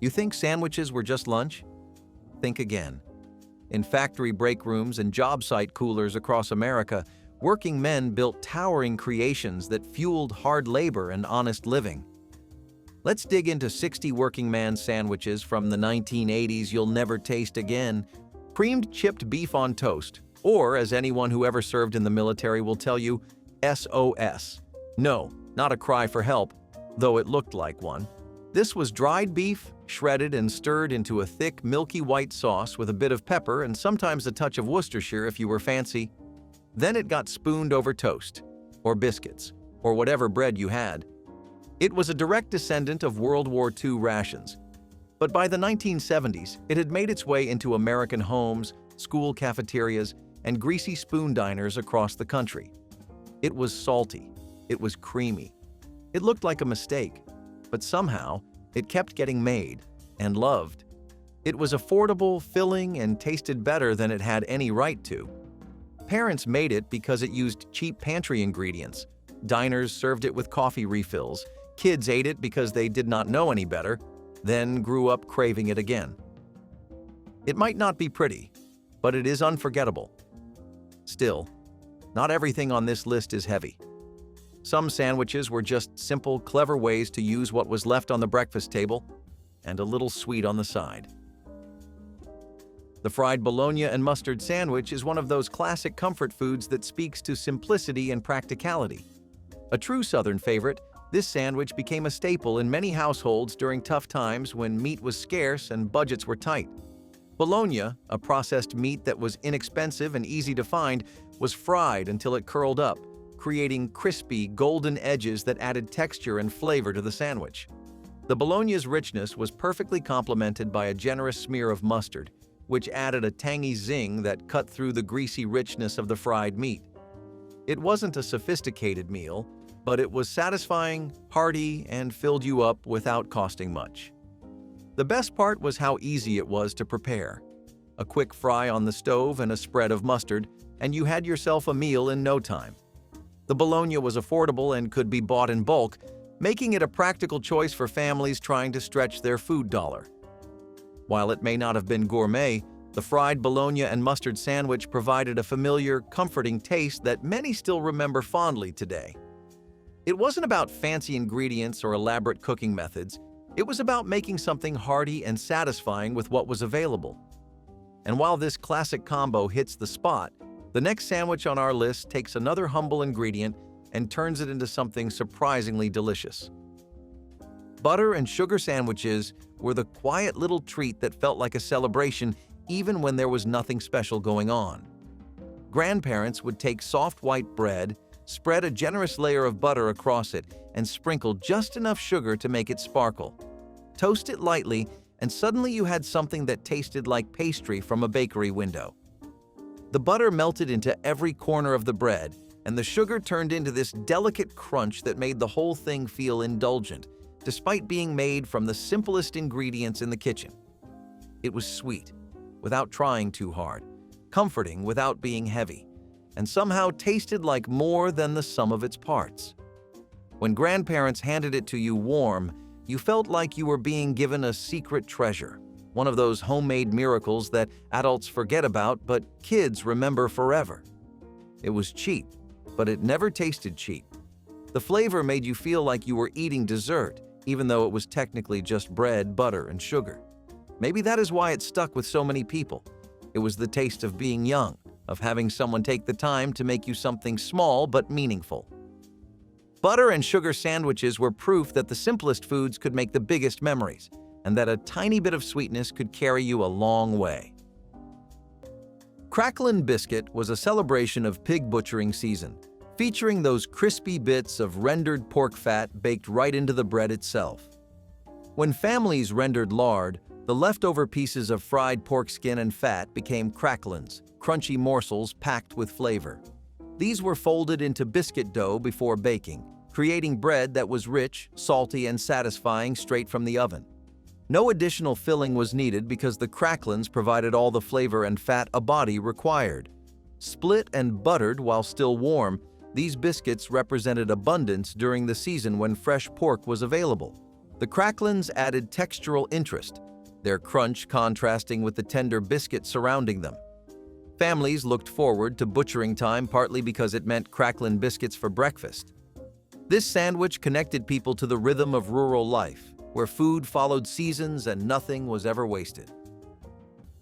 You think sandwiches were just lunch? Think again. In factory break rooms and job site coolers across America, working men built towering creations that fueled hard labor and honest living. Let's dig into 60 working man sandwiches from the 1980s you'll never taste again. Creamed chipped beef on toast, or as anyone who ever served in the military will tell you, SOS. No, not a cry for help, though it looked like one. This was dried beef, shredded and stirred into a thick, milky white sauce with a bit of pepper and sometimes a touch of Worcestershire if you were fancy. Then it got spooned over toast, or biscuits, or whatever bread you had. It was a direct descendant of World War II rations. But by the 1970s, it had made its way into American homes, school cafeterias, and greasy spoon diners across the country. It was salty. It was creamy. It looked like a mistake, but somehow, it kept getting made and loved. It was affordable, filling, and tasted better than it had any right to. Parents made it because it used cheap pantry ingredients. Diners served it with coffee refills. Kids ate it because they did not know any better, then grew up craving it again. It might not be pretty, but it is unforgettable. Still, not everything on this list is heavy. Some sandwiches were just simple, clever ways to use what was left on the breakfast table, and a little sweet on the side. The fried bologna and mustard sandwich is one of those classic comfort foods that speaks to simplicity and practicality. A true Southern favorite, this sandwich became a staple in many households during tough times when meat was scarce and budgets were tight. Bologna, a processed meat that was inexpensive and easy to find, was fried until it curled up, creating crispy, golden edges that added texture and flavor to the sandwich. The bologna's richness was perfectly complemented by a generous smear of mustard, which added a tangy zing that cut through the greasy richness of the fried meat. It wasn't a sophisticated meal, but it was satisfying, hearty, and filled you up without costing much. The best part was how easy it was to prepare. A quick fry on the stove and a spread of mustard, and you had yourself a meal in no time. The bologna was affordable and could be bought in bulk, making it a practical choice for families trying to stretch their food dollar. While it may not have been gourmet, the fried bologna and mustard sandwich provided a familiar, comforting taste that many still remember fondly today. It wasn't about fancy ingredients or elaborate cooking methods. It was about making something hearty and satisfying with what was available. And while this classic combo hits the spot, the next sandwich on our list takes another humble ingredient and turns it into something surprisingly delicious. Butter and sugar sandwiches were the quiet little treat that felt like a celebration even when there was nothing special going on. Grandparents would take soft white bread, spread a generous layer of butter across it, and sprinkle just enough sugar to make it sparkle. Toast it lightly, and suddenly you had something that tasted like pastry from a bakery window. The butter melted into every corner of the bread, and the sugar turned into this delicate crunch that made the whole thing feel indulgent, despite being made from the simplest ingredients in the kitchen. It was sweet, without trying too hard, comforting without being heavy, and somehow tasted like more than the sum of its parts. When grandparents handed it to you warm, you felt like you were being given a secret treasure, one of those homemade miracles that adults forget about but kids remember forever. It was cheap, but it never tasted cheap. The flavor made you feel like you were eating dessert, even though it was technically just bread, butter, and sugar. Maybe that is why it stuck with so many people. It was the taste of being young, of having someone take the time to make you something small but meaningful. Butter and sugar sandwiches were proof that the simplest foods could make the biggest memories, and that a tiny bit of sweetness could carry you a long way. Cracklin' Biscuit was a celebration of pig butchering season, featuring those crispy bits of rendered pork fat baked right into the bread itself. When families rendered lard, the leftover pieces of fried pork skin and fat became cracklins, crunchy morsels packed with flavor. These were folded into biscuit dough before baking, creating bread that was rich, salty, and satisfying straight from the oven. No additional filling was needed because the cracklins provided all the flavor and fat a body required. Split and buttered while still warm, these biscuits represented abundance during the season when fresh pork was available. The cracklins added textural interest, their crunch contrasting with the tender biscuit surrounding them. Families looked forward to butchering time partly because it meant cracklin biscuits for breakfast. This sandwich connected people to the rhythm of rural life, where food followed seasons and nothing was ever wasted.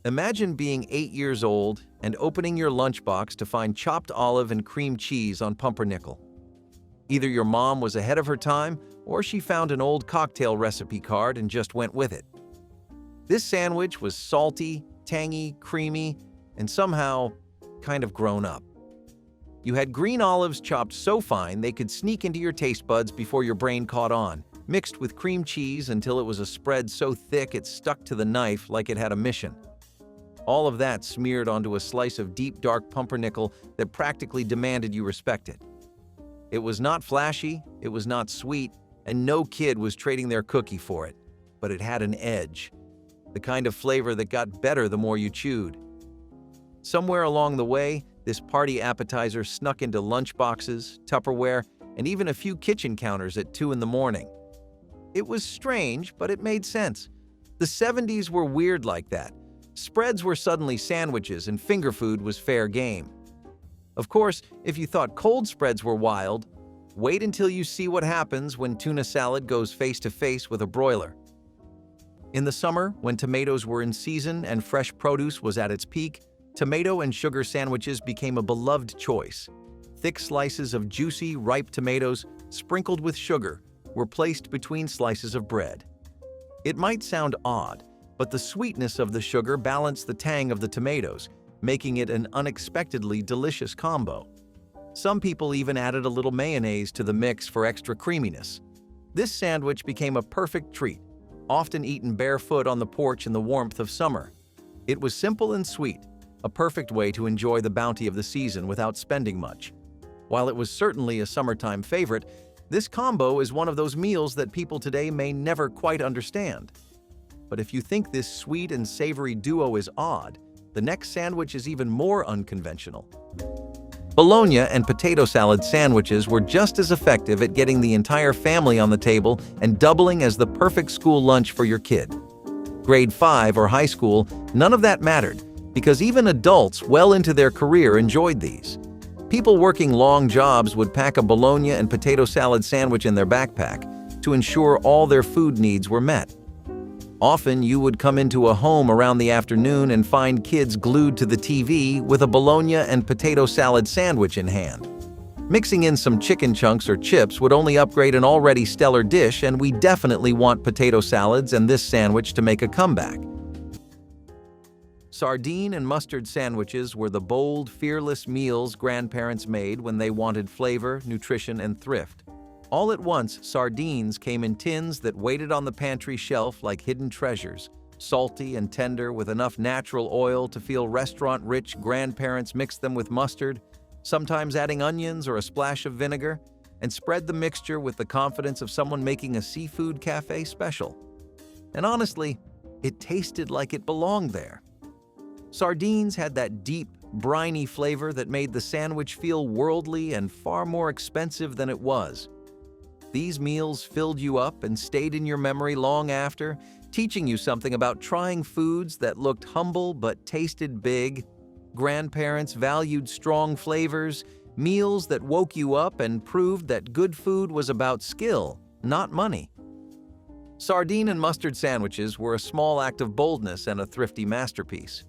Imagine being 8 years old and opening your lunchbox to find chopped olive and cream cheese on pumpernickel. Either your mom was ahead of her time, or she found an old cocktail recipe card and just went with it. This sandwich was salty, tangy, creamy, and somehow kind of grown up. You had green olives chopped so fine they could sneak into your taste buds before your brain caught on, mixed with cream cheese until it was a spread so thick it stuck to the knife like it had a mission. All of that smeared onto a slice of deep, dark pumpernickel that practically demanded you respect it. It was not flashy, it was not sweet, and no kid was trading their cookie for it, but it had an edge, the kind of flavor that got better the more you chewed. Somewhere along the way, this party appetizer snuck into lunchboxes, Tupperware, and even a few kitchen counters at 2 in the morning. It was strange, but it made sense. The 70s were weird like that. Spreads were suddenly sandwiches and finger food was fair game. Of course, if you thought cold spreads were wild, wait until you see what happens when tuna salad goes face to face with a broiler. In the summer, when tomatoes were in season and fresh produce was at its peak, tomato and sugar sandwiches became a beloved choice. Thick slices of juicy, ripe tomatoes, sprinkled with sugar, were placed between slices of bread. It might sound odd, but the sweetness of the sugar balanced the tang of the tomatoes, making it an unexpectedly delicious combo. Some people even added a little mayonnaise to the mix for extra creaminess. This sandwich became a perfect treat, often eaten barefoot on the porch in the warmth of summer. It was simple and sweet, a perfect way to enjoy the bounty of the season without spending much. While it was certainly a summertime favorite, this combo is one of those meals that people today may never quite understand. But if you think this sweet and savory duo is odd, the next sandwich is even more unconventional. Bologna and potato salad sandwiches were just as effective at getting the entire family on the table and doubling as the perfect school lunch for your kid. Grade 5 or high school, none of that mattered, because even adults well into their career enjoyed these. People working long jobs would pack a bologna and potato salad sandwich in their backpack to ensure all their food needs were met. Often, you would come into a home around the afternoon and find kids glued to the TV with a bologna and potato salad sandwich in hand. Mixing in some chicken chunks or chips would only upgrade an already stellar dish, and we definitely want potato salads and this sandwich to make a comeback. Sardine and mustard sandwiches were the bold, fearless meals grandparents made when they wanted flavor, nutrition, and thrift. All at once, sardines came in tins that waited on the pantry shelf like hidden treasures. Salty and tender with enough natural oil to feel restaurant-rich, grandparents mixed them with mustard, sometimes adding onions or a splash of vinegar, and spread the mixture with the confidence of someone making a seafood cafe special. And honestly, it tasted like it belonged there. Sardines had that deep, briny flavor that made the sandwich feel worldly and far more expensive than it was. These meals filled you up and stayed in your memory long after, teaching you something about trying foods that looked humble but tasted big. Grandparents valued strong flavors, meals that woke you up and proved that good food was about skill, not money. Sardine and mustard sandwiches were a small act of boldness and a thrifty masterpiece.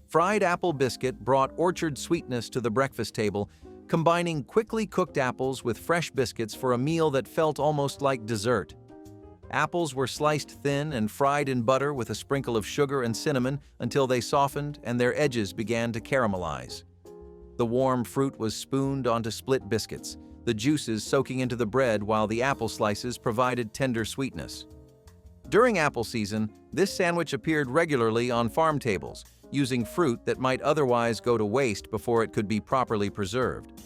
Fried apple biscuit brought orchard sweetness to the breakfast table, combining quickly cooked apples with fresh biscuits for a meal that felt almost like dessert. Apples were sliced thin and fried in butter with a sprinkle of sugar and cinnamon until they softened and their edges began to caramelize. The warm fruit was spooned onto split biscuits, the juices soaking into the bread while the apple slices provided tender sweetness. During apple season, this sandwich appeared regularly on farm tables, using fruit that might otherwise go to waste before it could be properly preserved.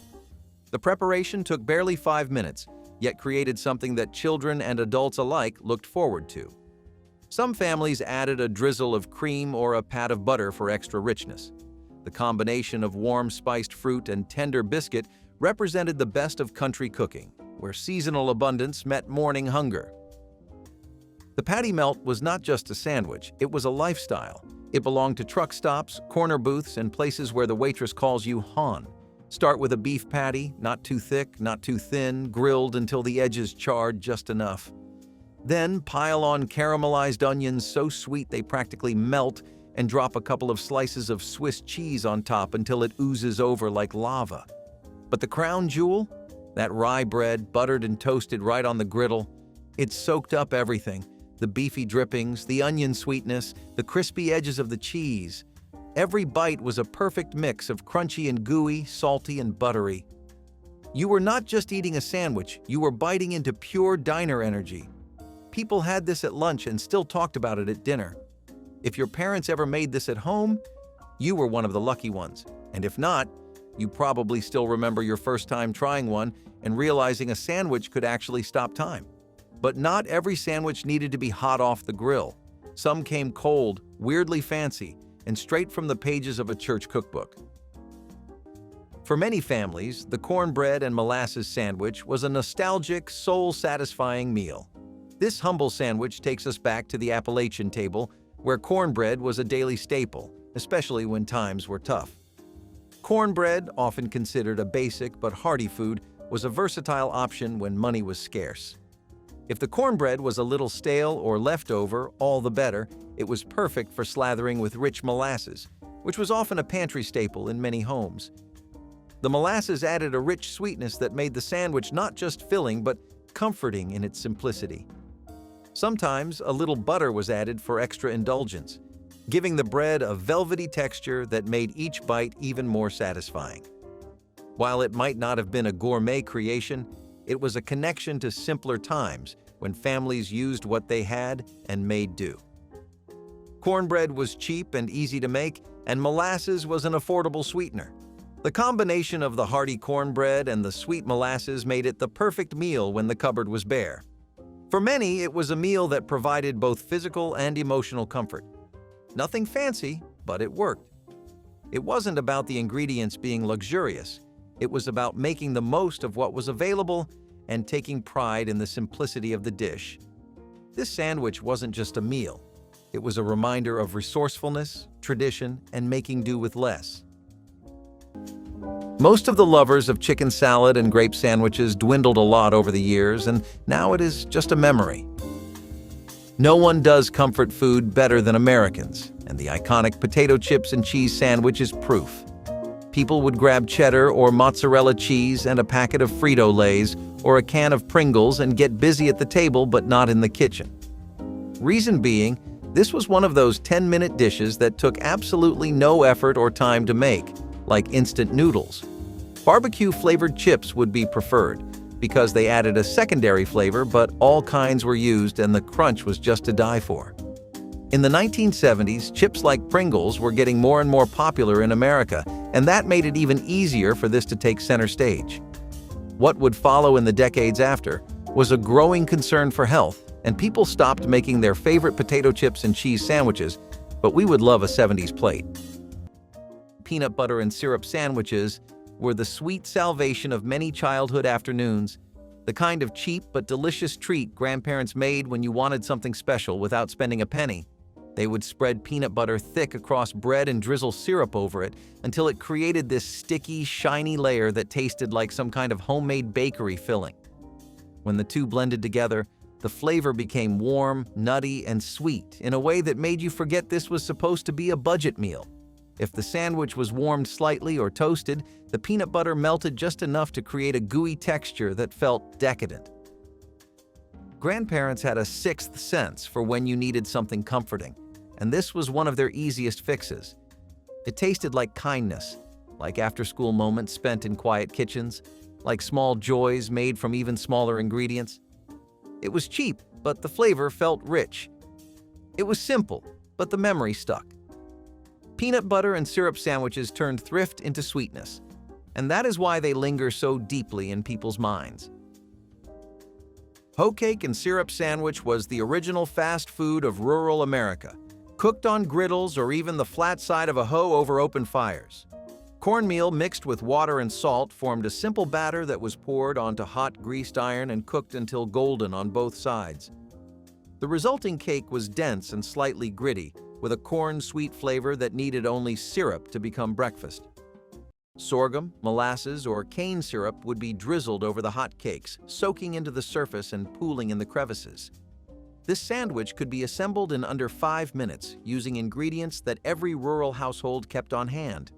The preparation took barely 5 minutes, yet created something that children and adults alike looked forward to. Some families added a drizzle of cream or a pat of butter for extra richness. The combination of warm spiced fruit and tender biscuit represented the best of country cooking, where seasonal abundance met morning hunger. The patty melt was not just a sandwich, it was a lifestyle. It belonged to truck stops, corner booths, and places where the waitress calls you hon. Start with a beef patty, not too thick, not too thin, grilled until the edges charred just enough. Then pile on caramelized onions so sweet they practically melt, and drop a couple of slices of Swiss cheese on top until it oozes over like lava. But the crown jewel? That rye bread, buttered and toasted right on the griddle. It soaked up everything. The beefy drippings, the onion sweetness, the crispy edges of the cheese. Every bite was a perfect mix of crunchy and gooey, salty and buttery. You were not just eating a sandwich, you were biting into pure diner energy. People had this at lunch and still talked about it at dinner. If your parents ever made this at home, you were one of the lucky ones. And if not, you probably still remember your first time trying one and realizing a sandwich could actually stop time. But not every sandwich needed to be hot off the grill. Some came cold, weirdly fancy, and straight from the pages of a church cookbook. For many families, the cornbread and molasses sandwich was a nostalgic, soul-satisfying meal. This humble sandwich takes us back to the Appalachian table, where cornbread was a daily staple, especially when times were tough. Cornbread, often considered a basic but hearty food, was a versatile option when money was scarce. If the cornbread was a little stale or leftover, all the better. It was perfect for slathering with rich molasses, which was often a pantry staple in many homes. The molasses added a rich sweetness that made the sandwich not just filling but comforting in its simplicity. Sometimes a little butter was added for extra indulgence, giving the bread a velvety texture that made each bite even more satisfying. While it might not have been a gourmet creation, it was a connection to simpler times when families used what they had and made do. Cornbread was cheap and easy to make, and molasses was an affordable sweetener. The combination of the hearty cornbread and the sweet molasses made it the perfect meal when the cupboard was bare. For many, it was a meal that provided both physical and emotional comfort. Nothing fancy, but it worked. It wasn't about the ingredients being luxurious. It was about making the most of what was available and taking pride in the simplicity of the dish. This sandwich wasn't just a meal. It was a reminder of resourcefulness, tradition, and making do with less. Most of the lovers of chicken salad and grape sandwiches dwindled a lot over the years, and now it is just a memory. No one does comfort food better than Americans, and the iconic potato chips and cheese sandwich is proof. People would grab cheddar or mozzarella cheese and a packet of Frito-Lays or a can of Pringles and get busy at the table but not in the kitchen. Reason being, this was one of those 10-minute dishes that took absolutely no effort or time to make, like instant noodles. Barbecue-flavored chips would be preferred because they added a secondary flavor, but all kinds were used and the crunch was just to die for. In the 1970s, chips like Pringles were getting more and more popular in America, and that made it even easier for this to take center stage. What would follow in the decades after was a growing concern for health, and people stopped making their favorite potato chips and cheese sandwiches, but we would love a 70s plate. Peanut butter and syrup sandwiches were the sweet salvation of many childhood afternoons, the kind of cheap but delicious treat grandparents made when you wanted something special without spending a penny. They would spread peanut butter thick across bread and drizzle syrup over it until it created this sticky, shiny layer that tasted like some kind of homemade bakery filling. When the two blended together, the flavor became warm, nutty, and sweet in a way that made you forget this was supposed to be a budget meal. If the sandwich was warmed slightly or toasted, the peanut butter melted just enough to create a gooey texture that felt decadent. Grandparents had a sixth sense for when you needed something comforting, and this was one of their easiest fixes. It tasted like kindness, like after-school moments spent in quiet kitchens, like small joys made from even smaller ingredients. It was cheap, but the flavor felt rich. It was simple, but the memory stuck. Peanut butter and syrup sandwiches turned thrift into sweetness, and that is why they linger so deeply in people's minds. Hoe cake and syrup sandwich was the original fast food of rural America, cooked on griddles or even the flat side of a hoe over open fires. Cornmeal mixed with water and salt formed a simple batter that was poured onto hot greased iron and cooked until golden on both sides. The resulting cake was dense and slightly gritty, with a corn-sweet flavor that needed only syrup to become breakfast. Sorghum, molasses, or cane syrup would be drizzled over the hot cakes, soaking into the surface and pooling in the crevices. This sandwich could be assembled in under 5 minutes using ingredients that every rural household kept on hand.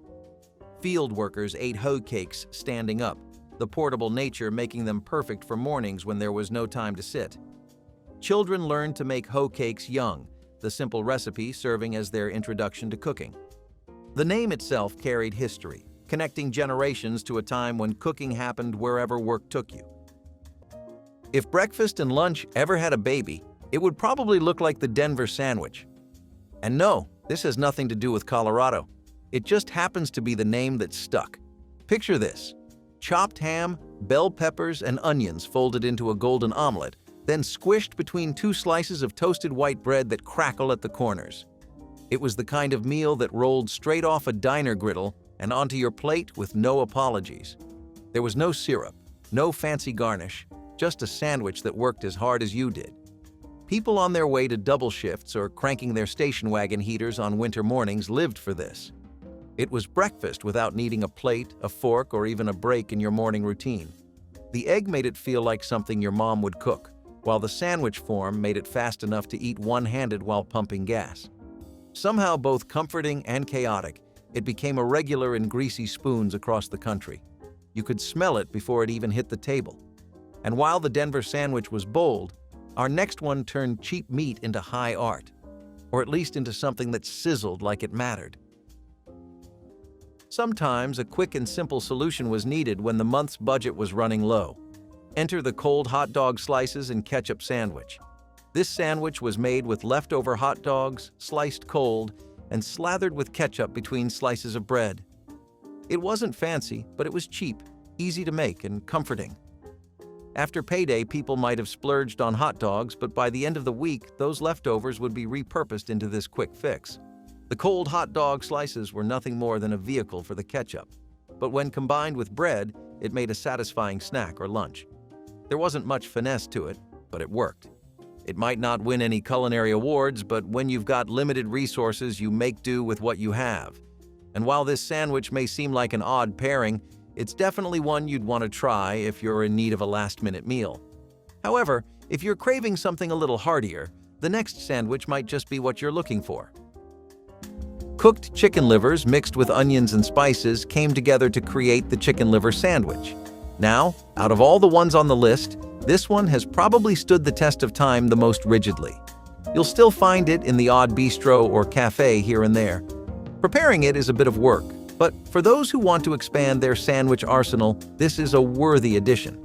Field workers ate hoe cakes standing up, the portable nature making them perfect for mornings when there was no time to sit. Children learned to make hoe cakes young, the simple recipe serving as their introduction to cooking. The name itself carried history, connecting generations to a time when cooking happened wherever work took you. If breakfast and lunch ever had a baby, it would probably look like the Denver sandwich. And no, this has nothing to do with Colorado. It just happens to be the name that stuck. Picture this: chopped ham, bell peppers, and onions folded into a golden omelet, then squished between 2 slices of toasted white bread that crackle at the corners. It was the kind of meal that rolled straight off a diner griddle and onto your plate with no apologies. There was no syrup, no fancy garnish, just a sandwich that worked as hard as you did. People on their way to double shifts or cranking their station wagon heaters on winter mornings lived for this. It was breakfast without needing a plate, a fork, or even a break in your morning routine. The egg made it feel like something your mom would cook, while the sandwich form made it fast enough to eat one-handed while pumping gas. Somehow both comforting and chaotic, it became a regular in greasy spoons across the country. You could smell it before it even hit the table. And while the Denver sandwich was bold, our next one turned cheap meat into high art, or at least into something that sizzled like it mattered. Sometimes a quick and simple solution was needed when the month's budget was running low. Enter the cold hot dog slices and ketchup sandwich. This sandwich was made with leftover hot dogs, sliced cold, and slathered with ketchup between slices of bread. It wasn't fancy, but it was cheap, easy to make, and comforting. After payday, people might have splurged on hot dogs, but by the end of the week, those leftovers would be repurposed into this quick fix. The cold hot dog slices were nothing more than a vehicle for the ketchup, but when combined with bread, it made a satisfying snack or lunch. There wasn't much finesse to it, but it worked. It might not win any culinary awards, but when you've got limited resources, you make do with what you have. And while this sandwich may seem like an odd pairing, it's definitely one you'd want to try if you're in need of a last-minute meal. However, if you're craving something a little heartier, the next sandwich might just be what you're looking for. Cooked chicken livers mixed with onions and spices came together to create the chicken liver sandwich. Now, out of all the ones on the list, this one has probably stood the test of time the most rigidly. You'll still find it in the odd bistro or cafe here and there. Preparing it is a bit of work, but for those who want to expand their sandwich arsenal, this is a worthy addition.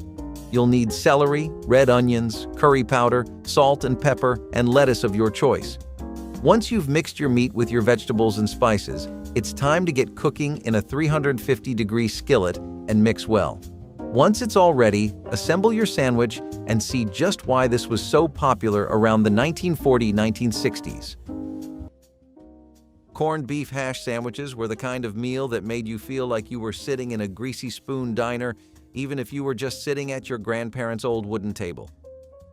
You'll need celery, red onions, curry powder, salt and pepper, and lettuce of your choice. Once you've mixed your meat with your vegetables and spices, it's time to get cooking in a 350-degree skillet and mix well. Once it's all ready, assemble your sandwich and see just why this was so popular around the 1940-1960s. Corned beef hash sandwiches were the kind of meal that made you feel like you were sitting in a greasy spoon diner, even if you were just sitting at your grandparents' old wooden table.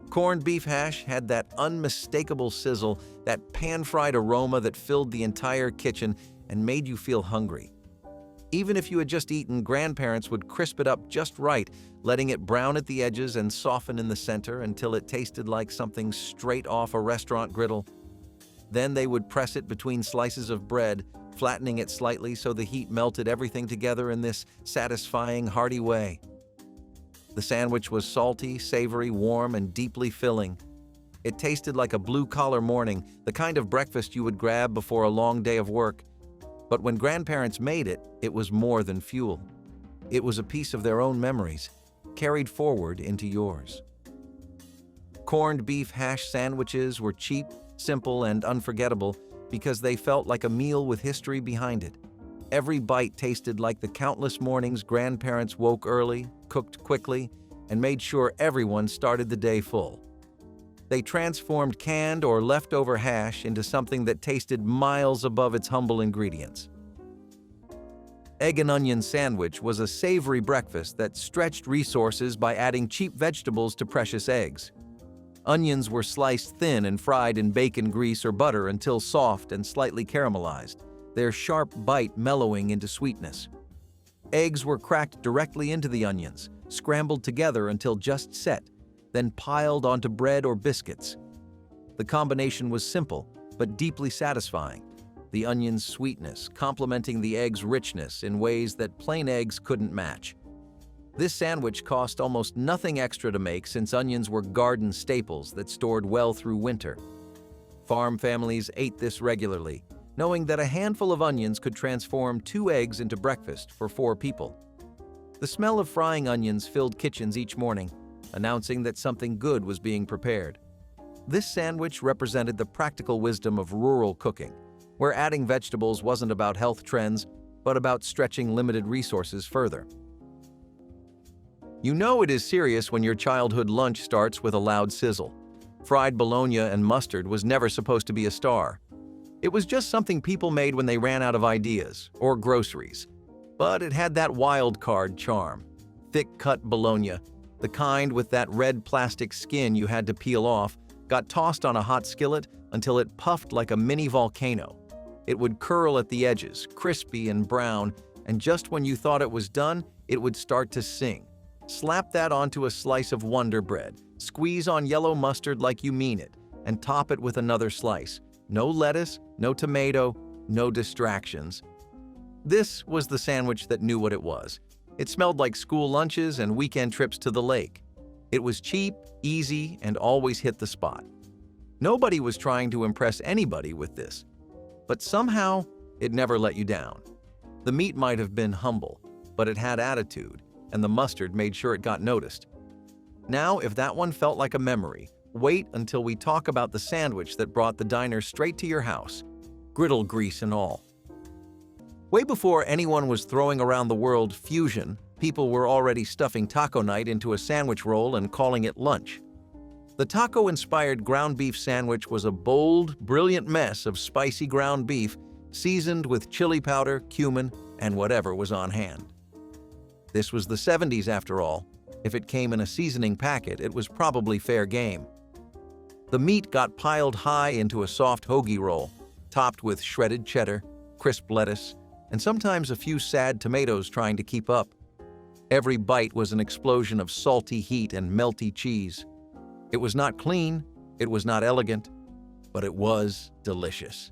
Corned beef hash had that unmistakable sizzle, that pan-fried aroma that filled the entire kitchen and made you feel hungry. Even if you had just eaten, grandparents would crisp it up just right, letting it brown at the edges and soften in the center until it tasted like something straight off a restaurant griddle. Then they would press it between slices of bread, flattening it slightly so the heat melted everything together in this satisfying, hearty way. The sandwich was salty, savory, warm, and deeply filling. It tasted like a blue-collar morning, the kind of breakfast you would grab before a long day of work. But when grandparents made it, it was more than fuel. It was a piece of their own memories, carried forward into yours. Corned beef hash sandwiches were cheap, simple, and unforgettable because they felt like a meal with history behind it. Every bite tasted like the countless mornings grandparents woke early, cooked quickly, and made sure everyone started the day full. They transformed canned or leftover hash into something that tasted miles above its humble ingredients. egg and onion sandwich was a savory breakfast that stretched resources by adding cheap vegetables to precious eggs. Onions were sliced thin and fried in bacon grease or butter until soft and slightly caramelized, their sharp bite mellowing into sweetness. Eggs were cracked directly into the onions, scrambled together until just set, then piled onto bread or biscuits. The combination was simple, but deeply satisfying, the onion's sweetness complementing the egg's richness in ways that plain eggs couldn't match. This sandwich cost almost nothing extra to make since onions were garden staples that stored well through winter. Farm families ate this regularly, knowing that a handful of onions could transform 2 eggs into breakfast for 4 people. The smell of frying onions filled kitchens each morning, announcing that something good was being prepared. This sandwich represented the practical wisdom of rural cooking, where adding vegetables wasn't about health trends, but about stretching limited resources further. You know it is serious when your childhood lunch starts with a loud sizzle. Fried bologna and mustard was never supposed to be a star. It was just something people made when they ran out of ideas or groceries. But it had that wild card charm. Thick-cut bologna, the kind with that red plastic skin you had to peel off, got tossed on a hot skillet until it puffed like a mini volcano. It would curl at the edges, crispy and brown, and just when you thought it was done, it would start to sing. Slap that onto a slice of Wonder Bread, squeeze on yellow mustard like you mean it, and top it with another slice. No lettuce, no tomato, no distractions. This was the sandwich that knew what it was. It smelled like school lunches and weekend trips to the lake. It was cheap, easy, and always hit the spot. Nobody was trying to impress anybody with this. But somehow, it never let you down. The meat might have been humble, but it had attitude, and the mustard made sure it got noticed. Now, if that one felt like a memory, wait until we talk about the sandwich that brought the diner straight to your house, griddle grease and all. Way before anyone was throwing around the word fusion, people were already stuffing taco night into a sandwich roll and calling it lunch. The taco-inspired ground beef sandwich was a bold, brilliant mess of spicy ground beef seasoned with chili powder, cumin, and whatever was on hand. This was the 70s after all. If it came in a seasoning packet, it was probably fair game. The meat got piled high into a soft hoagie roll, topped with shredded cheddar, crisp lettuce, and sometimes a few sad tomatoes trying to keep up. Every bite was an explosion of salty heat and melty cheese. It was not clean, it was not elegant, but it was delicious.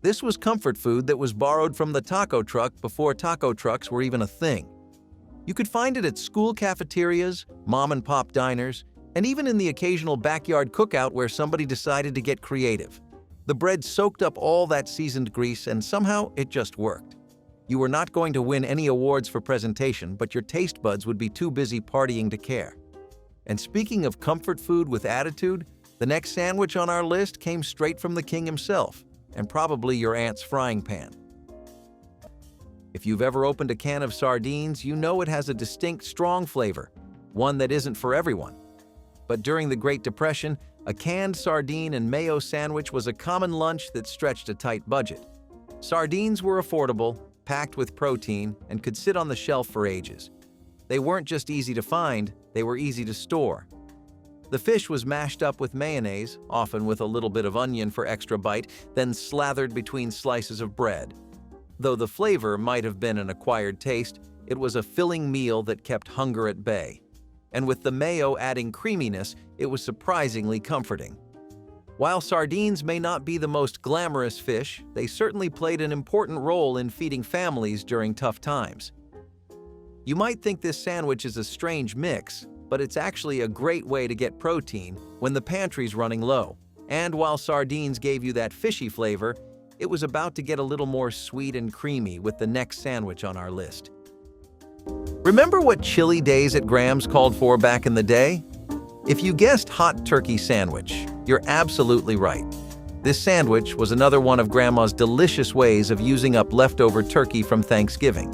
This was comfort food that was borrowed from the taco truck before taco trucks were even a thing. You could find it at school cafeterias, mom-and-pop diners, and even in the occasional backyard cookout where somebody decided to get creative. The bread soaked up all that seasoned grease and somehow it just worked. You were not going to win any awards for presentation, but your taste buds would be too busy partying to care. And speaking of comfort food with attitude, the next sandwich on our list came straight from the king himself, and probably your aunt's frying pan. If you've ever opened a can of sardines, you know it has a distinct, strong flavor, one that isn't for everyone. But during the Great Depression, a canned sardine and mayo sandwich was a common lunch that stretched a tight budget. Sardines were affordable, packed with protein, and could sit on the shelf for ages. They weren't just easy to find, they were easy to store. The fish was mashed up with mayonnaise, often with a little bit of onion for extra bite, then slathered between slices of bread. Though the flavor might have been an acquired taste, it was a filling meal that kept hunger at bay. And with the mayo adding creaminess, it was surprisingly comforting. While sardines may not be the most glamorous fish, they certainly played an important role in feeding families during tough times. You might think this sandwich is a strange mix, but it's actually a great way to get protein when the pantry's running low. And while sardines gave you that fishy flavor, it was about to get a little more sweet and creamy with the next sandwich on our list. Remember what chilly days at Graham's called for back in the day? If you guessed hot turkey sandwich, you're absolutely right. This sandwich was another one of Grandma's delicious ways of using up leftover turkey from Thanksgiving.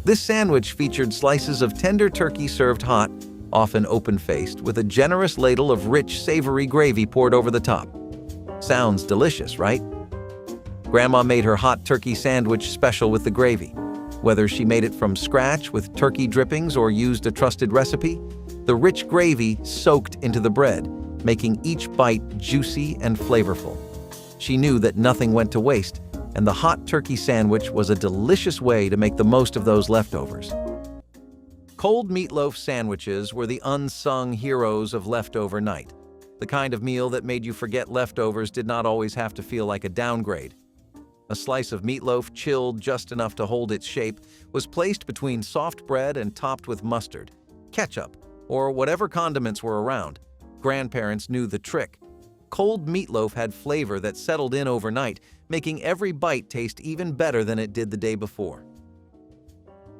This sandwich featured slices of tender turkey served hot, often open-faced, with a generous ladle of rich, savory gravy poured over the top. Sounds delicious, right? Grandma made her hot turkey sandwich special with the gravy. Whether she made it from scratch with turkey drippings or used a trusted recipe, the rich gravy soaked into the bread, making each bite juicy and flavorful. She knew that nothing went to waste, and the hot turkey sandwich was a delicious way to make the most of those leftovers. Cold meatloaf sandwiches were the unsung heroes of leftover night, the kind of meal that made you forget leftovers did not always have to feel like a downgrade. A slice of meatloaf, chilled just enough to hold its shape, was placed between soft bread and topped with mustard, ketchup, or whatever condiments were around. Grandparents knew the trick. Cold meatloaf had flavor that settled in overnight, making every bite taste even better than it did the day before.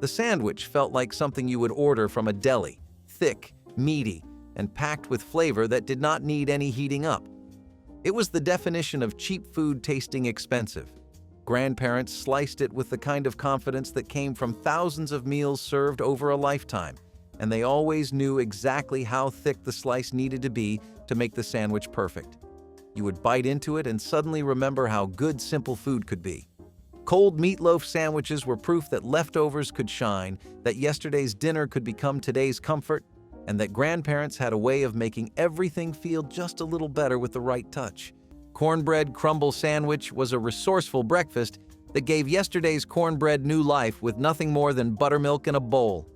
The sandwich felt like something you would order from a deli, thick, meaty, and packed with flavor that did not need any heating up. It was the definition of cheap food tasting expensive. Grandparents sliced it with the kind of confidence that came from thousands of meals served over a lifetime, and they always knew exactly how thick the slice needed to be to make the sandwich perfect. You would bite into it and suddenly remember how good simple food could be. Cold meatloaf sandwiches were proof that leftovers could shine, that yesterday's dinner could become today's comfort, and that grandparents had a way of making everything feel just a little better with the right touch. Cornbread crumble sandwich was a resourceful breakfast that gave yesterday's cornbread new life with nothing more than buttermilk in a bowl.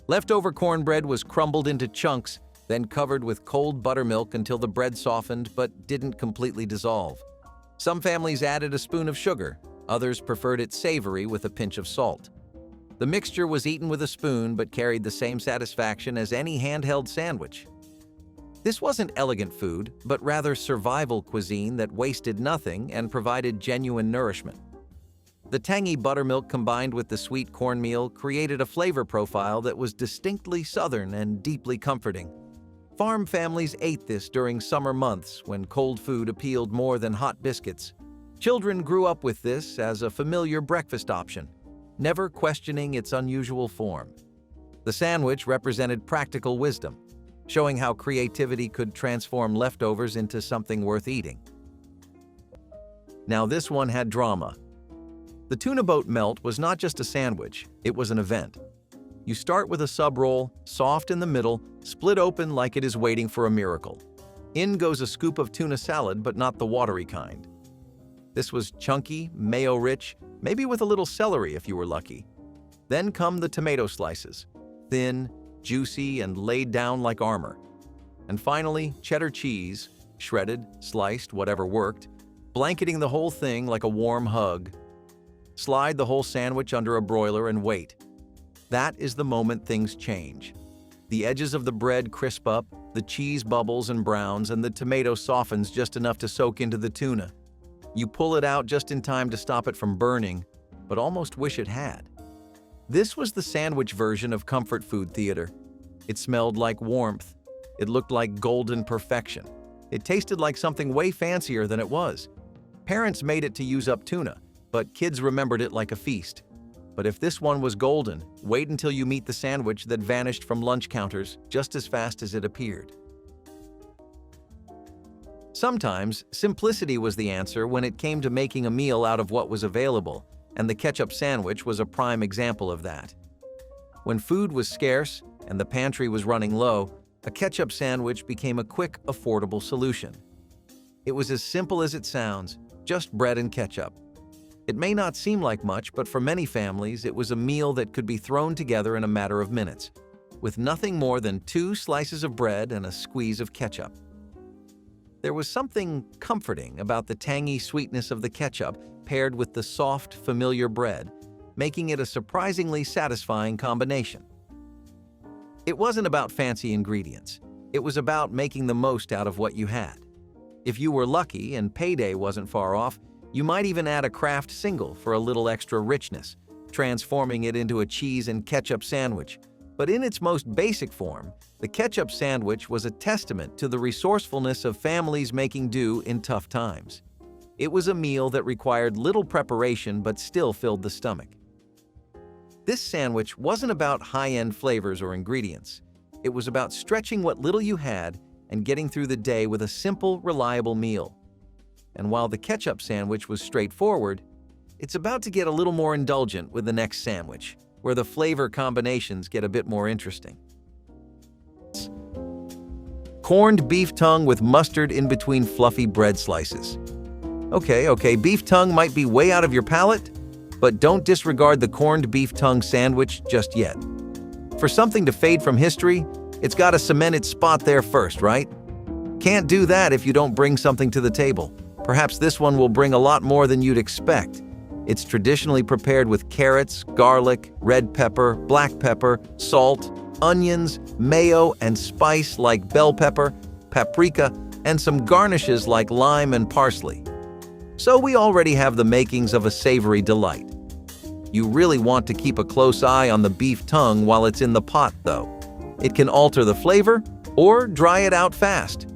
Leftover cornbread was crumbled into chunks, then covered with cold buttermilk until the bread softened but didn't completely dissolve. Some families added a spoon of sugar, others preferred it savory with a pinch of salt. The mixture was eaten with a spoon but carried the same satisfaction as any handheld sandwich. This wasn't elegant food, but rather survival cuisine that wasted nothing and provided genuine nourishment. The tangy buttermilk combined with the sweet cornmeal created a flavor profile that was distinctly Southern and deeply comforting. Farm families ate this during summer months when cold food appealed more than hot biscuits. Children grew up with this as a familiar breakfast option, never questioning its unusual form. The sandwich represented practical wisdom, showing how creativity could transform leftovers into something worth eating. Now this one had drama. The tuna boat melt was not just a sandwich, it was an event. You start with a sub roll, soft in the middle, split open like it is waiting for a miracle. In goes a scoop of tuna salad, but not the watery kind. This was chunky, mayo-rich, maybe with a little celery if you were lucky. Then come the tomato slices, thin, juicy, and laid down like armor. And finally, cheddar cheese, shredded, sliced, whatever worked, blanketing the whole thing like a warm hug. Slide the whole sandwich under a broiler and wait. That is the moment things change. The edges of the bread crisp up, the cheese bubbles and browns, and the tomato softens just enough to soak into the tuna. You pull it out just in time to stop it from burning, but almost wish it had. This was the sandwich version of comfort food theater. It smelled like warmth. It looked like golden perfection. It tasted like something way fancier than it was. Parents made it to use up tuna, but kids remembered it like a feast. But if this one was golden, wait until you meet the sandwich that vanished from lunch counters just as fast as it appeared. Sometimes, simplicity was the answer when it came to making a meal out of what was available, and the ketchup sandwich was a prime example of that. When food was scarce and the pantry was running low, a ketchup sandwich became a quick, affordable solution. It was as simple as it sounds, just bread and ketchup. It may not seem like much, but for many families, it was a meal that could be thrown together in a matter of minutes, with nothing more than 2 slices of bread and a squeeze of ketchup. There was something comforting about the tangy sweetness of the ketchup paired with the soft, familiar bread, making it a surprisingly satisfying combination. It wasn't about fancy ingredients. It was about making the most out of what you had. If you were lucky and payday wasn't far off, you might even add a Kraft single for a little extra richness, transforming it into a cheese and ketchup sandwich. But in its most basic form, the ketchup sandwich was a testament to the resourcefulness of families making do in tough times. It was a meal that required little preparation but still filled the stomach. This sandwich wasn't about high-end flavors or ingredients. It was about stretching what little you had and getting through the day with a simple, reliable meal. And while the ketchup sandwich was straightforward, It's about to get a little more indulgent with the next sandwich, where the flavor combinations get a bit more interesting. Corned beef tongue with mustard in between fluffy bread slices. Okay, beef tongue might be way out of your palate, but don't disregard the corned beef tongue sandwich just yet. For something to fade from history, it's got to cement its spot there first, right? Can't do that if you don't bring something to the table. Perhaps this one will bring a lot more than you'd expect. It's traditionally prepared with carrots, garlic, red pepper, black pepper, salt, onions, mayo, and spice like bell pepper, paprika, and some garnishes like lime and parsley. So we already have the makings of a savory delight. You really want to keep a close eye on the beef tongue while it's in the pot, though. It can alter the flavor or dry it out fast.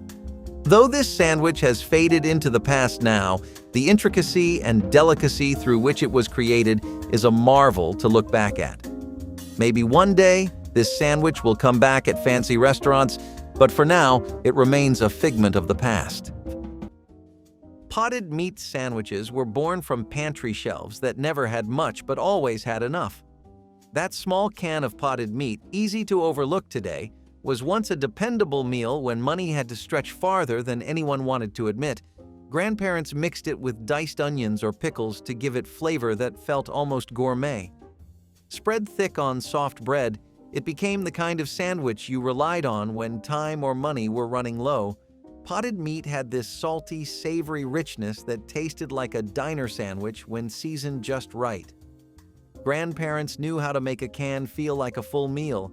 Though this sandwich has faded into the past now, the intricacy and delicacy through which it was created is a marvel to look back at. Maybe one day, this sandwich will come back at fancy restaurants, but for now, it remains a figment of the past. Potted meat sandwiches were born from pantry shelves that never had much but always had enough. That small can of potted meat, easy to overlook today, was once a dependable meal when money had to stretch farther than anyone wanted to admit. Grandparents mixed it with diced onions or pickles to give it flavor that felt almost gourmet. Spread thick on soft bread, it became the kind of sandwich you relied on when time or money were running low. Potted meat had this salty, savory richness that tasted like a diner sandwich when seasoned just right. Grandparents knew how to make a can feel like a full meal,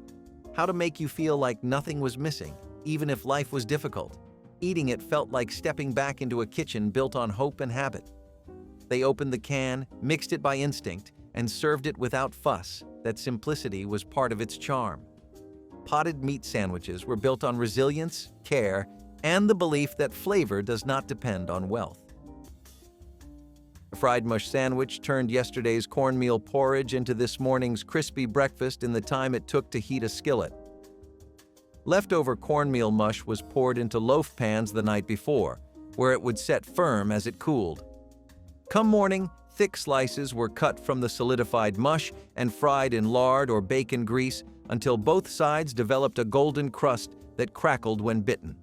how to make you feel like nothing was missing, even if life was difficult. Eating it felt like stepping back into a kitchen built on hope and habit. They opened the can, mixed it by instinct, and served it without fuss. That simplicity was part of its charm. Potted meat sandwiches were built on resilience, care, and the belief that flavor does not depend on wealth. A fried mush sandwich turned yesterday's cornmeal porridge into this morning's crispy breakfast in the time it took to heat a skillet. Leftover cornmeal mush was poured into loaf pans the night before, where it would set firm as it cooled. Come morning, thick slices were cut from the solidified mush and fried in lard or bacon grease until both sides developed a golden crust that crackled when bitten.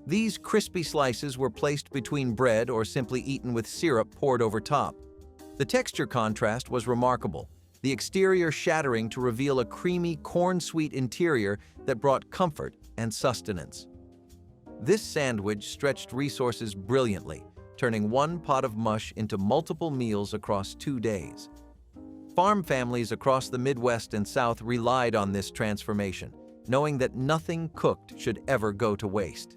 These crispy slices were placed between bread or simply eaten with syrup poured over top. The texture contrast was remarkable, the exterior shattering to reveal a creamy, corn-sweet interior that brought comfort and sustenance. This sandwich stretched resources brilliantly, turning one pot of mush into multiple meals across 2 days. Farm families across the Midwest and South relied on this transformation, knowing that nothing cooked should ever go to waste.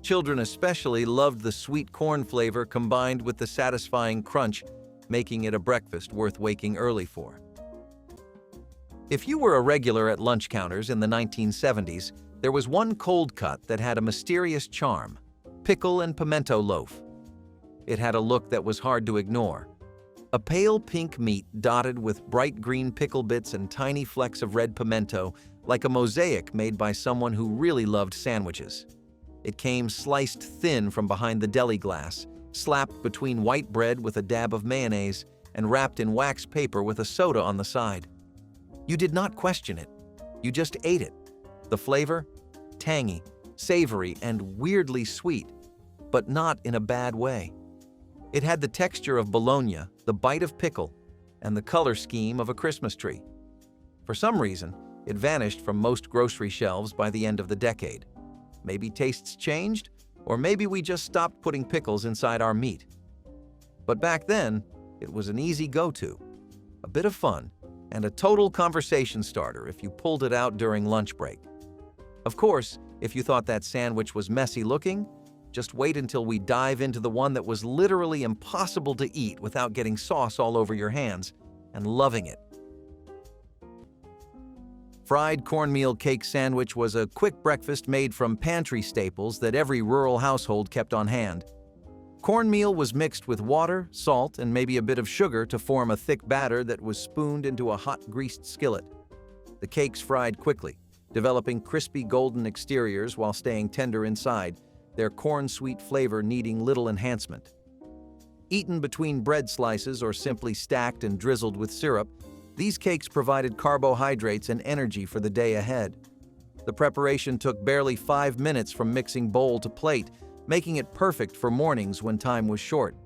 Children especially loved the sweet corn flavor combined with the satisfying crunch, making it a breakfast worth waking early for. If you were a regular at lunch counters in the 1970s, there was one cold cut that had a mysterious charm: pickle and pimento loaf. It had a look that was hard to ignore. A pale pink meat dotted with bright green pickle bits and tiny flecks of red pimento, like a mosaic made by someone who really loved sandwiches. It came sliced thin from behind the deli glass, slapped between white bread with a dab of mayonnaise, and wrapped in wax paper with a soda on the side. You did not question it. You just ate it. The flavor? Tangy, savory, and weirdly sweet, but not in a bad way. It had the texture of bologna, the bite of pickle, and the color scheme of a Christmas tree. For some reason, it vanished from most grocery shelves by the end of the decade. Maybe tastes changed, or maybe we just stopped putting pickles inside our meat. But back then, it was an easy go-to, a bit of fun, and a total conversation starter if you pulled it out during lunch break. Of course, if you thought that sandwich was messy looking, just wait until we dive into the one that was literally impossible to eat without getting sauce all over your hands and loving it. Fried cornmeal cake sandwich was a quick breakfast made from pantry staples that every rural household kept on hand. Cornmeal was mixed with water, salt, and maybe a bit of sugar to form a thick batter that was spooned into a hot greased skillet. The cakes fried quickly, developing crispy golden exteriors while staying tender inside, their corn-sweet flavor needing little enhancement. Eaten between bread slices or simply stacked and drizzled with syrup, these cakes provided carbohydrates and energy for the day ahead. The preparation took barely 5 minutes from mixing bowl to plate, making it perfect for mornings when time was short.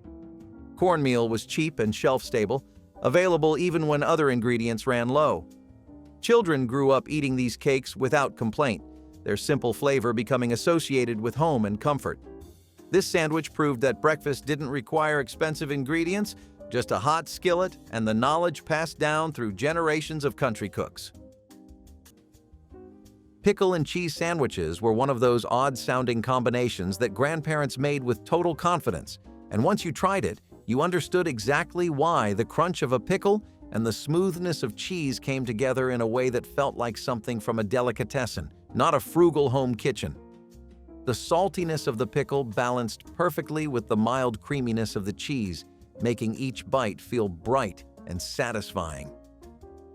Cornmeal was cheap and shelf-stable, available even when other ingredients ran low. Children grew up eating these cakes without complaint, their simple flavor becoming associated with home and comfort. This sandwich proved that breakfast didn't require expensive ingredients, just a hot skillet and the knowledge passed down through generations of country cooks. Pickle and cheese sandwiches were one of those odd-sounding combinations that grandparents made with total confidence, and once you tried it, you understood exactly why the crunch of a pickle and the smoothness of cheese came together in a way that felt like something from a delicatessen, not a frugal home kitchen. The saltiness of the pickle balanced perfectly with the mild creaminess of the cheese, making each bite feel bright and satisfying.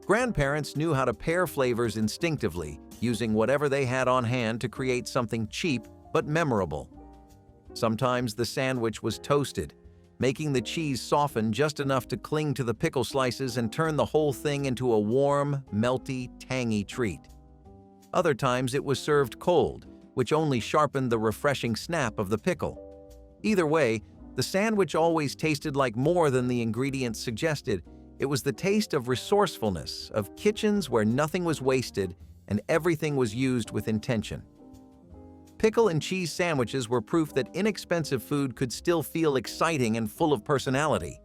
Grandparents knew how to pair flavors instinctively, using whatever they had on hand to create something cheap but memorable. Sometimes the sandwich was toasted, making the cheese soften just enough to cling to the pickle slices and turn the whole thing into a warm, melty, tangy treat. Other times it was served cold, which only sharpened the refreshing snap of the pickle. Either way, the sandwich always tasted like more than the ingredients suggested. It was the taste of resourcefulness, of kitchens where nothing was wasted and everything was used with intention. Pickle and cheese sandwiches were proof that inexpensive food could still feel exciting and full of personality.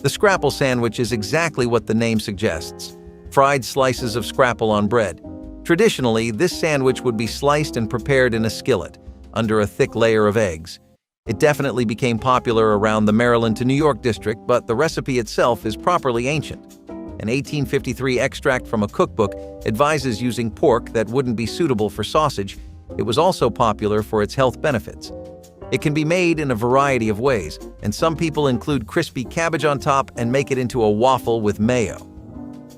The scrapple sandwich is exactly what the name suggests: fried slices of scrapple on bread. Traditionally, this sandwich would be sliced and prepared in a skillet, under a thick layer of eggs. It definitely became popular around the Maryland to New York district, but the recipe itself is properly ancient. An 1853 extract from a cookbook advises using pork that wouldn't be suitable for sausage. It was also popular for its health benefits. It can be made in a variety of ways, and some people include crispy cabbage on top and make it into a waffle with mayo.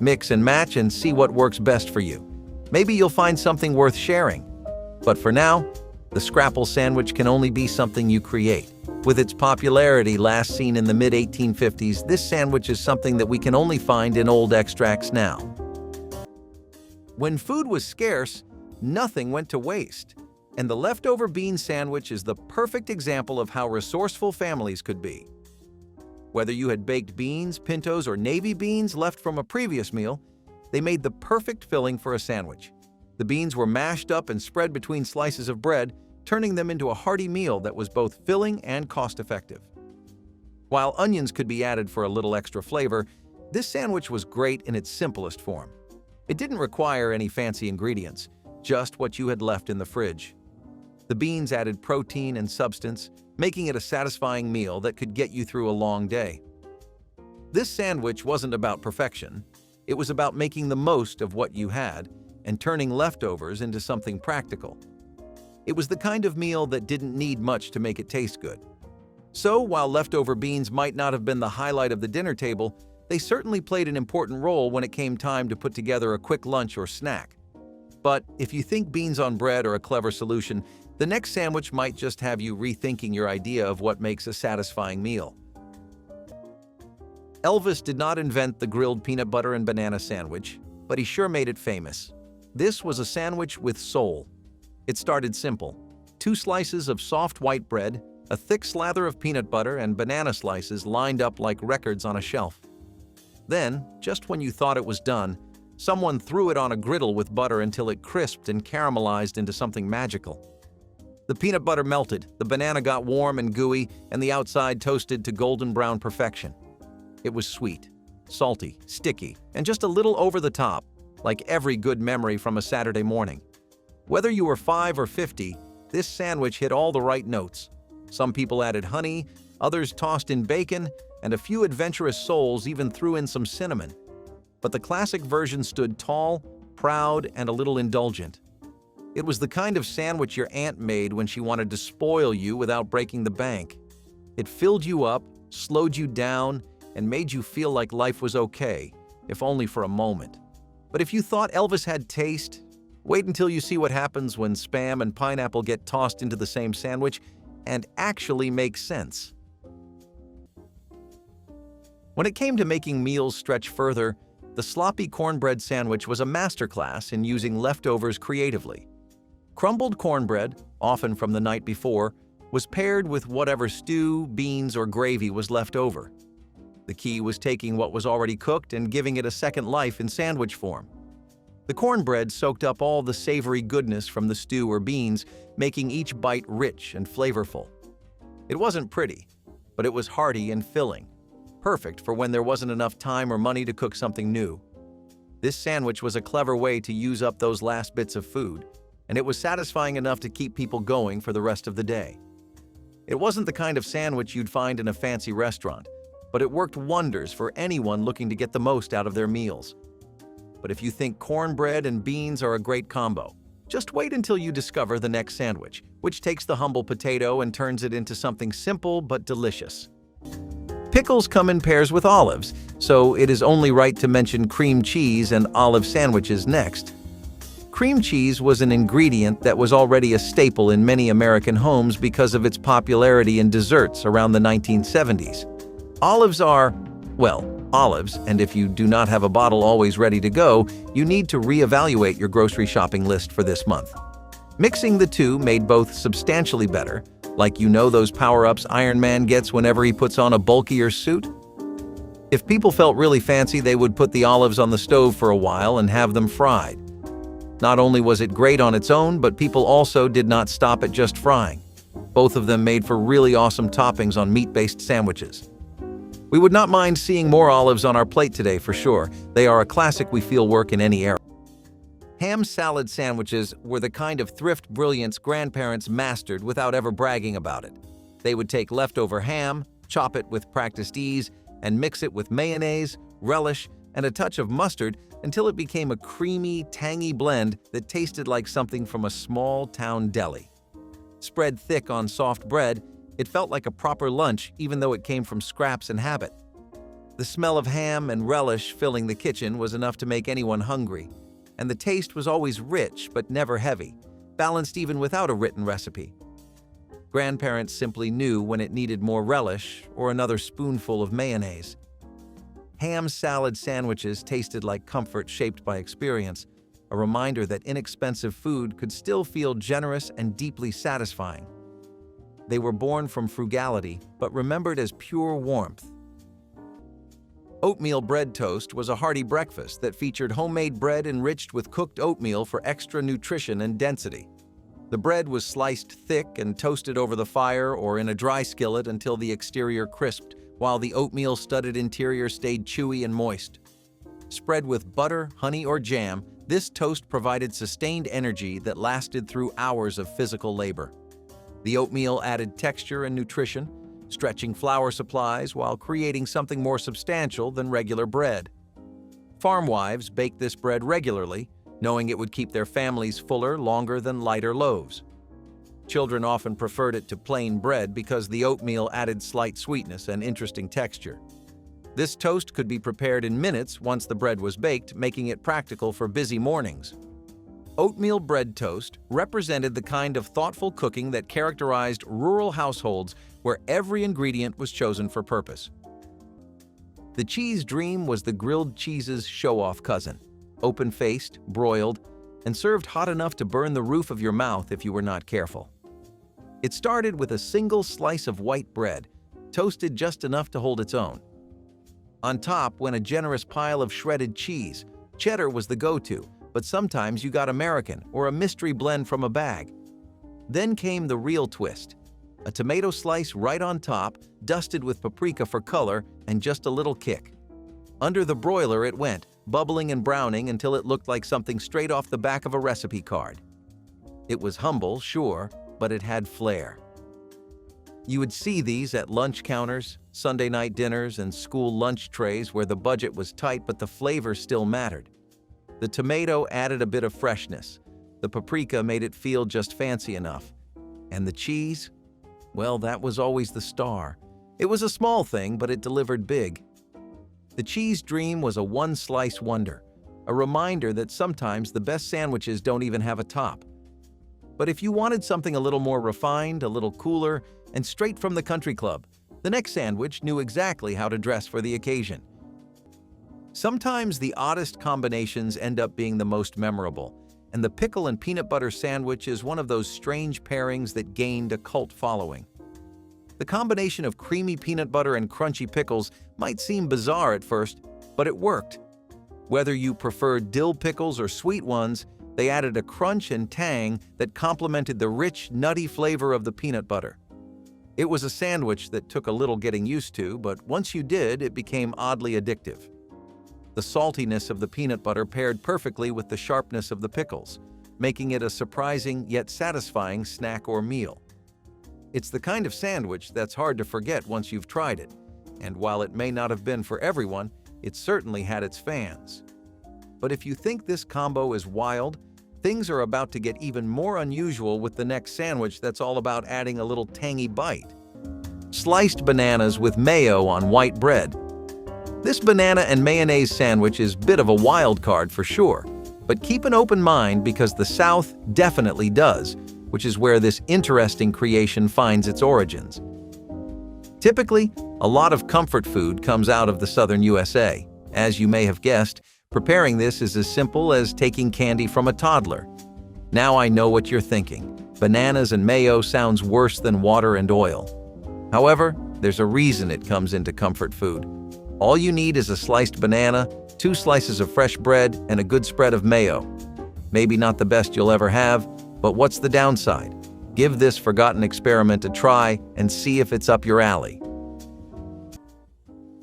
Mix and match and see what works best for you. Maybe you'll find something worth sharing. But for now, the scrapple sandwich can only be something you create. With its popularity last seen in the mid-1850s, this sandwich is something that we can only find in old extracts now. When food was scarce, nothing went to waste, and the leftover bean sandwich is the perfect example of how resourceful families could be. Whether you had baked beans, pintos, or navy beans left from a previous meal, they made the perfect filling for a sandwich. The beans were mashed up and spread between slices of bread, turning them into a hearty meal that was both filling and cost-effective. While onions could be added for a little extra flavor, this sandwich was great in its simplest form. It didn't require any fancy ingredients, just what you had left in the fridge. The beans added protein and substance, making it a satisfying meal that could get you through a long day. This sandwich wasn't about perfection. It was about making the most of what you had and turning leftovers into something practical. It was the kind of meal that didn't need much to make it taste good. So, while leftover beans might not have been the highlight of the dinner table, they certainly played an important role when it came time to put together a quick lunch or snack. But if you think beans on bread are a clever solution, the next sandwich might just have you rethinking your idea of what makes a satisfying meal. Elvis did not invent the grilled peanut butter and banana sandwich, but he sure made it famous. This was a sandwich with soul. It started simple: 2 slices of soft white bread, a thick slather of peanut butter, and banana slices lined up like records on a shelf. Then, just when you thought it was done, someone threw it on a griddle with butter until it crisped and caramelized into something magical. The peanut butter melted, the banana got warm and gooey, and the outside toasted to golden brown perfection. It was sweet, salty, sticky, and just a little over the top, like every good memory from a Saturday morning. Whether you were 5 or 50, this sandwich hit all the right notes. Some people added honey, others tossed in bacon, and a few adventurous souls even threw in some cinnamon. But the classic version stood tall, proud, and a little indulgent. It was the kind of sandwich your aunt made when she wanted to spoil you without breaking the bank. It filled you up, slowed you down, and made you feel like life was okay, if only for a moment. But if you thought Elvis had taste, wait until you see what happens when Spam and pineapple get tossed into the same sandwich and actually make sense. When it came to making meals stretch further, the sloppy cornbread sandwich was a masterclass in using leftovers creatively. Crumbled cornbread, often from the night before, was paired with whatever stew, beans, or gravy was left over. The key was taking what was already cooked and giving it a second life in sandwich form. The cornbread soaked up all the savory goodness from the stew or beans, making each bite rich and flavorful. It wasn't pretty, but it was hearty and filling, perfect for when there wasn't enough time or money to cook something new. This sandwich was a clever way to use up those last bits of food, and it was satisfying enough to keep people going for the rest of the day. It wasn't the kind of sandwich you'd find in a fancy restaurant, but it worked wonders for anyone looking to get the most out of their meals. But if you think cornbread and beans are a great combo, just wait until you discover the next sandwich, which takes the humble potato and turns it into something simple but delicious. Pickles come in pairs with olives, so it is only right to mention cream cheese and olive sandwiches next. Cream cheese was an ingredient that was already a staple in many American homes because of its popularity in desserts around the 1970s. Olives are, well, olives, and if you do not have a bottle always ready to go, you need to reevaluate your grocery shopping list for this month. Mixing the two made both substantially better, like those power-ups Iron Man gets whenever he puts on a bulkier suit. If people felt really fancy, they would put the olives on the stove for a while and have them fried. Not only was it great on its own, but people also did not stop at just frying. Both of them made for really awesome toppings on meat-based sandwiches. We would not mind seeing more olives on our plate today for sure. They are a classic we feel work in any era. Ham salad sandwiches were the kind of thrift brilliance grandparents mastered without ever bragging about it. They would take leftover ham, chop it with practiced ease, and mix it with mayonnaise, relish, and a touch of mustard until it became a creamy, tangy blend that tasted like something from a small-town deli. Spread thick on soft bread, it felt like a proper lunch even though it came from scraps and habit. The smell of ham and relish filling the kitchen was enough to make anyone hungry, and the taste was always rich but never heavy, balanced even without a written recipe. Grandparents simply knew when it needed more relish or another spoonful of mayonnaise. Ham salad sandwiches tasted like comfort shaped by experience, a reminder that inexpensive food could still feel generous and deeply satisfying. They were born from frugality, but remembered as pure warmth. Oatmeal bread toast was a hearty breakfast that featured homemade bread enriched with cooked oatmeal for extra nutrition and density. The bread was sliced thick and toasted over the fire or in a dry skillet until the exterior crisped, while the oatmeal-studded interior stayed chewy and moist. Spread with butter, honey, or jam, this toast provided sustained energy that lasted through hours of physical labor. The oatmeal added texture and nutrition, stretching flour supplies while creating something more substantial than regular bread. Farm wives baked this bread regularly, knowing it would keep their families fuller longer than lighter loaves. Children often preferred it to plain bread because the oatmeal added slight sweetness and interesting texture. This toast could be prepared in minutes once the bread was baked, making it practical for busy mornings. Oatmeal bread toast represented the kind of thoughtful cooking that characterized rural households where every ingredient was chosen for purpose. The cheese dream was the grilled cheese's show-off cousin, open-faced, broiled, and served hot enough to burn the roof of your mouth if you were not careful. It started with a single slice of white bread, toasted just enough to hold its own. On top went a generous pile of shredded cheese. Cheddar was the go-to, but sometimes you got American or a mystery blend from a bag. Then came the real twist. A tomato slice right on top, dusted with paprika for color and just a little kick. Under the broiler it went, bubbling and browning until it looked like something straight off the back of a recipe card. It was humble, sure, but it had flair. You would see these at lunch counters, Sunday night dinners, and school lunch trays where the budget was tight but the flavor still mattered. The tomato added a bit of freshness. The paprika made it feel just fancy enough. And the cheese? Well, that was always the star. It was a small thing, but it delivered big. The cheese dream was a one-slice wonder, a reminder that sometimes the best sandwiches don't even have a top. But if you wanted something a little more refined, a little cooler, and straight from the country club, The next sandwich knew exactly how to dress for the occasion. Sometimes the oddest combinations end up being the most memorable, and the pickle and peanut butter sandwich is one of those strange pairings that gained a cult following. The combination of creamy peanut butter and crunchy pickles might seem bizarre at first, but it worked. Whether you preferred dill pickles or sweet ones, they added a crunch and tang that complemented the rich, nutty flavor of the peanut butter. It was a sandwich that took a little getting used to, but once you did, it became oddly addictive. The saltiness of the peanut butter paired perfectly with the sharpness of the pickles, making it a surprising yet satisfying snack or meal. It's the kind of sandwich that's hard to forget once you've tried it, and while it may not have been for everyone, it certainly had its fans. But if you think this combo is wild, things are about to get even more unusual with the next sandwich that's all about adding a little tangy bite. Sliced bananas with mayo on white bread. This banana and mayonnaise sandwich is a bit of a wild card for sure, but keep an open mind because the South definitely does, which is where this interesting creation finds its origins. Typically, a lot of comfort food comes out of the southern USA. As you may have guessed, preparing this is as simple as taking candy from a toddler. Now I know what you're thinking. Bananas and mayo sounds worse than water and oil. However, there's a reason it comes into comfort food. All you need is a sliced banana, 2 slices of fresh bread, and a good spread of mayo. Maybe not the best you'll ever have, but what's the downside? Give this forgotten experiment a try and see if it's up your alley.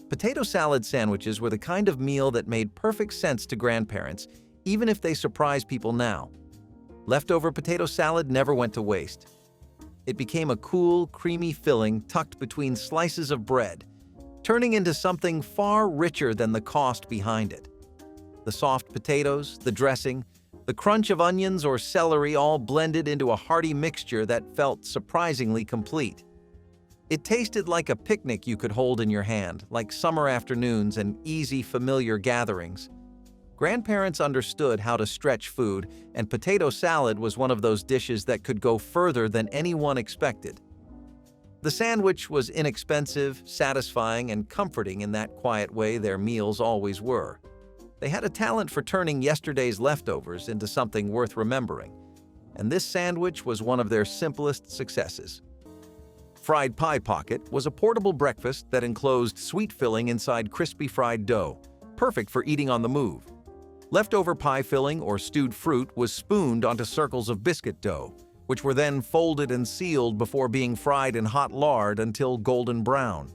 Potato salad sandwiches were the kind of meal that made perfect sense to grandparents, even if they surprise people now. Leftover potato salad never went to waste. It became a cool, creamy filling tucked between slices of bread, turning into something far richer than the cost behind it. The soft potatoes, the dressing, the crunch of onions or celery all blended into a hearty mixture that felt surprisingly complete. It tasted like a picnic you could hold in your hand, like summer afternoons and easy, familiar gatherings. Grandparents understood how to stretch food, and potato salad was one of those dishes that could go further than anyone expected. The sandwich was inexpensive, satisfying, and comforting in that quiet way their meals always were. They had a talent for turning yesterday's leftovers into something worth remembering, and this sandwich was one of their simplest successes. Fried pie pocket was a portable breakfast that enclosed sweet filling inside crispy fried dough, perfect for eating on the move. Leftover pie filling or stewed fruit was spooned onto circles of biscuit dough, which were then folded and sealed before being fried in hot lard until golden brown.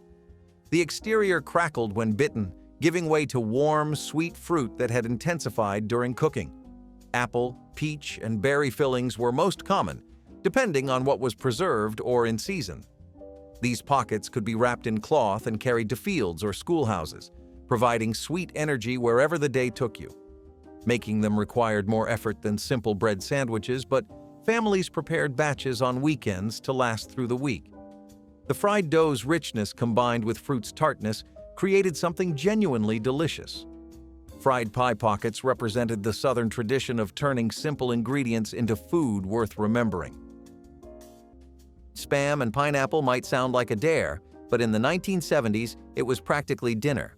The exterior crackled when bitten, giving way to warm, sweet fruit that had intensified during cooking. Apple, peach, and berry fillings were most common, depending on what was preserved or in season. These pockets could be wrapped in cloth and carried to fields or schoolhouses, providing sweet energy wherever the day took you. Making them required more effort than simple bread sandwiches, but families prepared batches on weekends to last through the week. The fried dough's richness combined with fruit's tartness created something genuinely delicious. Fried pie pockets represented the Southern tradition of turning simple ingredients into food worth remembering. Spam and pineapple might sound like a dare, but in the 1970s, it was practically dinner.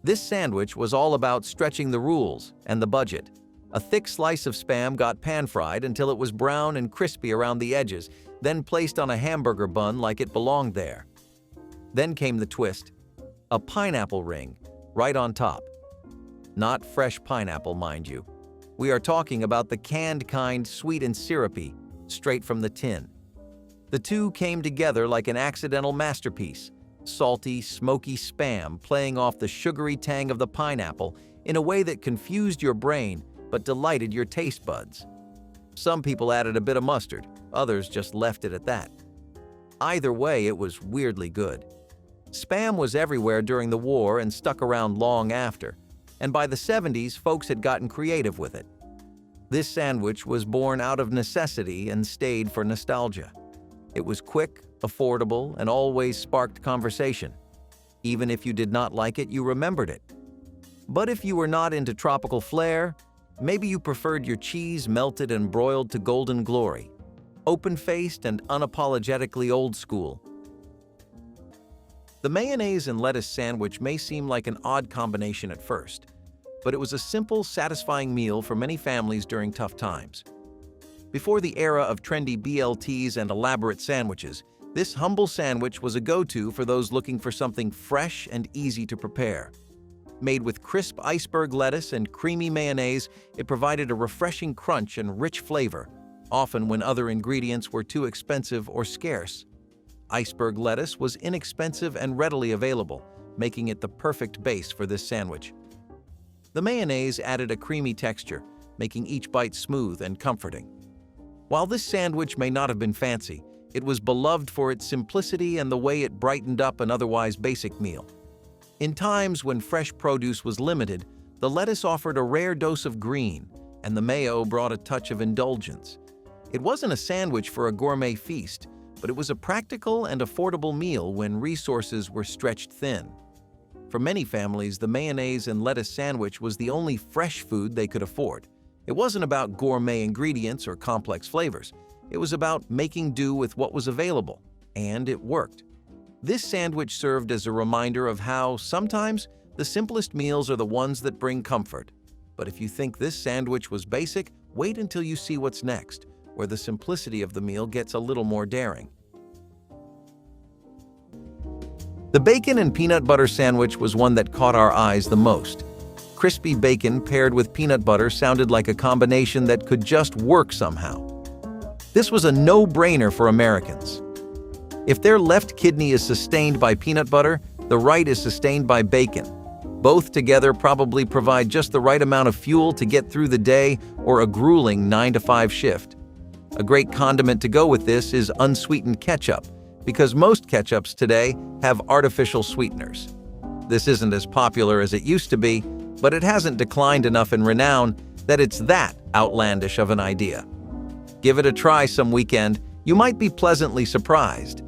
This sandwich was all about stretching the rules and the budget. A thick slice of Spam got pan-fried until it was brown and crispy around the edges, then placed on a hamburger bun like it belonged there. Then came the twist. A pineapple ring, right on top. Not fresh pineapple, mind you. We are talking about the canned kind, sweet and syrupy, straight from the tin. The two came together like an accidental masterpiece. Salty, smoky Spam playing off the sugary tang of the pineapple in a way that confused your brain but delighted your taste buds. Some people added a bit of mustard, others just left it at that. Either way, it was weirdly good. Spam was everywhere during the war and stuck around long after, and by the 70s, folks had gotten creative with it. This sandwich was born out of necessity and stayed for nostalgia. It was quick, affordable, and always sparked conversation. Even if you did not like it, you remembered it. But if you were not into tropical flair, maybe you preferred your cheese melted and broiled to golden glory. Open-faced and unapologetically old school. The mayonnaise and lettuce sandwich may seem like an odd combination at first, but it was a simple, satisfying meal for many families during tough times. Before the era of trendy BLTs and elaborate sandwiches, this humble sandwich was a go-to for those looking for something fresh and easy to prepare. Made with crisp iceberg lettuce and creamy mayonnaise, it provided a refreshing crunch and rich flavor, often when other ingredients were too expensive or scarce. Iceberg lettuce was inexpensive and readily available, making it the perfect base for this sandwich. The mayonnaise added a creamy texture, making each bite smooth and comforting. While this sandwich may not have been fancy, it was beloved for its simplicity and the way it brightened up an otherwise basic meal. In times when fresh produce was limited, the lettuce offered a rare dose of green, and the mayo brought a touch of indulgence. It wasn't a sandwich for a gourmet feast, but it was a practical and affordable meal when resources were stretched thin. For many families, the mayonnaise and lettuce sandwich was the only fresh food they could afford. It wasn't about gourmet ingredients or complex flavors. It was about making do with what was available, and it worked. This sandwich served as a reminder of how, sometimes, the simplest meals are the ones that bring comfort. But if you think this sandwich was basic, wait until you see what's next, where the simplicity of the meal gets a little more daring. The bacon and peanut butter sandwich was one that caught our eyes the most. Crispy bacon paired with peanut butter sounded like a combination that could just work somehow. This was a no-brainer for Americans. If their left kidney is sustained by peanut butter, the right is sustained by bacon. Both together probably provide just the right amount of fuel to get through the day or a grueling 9-to-5 shift. A great condiment to go with this is unsweetened ketchup, because most ketchups today have artificial sweeteners. This isn't as popular as it used to be, but it hasn't declined enough in renown that it's that outlandish of an idea. Give it a try some weekend, you might be pleasantly surprised.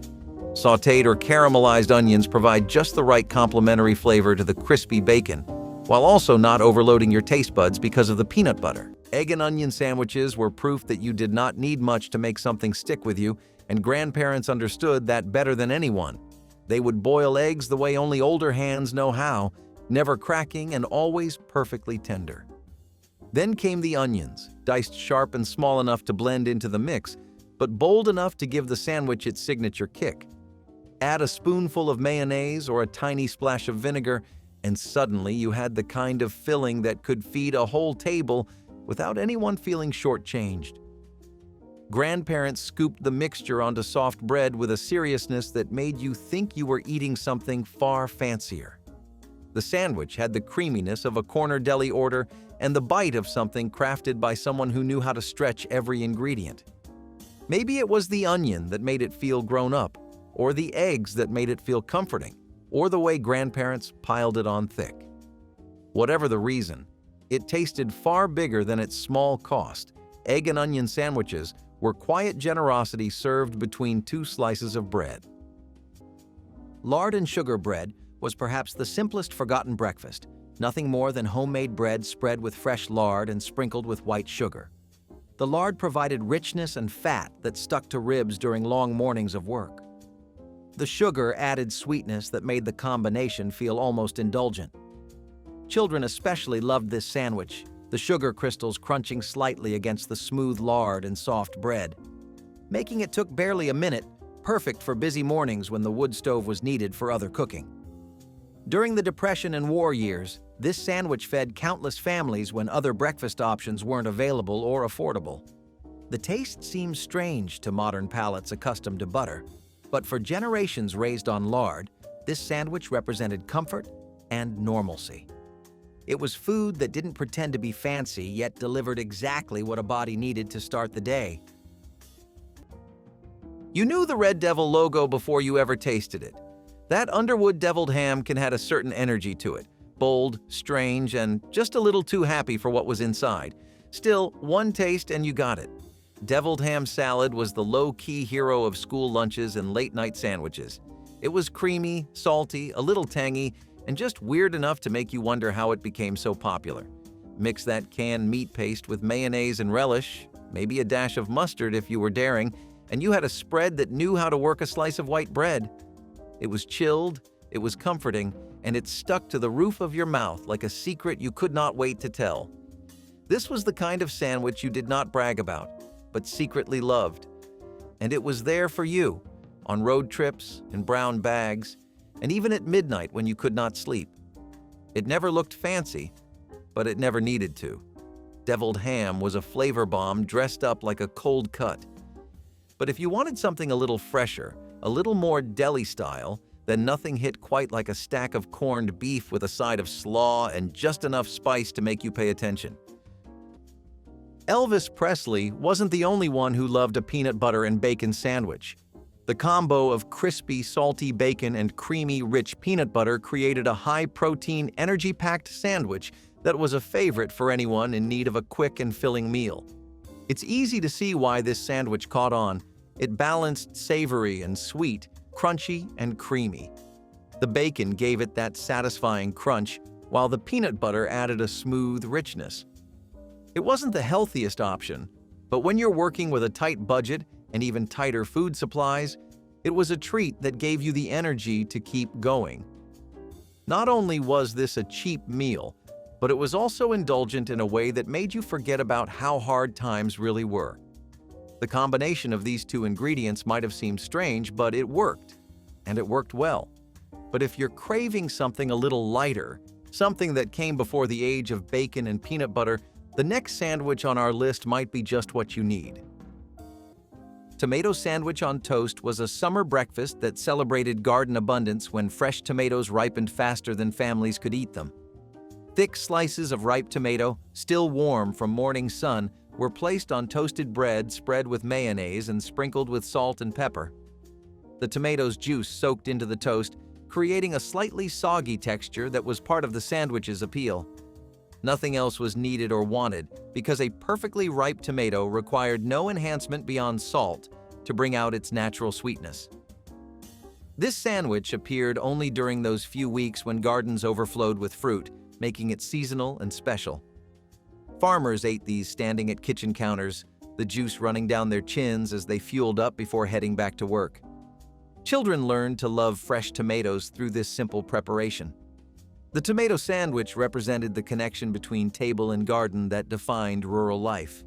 Sautéed or caramelized onions provide just the right complementary flavor to the crispy bacon, while also not overloading your taste buds because of the peanut butter. Egg and onion sandwiches were proof that you did not need much to make something stick with you, and grandparents understood that better than anyone. They would boil eggs the way only older hands know how, never cracking and always perfectly tender. Then came the onions, diced sharp and small enough to blend into the mix, but bold enough to give the sandwich its signature kick. Add a spoonful of mayonnaise or a tiny splash of vinegar, and suddenly you had the kind of filling that could feed a whole table without anyone feeling shortchanged. Grandparents scooped the mixture onto soft bread with a seriousness that made you think you were eating something far fancier. The sandwich had the creaminess of a corner deli order and the bite of something crafted by someone who knew how to stretch every ingredient. Maybe it was the onion that made it feel grown up, or the eggs that made it feel comforting, or the way grandparents piled it on thick. Whatever the reason, it tasted far bigger than its small cost. Egg and onion sandwiches were quiet generosity served between two slices of bread. Lard and sugar bread was perhaps the simplest forgotten breakfast, nothing more than homemade bread spread with fresh lard and sprinkled with white sugar. The lard provided richness and fat that stuck to ribs during long mornings of work. The sugar added sweetness that made the combination feel almost indulgent. Children especially loved this sandwich, the sugar crystals crunching slightly against the smooth lard and soft bread. Making it took barely a minute, perfect for busy mornings when the wood stove was needed for other cooking. During the Depression and war years, this sandwich fed countless families when other breakfast options weren't available or affordable. The taste seems strange to modern palates accustomed to butter, but for generations raised on lard, this sandwich represented comfort and normalcy. It was food that didn't pretend to be fancy, yet delivered exactly what a body needed to start the day. You knew the Red Devil logo before you ever tasted it. That Underwood deviled ham can have a certain energy to it, bold, strange, and just a little too happy for what was inside. Still, one taste and you got it. Deviled ham salad was the low-key hero of school lunches and late-night sandwiches. It was creamy, salty, a little tangy, and just weird enough to make you wonder how it became so popular. Mix that canned meat paste with mayonnaise and relish, maybe a dash of mustard if you were daring, and you had a spread that knew how to work a slice of white bread. It was chilled, it was comforting, and it stuck to the roof of your mouth like a secret you could not wait to tell. This was the kind of sandwich you did not brag about, but secretly loved. And it was there for you, on road trips, in brown bags, and even at midnight when you could not sleep. It never looked fancy, but it never needed to. Deviled ham was a flavor bomb dressed up like a cold cut. But if you wanted something a little fresher, a little more deli style, then nothing hit quite like a stack of corned beef with a side of slaw and just enough spice to make you pay attention. Elvis Presley wasn't the only one who loved a peanut butter and bacon sandwich. The combo of crispy, salty bacon and creamy, rich peanut butter created a high-protein, energy-packed sandwich that was a favorite for anyone in need of a quick and filling meal. It's easy to see why this sandwich caught on. It balanced savory and sweet, crunchy and creamy. The bacon gave it that satisfying crunch, while the peanut butter added a smooth richness. It wasn't the healthiest option, but when you're working with a tight budget and even tighter food supplies, it was a treat that gave you the energy to keep going. Not only was this a cheap meal, but it was also indulgent in a way that made you forget about how hard times really were. The combination of these two ingredients might have seemed strange, but it worked, and it worked well. But if you're craving something a little lighter, something that came before the age of bacon and peanut butter, the next sandwich on our list might be just what you need. Tomato sandwich on toast was a summer breakfast that celebrated garden abundance when fresh tomatoes ripened faster than families could eat them. Thick slices of ripe tomato, still warm from morning sun, were placed on toasted bread spread with mayonnaise and sprinkled with salt and pepper. The tomato's juice soaked into the toast, creating a slightly soggy texture that was part of the sandwich's appeal. Nothing else was needed or wanted because a perfectly ripe tomato required no enhancement beyond salt to bring out its natural sweetness. This sandwich appeared only during those few weeks when gardens overflowed with fruit, making it seasonal and special. Farmers ate these standing at kitchen counters, the juice running down their chins as they fueled up before heading back to work. Children learned to love fresh tomatoes through this simple preparation. The tomato sandwich represented the connection between table and garden that defined rural life.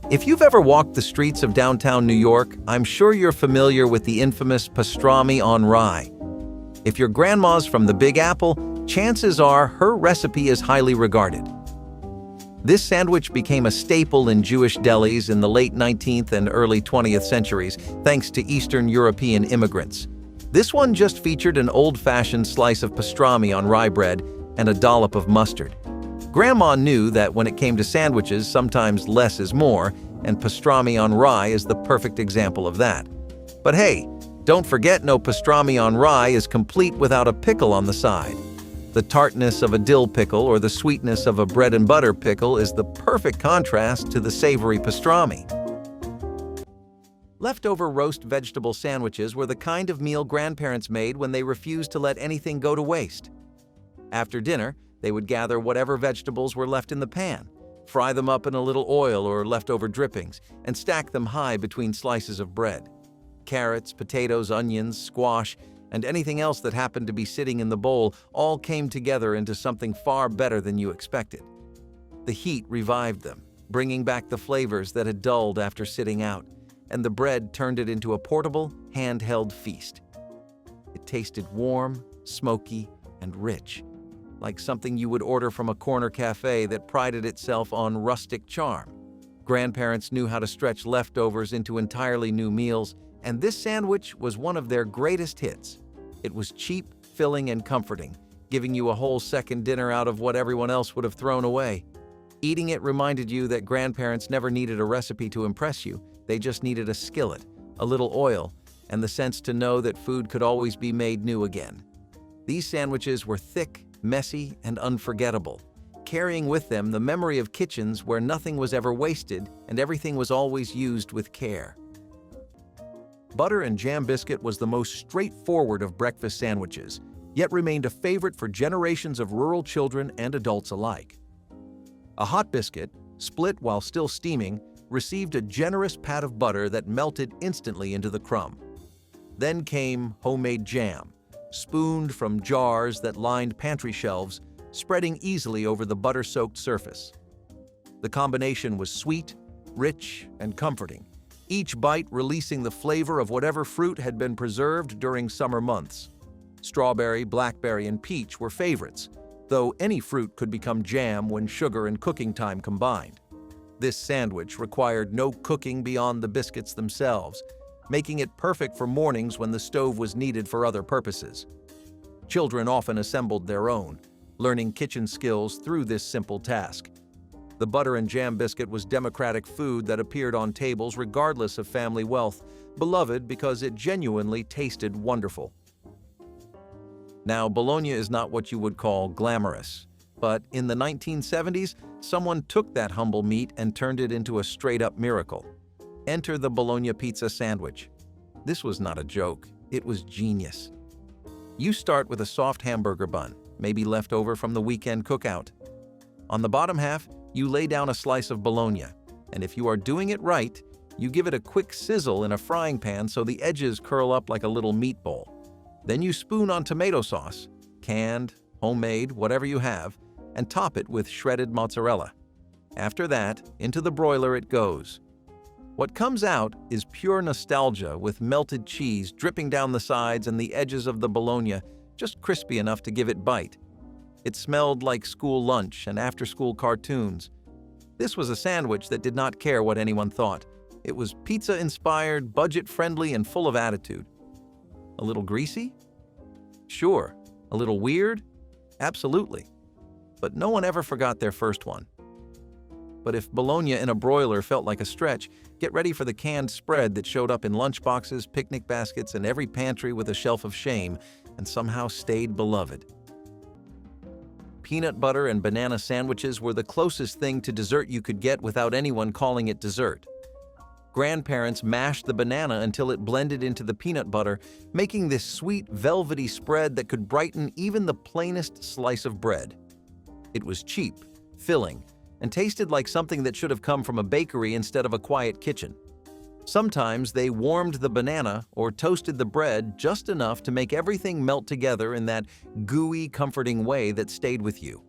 If you've ever walked the streets of downtown New York, I'm sure you're familiar with the infamous pastrami on rye. If your grandma's from the Big Apple, chances are her recipe is highly regarded. This sandwich became a staple in Jewish delis in the late 19th and early 20th centuries, thanks to Eastern European immigrants. This one just featured an old-fashioned slice of pastrami on rye bread and a dollop of mustard. Grandma knew that when it came to sandwiches, sometimes less is more, and pastrami on rye is the perfect example of that. But hey, don't forget no pastrami on rye is complete without a pickle on the side. The tartness of a dill pickle or the sweetness of a bread and butter pickle is the perfect contrast to the savory pastrami. Leftover roast vegetable sandwiches were the kind of meal grandparents made when they refused to let anything go to waste. After dinner, they would gather whatever vegetables were left in the pan, fry them up in a little oil or leftover drippings, and stack them high between slices of bread. Carrots, potatoes, onions, squash, and anything else that happened to be sitting in the bowl all came together into something far better than you expected. The heat revived them, bringing back the flavors that had dulled after sitting out, and the bread turned it into a portable, handheld feast. It tasted warm, smoky, and rich, like something you would order from a corner cafe that prided itself on rustic charm. Grandparents knew how to stretch leftovers into entirely new meals, and this sandwich was one of their greatest hits. It was cheap, filling, and comforting, giving you a whole second dinner out of what everyone else would have thrown away. Eating it reminded you that grandparents never needed a recipe to impress you. They just needed a skillet, a little oil, and the sense to know that food could always be made new again. These sandwiches were thick, messy, and unforgettable, carrying with them the memory of kitchens where nothing was ever wasted and everything was always used with care. Butter and jam biscuit was the most straightforward of breakfast sandwiches, yet remained a favorite for generations of rural children and adults alike. A hot biscuit, split while still steaming, received a generous pat of butter that melted instantly into the crumb. Then came homemade jam, spooned from jars that lined pantry shelves, spreading easily over the butter-soaked surface. The combination was sweet, rich, and comforting, each bite releasing the flavor of whatever fruit had been preserved during summer months. Strawberry, blackberry, and peach were favorites, though any fruit could become jam when sugar and cooking time combined. This sandwich required no cooking beyond the biscuits themselves, making it perfect for mornings when the stove was needed for other purposes. Children often assembled their own, learning kitchen skills through this simple task. The butter and jam biscuit was democratic food that appeared on tables regardless of family wealth, beloved because it genuinely tasted wonderful. Now, bologna is not what you would call glamorous, but in the 1970s, someone took that humble meat and turned it into a straight-up miracle. Enter the bologna pizza sandwich. This was not a joke, it was genius. You start with a soft hamburger bun, maybe left over from the weekend cookout. On the bottom half, you lay down a slice of bologna, and if you are doing it right, you give it a quick sizzle in a frying pan so the edges curl up like a little meatball. Then you spoon on tomato sauce, canned, homemade, whatever you have, and top it with shredded mozzarella. After that, into the broiler it goes. What comes out is pure nostalgia with melted cheese dripping down the sides and the edges of the bologna just crispy enough to give it bite. It smelled like school lunch and after-school cartoons. This was a sandwich that did not care what anyone thought. It was pizza-inspired, budget-friendly, and full of attitude. A little greasy? Sure. A little weird? Absolutely. But no one ever forgot their first one. But if bologna in a broiler felt like a stretch, get ready for the canned spread that showed up in lunchboxes, picnic baskets, and every pantry with a shelf of shame, and somehow stayed beloved. Peanut butter and banana sandwiches were the closest thing to dessert you could get without anyone calling it dessert. Grandparents mashed the banana until it blended into the peanut butter, making this sweet, velvety spread that could brighten even the plainest slice of bread. It was cheap, filling, and tasted like something that should have come from a bakery instead of a quiet kitchen. Sometimes they warmed the banana or toasted the bread just enough to make everything melt together in that gooey, comforting way that stayed with you.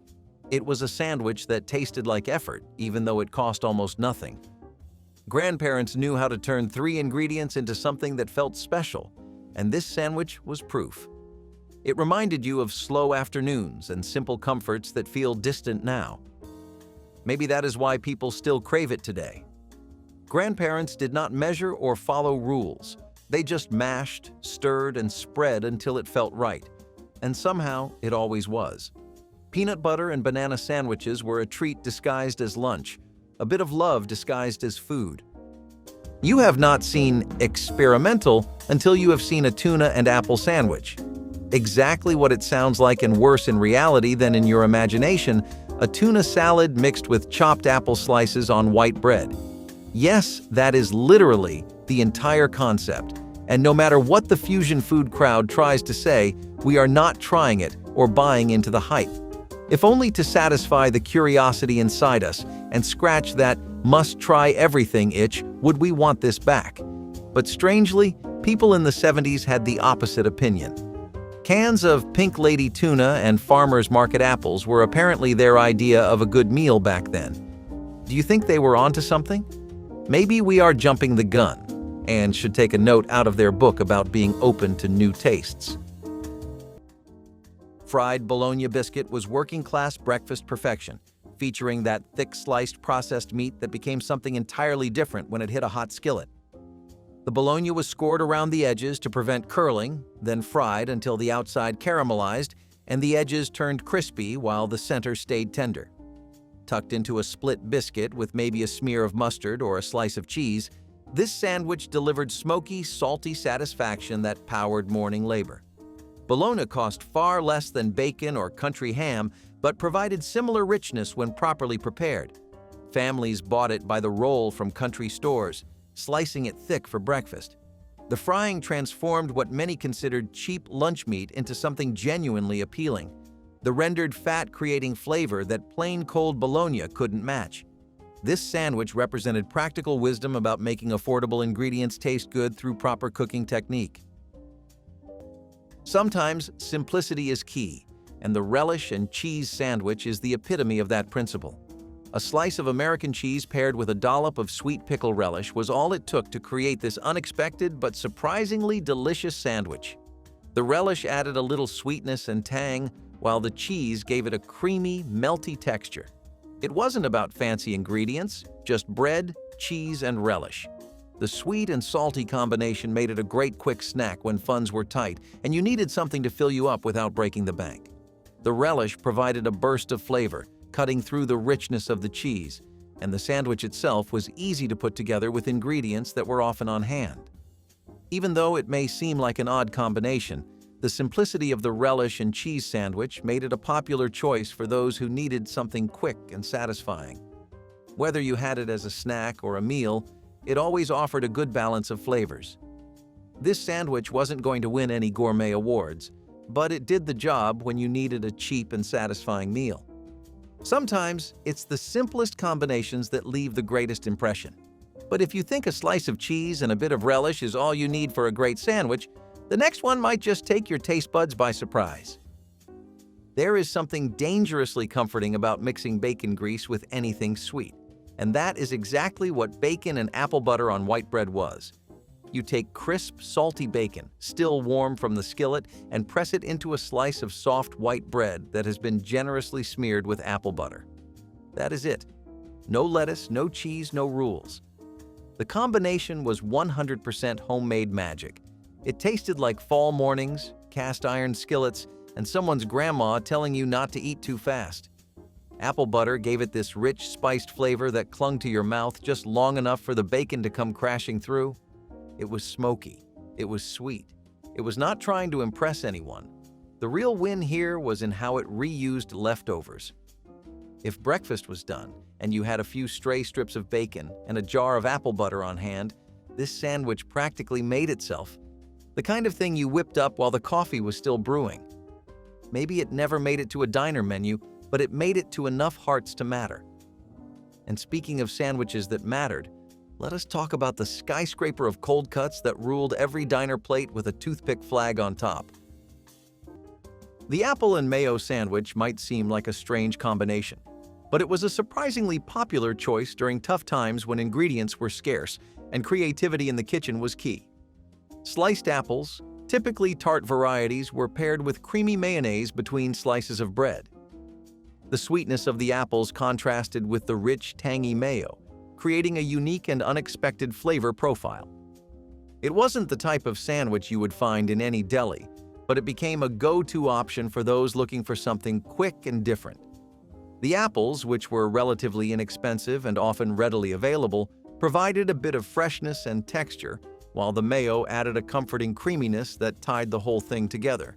It was a sandwich that tasted like effort, even though it cost almost nothing. Grandparents knew how to turn 3 ingredients into something that felt special, and this sandwich was proof. It reminded you of slow afternoons and simple comforts that feel distant now. Maybe that is why people still crave it today. Grandparents did not measure or follow rules. They just mashed, stirred, and spread until it felt right. And somehow, it always was. Peanut butter and banana sandwiches were a treat disguised as lunch, a bit of love disguised as food. You have not seen experimental until you have seen a tuna and apple sandwich. Exactly what it sounds like and worse in reality than in your imagination, a tuna salad mixed with chopped apple slices on white bread. Yes, that is literally the entire concept. And no matter what the fusion food crowd tries to say, we are not trying it or buying into the hype. If only to satisfy the curiosity inside us and scratch that must-try-everything itch would we want this back. But strangely, people in the 70s had the opposite opinion. Cans of Pink Lady tuna and farmers market apples were apparently their idea of a good meal back then. Do you think they were onto something? Maybe we are jumping the gun and should take a note out of their book about being open to new tastes. Fried bologna biscuit was working-class breakfast perfection, featuring that thick-sliced processed meat that became something entirely different when it hit a hot skillet. The bologna was scored around the edges to prevent curling, then fried until the outside caramelized and the edges turned crispy while the center stayed tender. Tucked into a split biscuit with maybe a smear of mustard or a slice of cheese, this sandwich delivered smoky, salty satisfaction that powered morning labor. Bologna cost far less than bacon or country ham, but provided similar richness when properly prepared. Families bought it by the roll from country stores, slicing it thick for breakfast. The frying transformed what many considered cheap lunch meat into something genuinely appealing, the rendered fat creating flavor that plain cold bologna couldn't match. This sandwich represented practical wisdom about making affordable ingredients taste good through proper cooking technique. Sometimes simplicity is key, and the relish and cheese sandwich is the epitome of that principle. A slice of American cheese paired with a dollop of sweet pickle relish was all it took to create this unexpected but surprisingly delicious sandwich. The relish added a little sweetness and tang, while the cheese gave it a creamy, melty texture. It wasn't about fancy ingredients, just bread, cheese, and relish. The sweet and salty combination made it a great quick snack when funds were tight and you needed something to fill you up without breaking the bank. The relish provided a burst of flavor, cutting through the richness of the cheese, and the sandwich itself was easy to put together with ingredients that were often on hand. Even though it may seem like an odd combination, the simplicity of the relish and cheese sandwich made it a popular choice for those who needed something quick and satisfying. Whether you had it as a snack or a meal, it always offered a good balance of flavors. This sandwich wasn't going to win any gourmet awards, but it did the job when you needed a cheap and satisfying meal. Sometimes, it's the simplest combinations that leave the greatest impression. But if you think a slice of cheese and a bit of relish is all you need for a great sandwich, the next one might just take your taste buds by surprise. There is something dangerously comforting about mixing bacon grease with anything sweet, and that is exactly what bacon and apple butter on white bread was. You take crisp, salty bacon, still warm from the skillet, and press it into a slice of soft white bread that has been generously smeared with apple butter. That is it. No lettuce, no cheese, no rules. The combination was 100% homemade magic. It tasted like fall mornings, cast iron skillets, and someone's grandma telling you not to eat too fast. Apple butter gave it this rich, spiced flavor that clung to your mouth just long enough for the bacon to come crashing through. It was smoky. It was sweet. It was not trying to impress anyone. The real win here was in how it reused leftovers. If breakfast was done, and you had a few stray strips of bacon and a jar of apple butter on hand, this sandwich practically made itself. The kind of thing you whipped up while the coffee was still brewing. Maybe it never made it to a diner menu, but it made it to enough hearts to matter. And speaking of sandwiches that mattered, let us talk about the skyscraper of cold cuts that ruled every diner plate with a toothpick flag on top. The apple and mayo sandwich might seem like a strange combination, but it was a surprisingly popular choice during tough times when ingredients were scarce and creativity in the kitchen was key. Sliced apples, typically tart varieties, were paired with creamy mayonnaise between slices of bread. The sweetness of the apples contrasted with the rich, tangy mayo, creating a unique and unexpected flavor profile. It wasn't the type of sandwich you would find in any deli, but it became a go-to option for those looking for something quick and different. The apples, which were relatively inexpensive and often readily available, provided a bit of freshness and texture, while the mayo added a comforting creaminess that tied the whole thing together.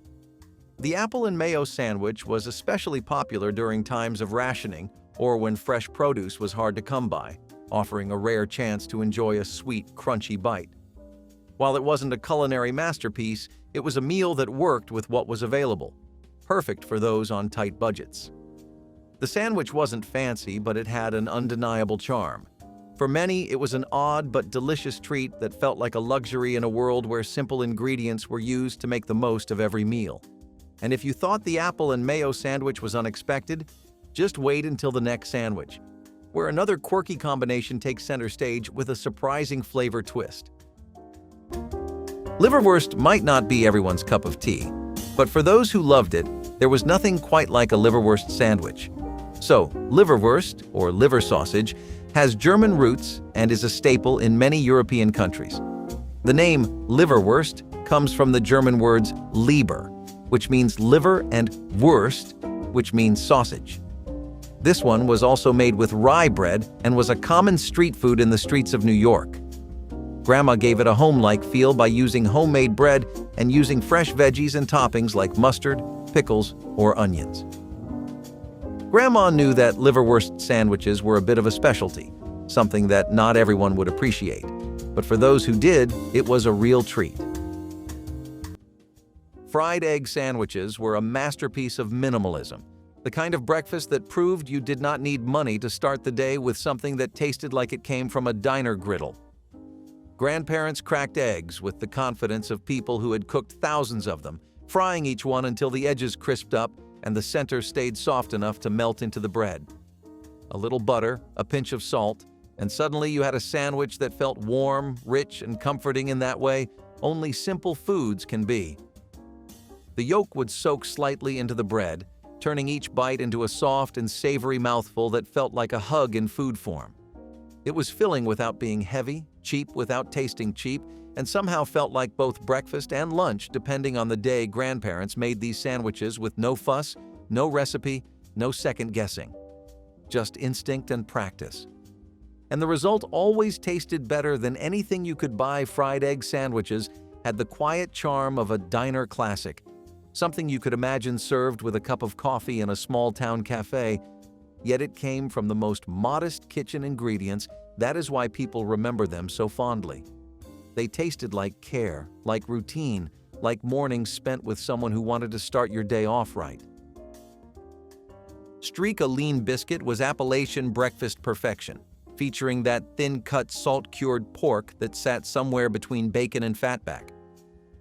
The apple and mayo sandwich was especially popular during times of rationing or when fresh produce was hard to come by, offering a rare chance to enjoy a sweet, crunchy bite. While it wasn't a culinary masterpiece, it was a meal that worked with what was available, perfect for those on tight budgets. The sandwich wasn't fancy, but it had an undeniable charm. For many, it was an odd but delicious treat that felt like a luxury in a world where simple ingredients were used to make the most of every meal. And if you thought the apple and mayo sandwich was unexpected, just wait until the next sandwich, where another quirky combination takes center stage with a surprising flavor twist. Liverwurst might not be everyone's cup of tea, but for those who loved it, there was nothing quite like a liverwurst sandwich. So, liverwurst, or liver sausage, has German roots and is a staple in many European countries. The name liverwurst comes from the German words Leber, which means liver, and Wurst, which means sausage. This one was also made with rye bread and was a common street food in the streets of New York. Grandma gave it a home-like feel by using homemade bread and using fresh veggies and toppings like mustard, pickles, or onions. Grandma knew that liverwurst sandwiches were a bit of a specialty, something that not everyone would appreciate. But for those who did, it was a real treat. Fried egg sandwiches were a masterpiece of minimalism, the kind of breakfast that proved you did not need money to start the day with something that tasted like it came from a diner griddle. Grandparents cracked eggs with the confidence of people who had cooked thousands of them, frying each one until the edges crisped up and the center stayed soft enough to melt into the bread. A little butter, a pinch of salt, and suddenly you had a sandwich that felt warm, rich, and comforting in that way only simple foods can be. The yolk would soak slightly into the bread, turning each bite into a soft and savory mouthful that felt like a hug in food form. It was filling without being heavy, cheap without tasting cheap, and somehow felt like both breakfast and lunch depending on the day. Grandparents made these sandwiches with no fuss, no recipe, no second guessing. Just instinct and practice. And the result always tasted better than anything you could buy. Fried egg sandwiches had the quiet charm of a diner classic, something you could imagine served with a cup of coffee in a small-town cafe, yet it came from the most modest kitchen ingredients. That is why people remember them so fondly. They tasted like care, like routine, like mornings spent with someone who wanted to start your day off right. Streak, a lean biscuit, was Appalachian breakfast perfection, featuring that thin-cut salt-cured pork that sat somewhere between bacon and fatback.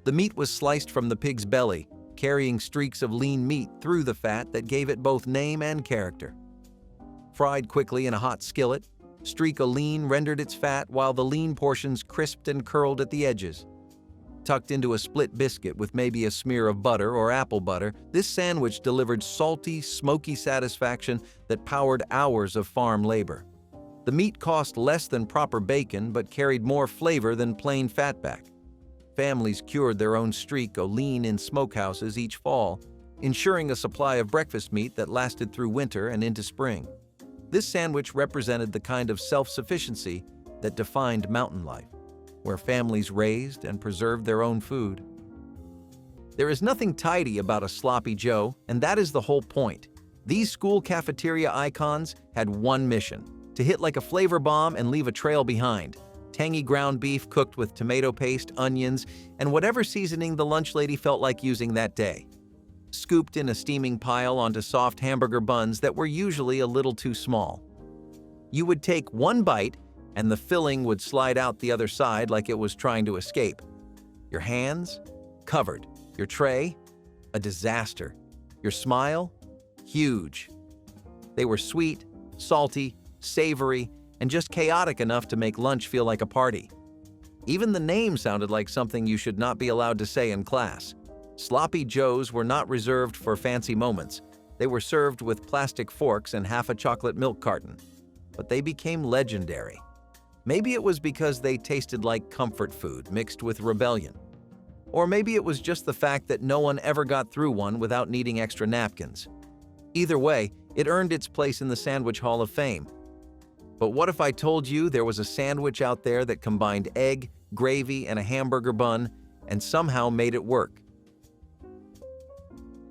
The meat was sliced from the pig's belly, carrying streaks of lean meat through the fat that gave it both name and character. Fried quickly in a hot skillet, streak, a lean, rendered its fat while the lean portions crisped and curled at the edges. Tucked into a split biscuit with maybe a smear of butter or apple butter, this sandwich delivered salty, smoky satisfaction that powered hours of farm labor. The meat cost less than proper bacon but carried more flavor than plain fatback. Families cured their own streak o' lean in smokehouses each fall, ensuring a supply of breakfast meat that lasted through winter and into spring. This sandwich represented the kind of self-sufficiency that defined mountain life, where families raised and preserved their own food. There is nothing tidy about a sloppy Joe, and that is the whole point. These school cafeteria icons had one mission: to hit like a flavor bomb and leave a trail behind. Tangy ground beef cooked with tomato paste, onions, and whatever seasoning the lunch lady felt like using that day. Scooped in a steaming pile onto soft hamburger buns that were usually a little too small. You would take one bite, and the filling would slide out the other side like it was trying to escape. Your hands? Covered. Your tray? A disaster. Your smile? Huge. They were sweet, salty, savory, and just chaotic enough to make lunch feel like a party. Even the name sounded like something you should not be allowed to say in class. Sloppy Joes were not reserved for fancy moments. They were served with plastic forks and half a chocolate milk carton. But they became legendary. Maybe it was because they tasted like comfort food mixed with rebellion. Or maybe it was just the fact that no one ever got through one without needing extra napkins. Either way, it earned its place in the Sandwich Hall of Fame. But what if I told you there was a sandwich out there that combined egg, gravy, and a hamburger bun, and somehow made it work?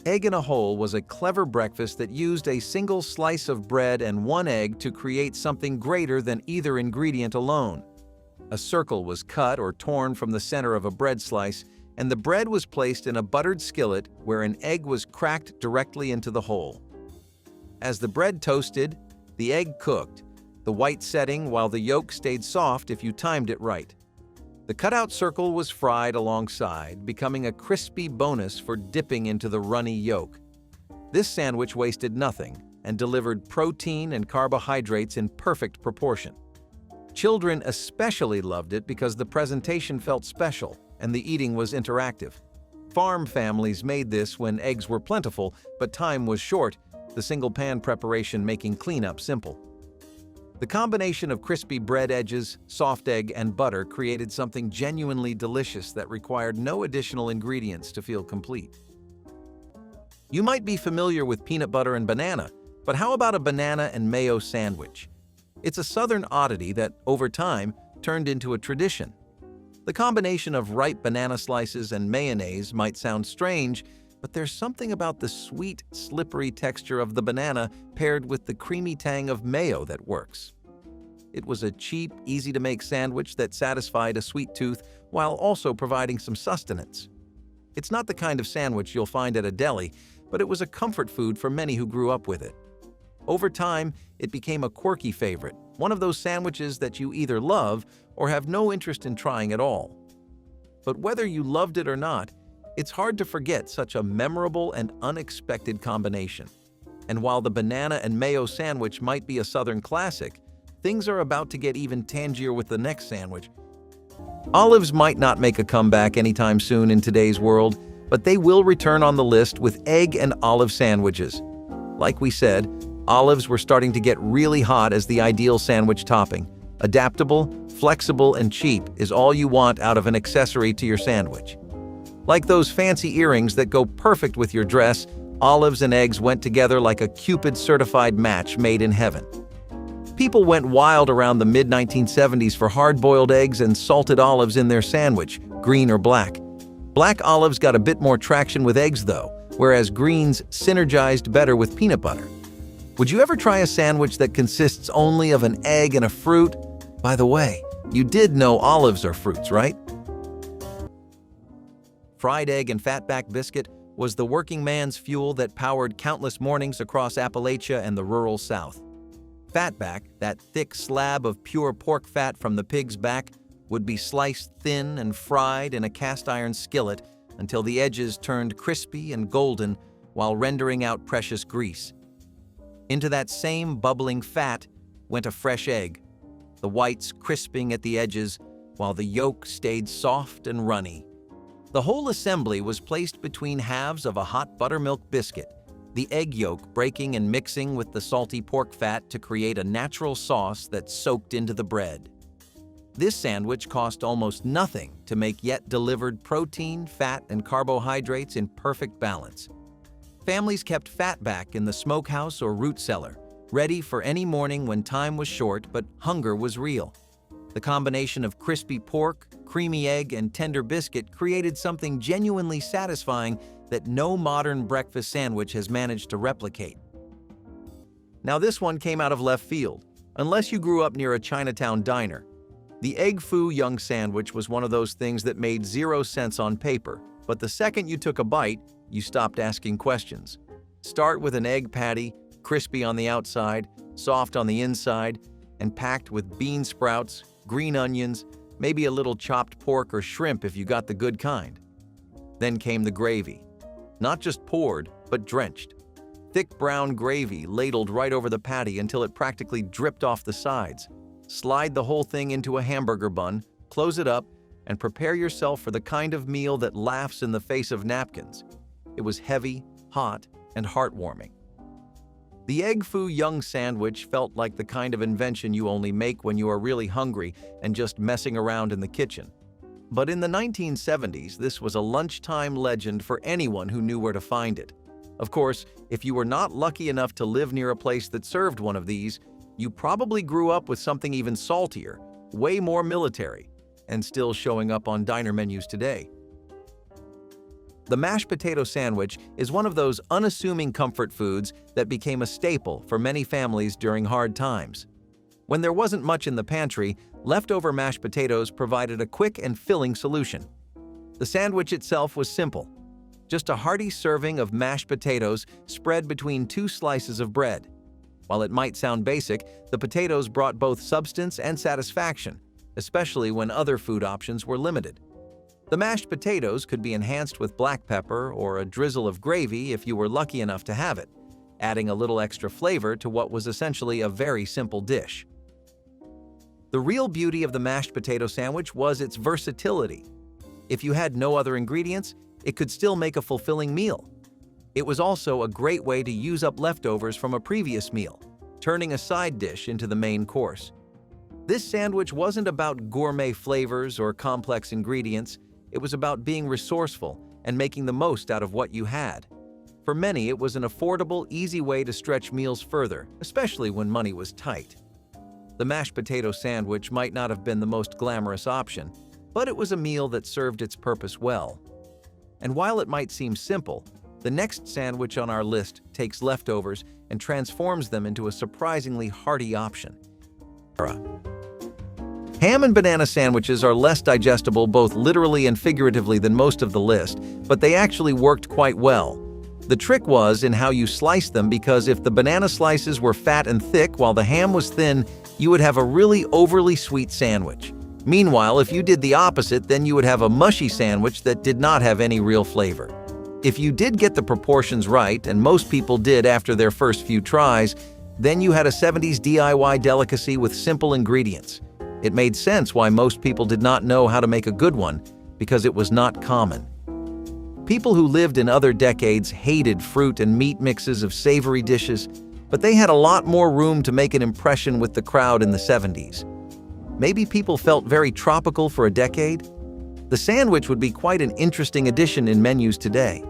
Egg in a Hole was a clever breakfast that used a single slice of bread and one egg to create something greater than either ingredient alone. A circle was cut or torn from the center of a bread slice, and the bread was placed in a buttered skillet where an egg was cracked directly into the hole. As the bread toasted, the egg cooked, the white setting while the yolk stayed soft if you timed it right. The cutout circle was fried alongside, becoming a crispy bonus for dipping into the runny yolk. This sandwich wasted nothing and delivered protein and carbohydrates in perfect proportion. Children especially loved it because the presentation felt special and the eating was interactive. Farm families made this when eggs were plentiful, but time was short, the single-pan preparation making cleanup simple. The combination of crispy bread edges, soft egg, and butter created something genuinely delicious that required no additional ingredients to feel complete. You might be familiar with peanut butter and banana, but how about a banana and mayo sandwich? It's a southern oddity that, over time, turned into a tradition. The combination of ripe banana slices and mayonnaise might sound strange, but there's something about the sweet, slippery texture of the banana paired with the creamy tang of mayo that works. It was a cheap, easy-to-make sandwich that satisfied a sweet tooth while also providing some sustenance. It's not the kind of sandwich you'll find at a deli, but it was a comfort food for many who grew up with it. Over time, it became a quirky favorite, one of those sandwiches that you either love or have no interest in trying at all. But whether you loved it or not, It's hard to forget such a memorable and unexpected combination. And while the banana and mayo sandwich might be a Southern classic, things are about to get even tangier with the next sandwich. Olives might not make a comeback anytime soon in today's world, but they will return on the list with egg and olive sandwiches. Like we said, olives were starting to get really hot as the ideal sandwich topping. Adaptable, flexible, and cheap is all you want out of an accessory to your sandwich. Like those fancy earrings that go perfect with your dress, olives and eggs went together like a Cupid-certified match made in heaven. People went wild around the mid-1970s for hard-boiled eggs and salted olives in their sandwich, green or black. Black olives got a bit more traction with eggs though, whereas greens synergized better with peanut butter. Would you ever try a sandwich that consists only of an egg and a fruit? By the way, you did know olives are fruits, right? Fried egg and fatback biscuit was the working man's fuel that powered countless mornings across Appalachia and the rural South. Fatback, that thick slab of pure pork fat from the pig's back, would be sliced thin and fried in a cast-iron skillet until the edges turned crispy and golden while rendering out precious grease. Into that same bubbling fat went a fresh egg, the whites crisping at the edges while the yolk stayed soft and runny. The whole assembly was placed between halves of a hot buttermilk biscuit, the egg yolk breaking and mixing with the salty pork fat to create a natural sauce that soaked into the bread. This sandwich cost almost nothing to make, yet delivered protein, fat, and carbohydrates in perfect balance. Families kept fatback in the smokehouse or root cellar, ready for any morning when time was short but hunger was real. The combination of crispy pork, creamy egg, and tender biscuit created something genuinely satisfying that no modern breakfast sandwich has managed to replicate. Now this one came out of left field, unless you grew up near a Chinatown diner. The egg foo young sandwich was one of those things that made 0 sense on paper, but the second you took a bite, you stopped asking questions. Start with an egg patty, crispy on the outside, soft on the inside, and packed with bean sprouts, green onions, maybe a little chopped pork or shrimp if you got the good kind. Then came the gravy. Not just poured, but drenched. Thick brown gravy ladled right over the patty until it practically dripped off the sides. Slide the whole thing into a hamburger bun, close it up, and prepare yourself for the kind of meal that laughs in the face of napkins. It was heavy, hot, and heartwarming. The egg foo young sandwich felt like the kind of invention you only make when you are really hungry and just messing around in the kitchen. But in the 1970s, this was a lunchtime legend for anyone who knew where to find it. Of course, if you were not lucky enough to live near a place that served one of these, you probably grew up with something even saltier, way more military, and still showing up on diner menus today. The mashed potato sandwich is one of those unassuming comfort foods that became a staple for many families during hard times. When there wasn't much in the pantry, leftover mashed potatoes provided a quick and filling solution. The sandwich itself was simple. Just a hearty serving of mashed potatoes spread between 2 slices of bread. While it might sound basic, the potatoes brought both substance and satisfaction, especially when other food options were limited. The mashed potatoes could be enhanced with black pepper or a drizzle of gravy if you were lucky enough to have it, adding a little extra flavor to what was essentially a very simple dish. The real beauty of the mashed potato sandwich was its versatility. If you had no other ingredients, it could still make a fulfilling meal. It was also a great way to use up leftovers from a previous meal, turning a side dish into the main course. This sandwich wasn't about gourmet flavors or complex ingredients. It was about being resourceful and making the most out of what you had. For many, it was an affordable, easy way to stretch meals further, especially when money was tight. The mashed potato sandwich might not have been the most glamorous option, but it was a meal that served its purpose well. And while it might seem simple, the next sandwich on our list takes leftovers and transforms them into a surprisingly hearty option. Ham and banana sandwiches are less digestible both literally and figuratively than most of the list, but they actually worked quite well. The trick was in how you sliced them, because if the banana slices were fat and thick while the ham was thin, you would have a really overly sweet sandwich. Meanwhile, if you did the opposite, then you would have a mushy sandwich that did not have any real flavor. If you did get the proportions right, and most people did after their first few tries, then you had a 70s DIY delicacy with simple ingredients. It made sense why most people did not know how to make a good one, because it was not common. People who lived in other decades hated fruit and meat mixes of savory dishes, but they had a lot more room to make an impression with the crowd in the 70s. Maybe people felt very tropical for a decade? The sandwich would be quite an interesting addition in menus today.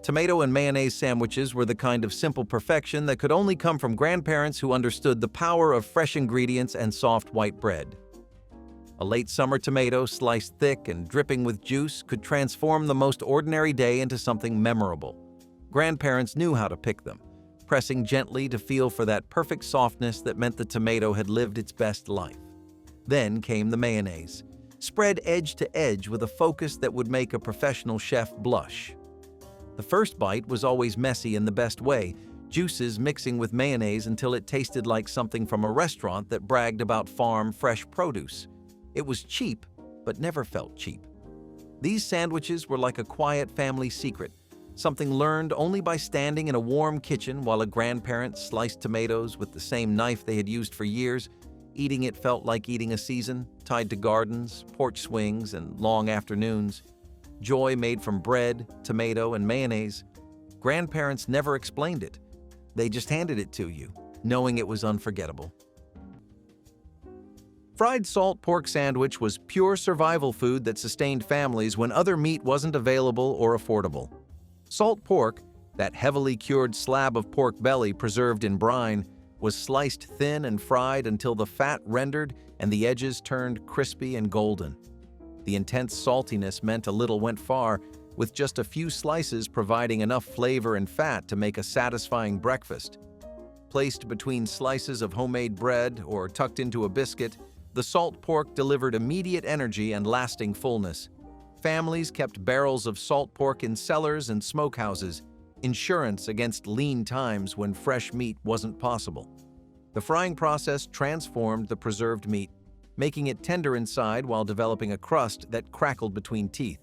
Tomato and mayonnaise sandwiches were the kind of simple perfection that could only come from grandparents who understood the power of fresh ingredients and soft white bread. A late summer tomato, sliced thick and dripping with juice, could transform the most ordinary day into something memorable. Grandparents knew how to pick them, pressing gently to feel for that perfect softness that meant the tomato had lived its best life. Then came the mayonnaise, spread edge to edge with a focus that would make a professional chef blush. The first bite was always messy in the best way, juices mixing with mayonnaise until it tasted like something from a restaurant that bragged about farm fresh produce. It was cheap, but never felt cheap. These sandwiches were like a quiet family secret, something learned only by standing in a warm kitchen while a grandparent sliced tomatoes with the same knife they had used for years. Eating it felt like eating a season, tied to gardens, porch swings, and long afternoons. Joy made from bread, tomato, and mayonnaise. Grandparents never explained it. They just handed it to you, knowing it was unforgettable. Fried salt pork sandwich was pure survival food that sustained families when other meat wasn't available or affordable. Salt pork, that heavily cured slab of pork belly preserved in brine, was sliced thin and fried until the fat rendered and the edges turned crispy and golden. The intense saltiness meant a little went far, with just a few slices providing enough flavor and fat to make a satisfying breakfast. Placed between slices of homemade bread or tucked into a biscuit, the salt pork delivered immediate energy and lasting fullness. Families kept barrels of salt pork in cellars and smokehouses, insurance against lean times when fresh meat wasn't possible. The frying process transformed the preserved meat, making it tender inside while developing a crust that crackled between teeth.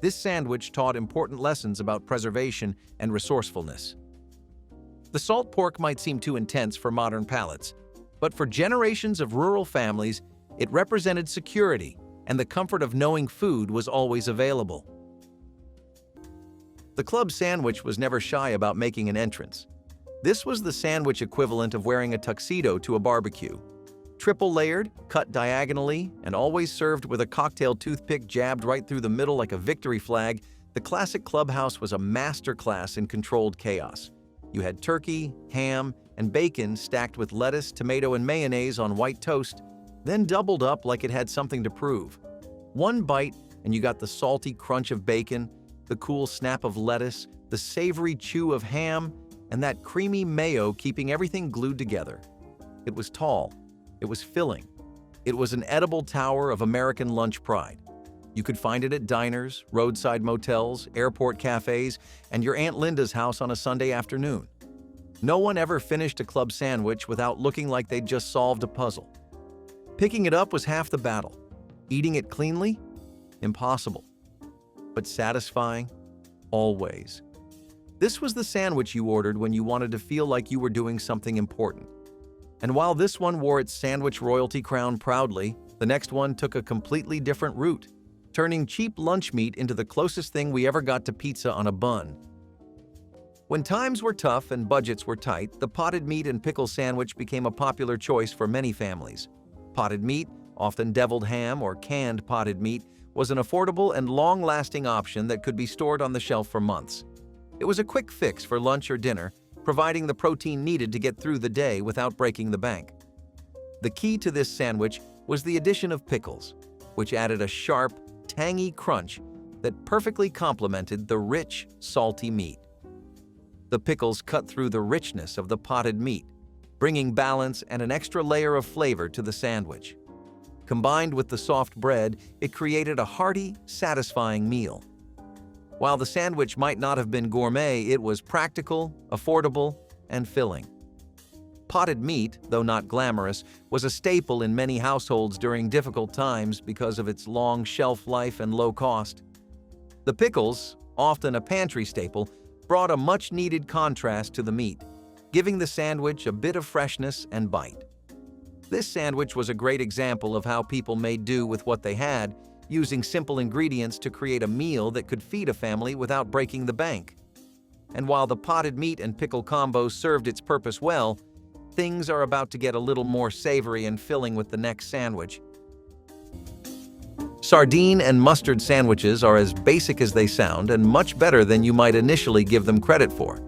This sandwich taught important lessons about preservation and resourcefulness. The salt pork might seem too intense for modern palates, but for generations of rural families, it represented security and the comfort of knowing food was always available. The club sandwich was never shy about making an entrance. This was the sandwich equivalent of wearing a tuxedo to a barbecue. Triple layered, cut diagonally, and always served with a cocktail toothpick jabbed right through the middle like a victory flag, the classic clubhouse was a masterclass in controlled chaos. You had turkey, ham, and bacon stacked with lettuce, tomato, and mayonnaise on white toast, then doubled up like it had something to prove. One bite, and you got the salty crunch of bacon, the cool snap of lettuce, the savory chew of ham, and that creamy mayo keeping everything glued together. It was tall. It was filling. It was an edible tower of American lunch pride. You could find it at diners, roadside motels, airport cafes, and your Aunt Linda's house on a Sunday afternoon. No one ever finished a club sandwich without looking like they'd just solved a puzzle. Picking it up was half the battle. Eating it cleanly? Impossible. But satisfying? Always. This was the sandwich you ordered when you wanted to feel like you were doing something important. And while this one wore its sandwich royalty crown proudly, the next one took a completely different route, turning cheap lunch meat into the closest thing we ever got to pizza on a bun. When times were tough and budgets were tight, the potted meat and pickle sandwich became a popular choice for many families. Potted meat, often deviled ham or canned potted meat, was an affordable and long-lasting option that could be stored on the shelf for months. It was a quick fix for lunch or dinner, providing the protein needed to get through the day without breaking the bank. The key to this sandwich was the addition of pickles, which added a sharp, tangy crunch that perfectly complemented the rich, salty meat. The pickles cut through the richness of the potted meat, bringing balance and an extra layer of flavor to the sandwich. Combined with the soft bread, it created a hearty, satisfying meal. While the sandwich might not have been gourmet, it was practical, affordable, and filling. Potted meat, though not glamorous, was a staple in many households during difficult times because of its long shelf life and low cost. The pickles, often a pantry staple, brought a much-needed contrast to the meat, giving the sandwich a bit of freshness and bite. This sandwich was a great example of how people made do with what they had, using simple ingredients to create a meal that could feed a family without breaking the bank. And while the potted meat and pickle combo served its purpose well, things are about to get a little more savory and filling with the next sandwich. Sardine and mustard sandwiches are as basic as they sound and much better than you might initially give them credit for.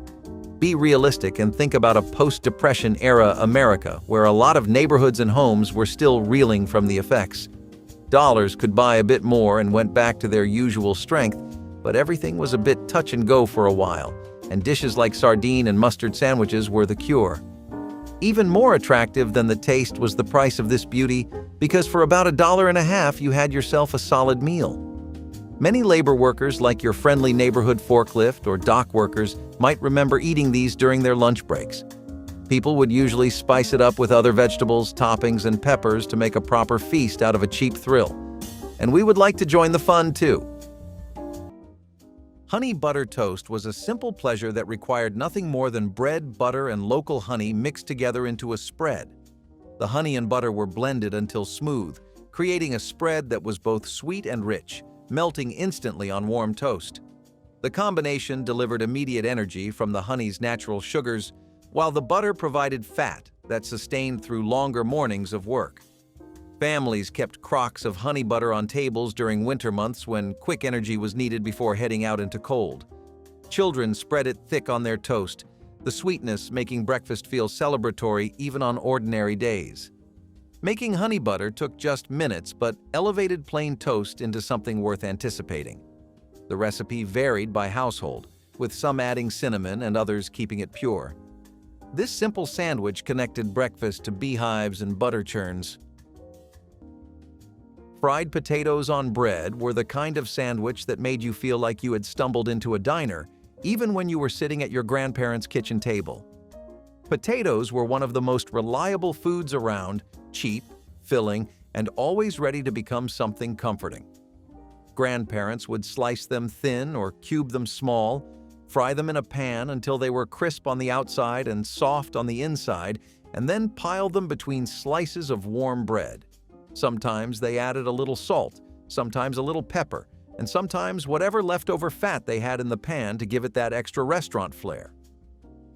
Be realistic and think about a post-Depression era America where a lot of neighborhoods and homes were still reeling from the effects. Dollars could buy a bit more and went back to their usual strength, but everything was a bit touch and go for a while, and dishes like sardine and mustard sandwiches were the cure. Even more attractive than the taste was the price of this beauty, because for about $1.50 you had yourself a solid meal. Many labor workers, like your friendly neighborhood forklift or dock workers, might remember eating these during their lunch breaks. People would usually spice it up with other vegetables, toppings, and peppers to make a proper feast out of a cheap thrill. And we would like to join the fun too. Honey butter toast was a simple pleasure that required nothing more than bread, butter, and local honey mixed together into a spread. The honey and butter were blended until smooth, creating a spread that was both sweet and rich, melting instantly on warm toast. The combination delivered immediate energy from the honey's natural sugars, while the butter provided fat that sustained through longer mornings of work. Families kept crocks of honey butter on tables during winter months when quick energy was needed before heading out into cold. Children spread it thick on their toast, the sweetness making breakfast feel celebratory even on ordinary days. Making honey butter took just minutes, but elevated plain toast into something worth anticipating. The recipe varied by household, with some adding cinnamon and others keeping it pure. This simple sandwich connected breakfast to beehives and butter churns. Fried potatoes on bread were the kind of sandwich that made you feel like you had stumbled into a diner, even when you were sitting at your grandparents' kitchen table. Potatoes were one of the most reliable foods around, cheap, filling, and always ready to become something comforting. Grandparents would slice them thin or cube them small, fry them in a pan until they were crisp on the outside and soft on the inside, and then pile them between slices of warm bread. Sometimes they added a little salt, sometimes a little pepper, and sometimes whatever leftover fat they had in the pan to give it that extra restaurant flair.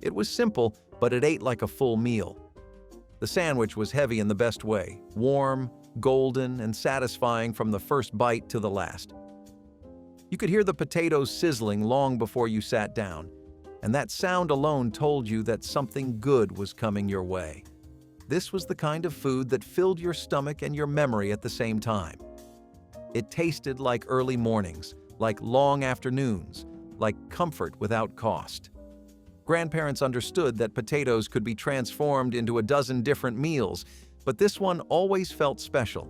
It was simple, but it ate like a full meal. The sandwich was heavy in the best way, warm, golden, and satisfying from the first bite to the last. You could hear the potatoes sizzling long before you sat down, and that sound alone told you that something good was coming your way. This was the kind of food that filled your stomach and your memory at the same time. It tasted like early mornings, like long afternoons, like comfort without cost. Grandparents understood that potatoes could be transformed into a dozen different meals, but this one always felt special.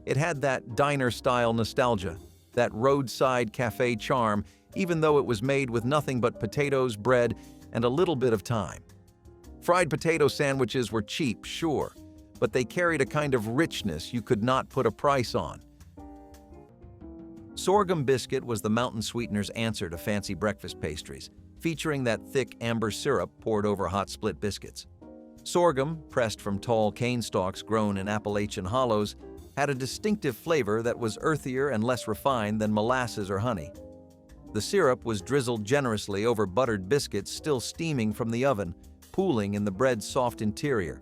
It had that diner-style nostalgia, that roadside cafe charm, even though it was made with nothing but potatoes, bread, and a little bit of time. Fried potato sandwiches were cheap, sure, but they carried a kind of richness you could not put a price on. Sorghum biscuit was the mountain sweetener's answer to fancy breakfast pastries, featuring that thick amber syrup poured over hot split biscuits. Sorghum, pressed from tall cane stalks grown in Appalachian hollows, had a distinctive flavor that was earthier and less refined than molasses or honey. The syrup was drizzled generously over buttered biscuits still steaming from the oven, pooling in the bread's soft interior.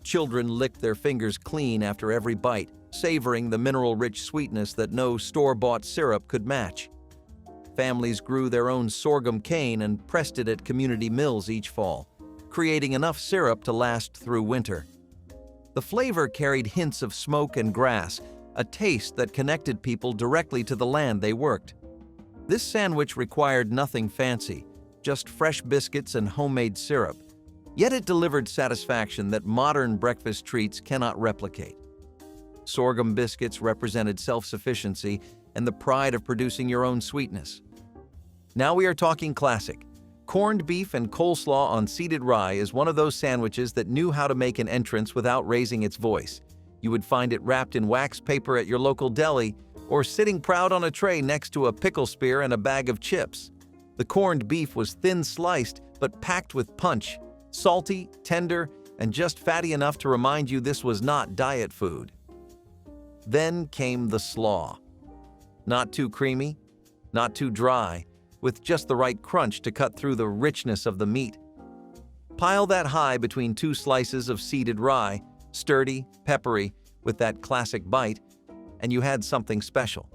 Children licked their fingers clean after every bite, savoring the mineral-rich sweetness that no store-bought syrup could match. Families grew their own sorghum cane and pressed it at community mills each fall, creating enough syrup to last through winter. The flavor carried hints of smoke and grass, a taste that connected people directly to the land they worked. This sandwich required nothing fancy, just fresh biscuits and homemade syrup. Yet it delivered satisfaction that modern breakfast treats cannot replicate. Sorghum biscuits represented self-sufficiency and the pride of producing your own sweetness. Now we are talking classic. Corned beef and coleslaw on seeded rye is one of those sandwiches that knew how to make an entrance without raising its voice. You would find it wrapped in wax paper at your local deli or sitting proud on a tray next to a pickle spear and a bag of chips. The corned beef was thin sliced but packed with punch, salty, tender, and just fatty enough to remind you this was not diet food. Then came the slaw. Not too creamy, not too dry, with just the right crunch to cut through the richness of the meat. Pile that high between two slices of seeded rye, sturdy, peppery, with that classic bite, and you had something special.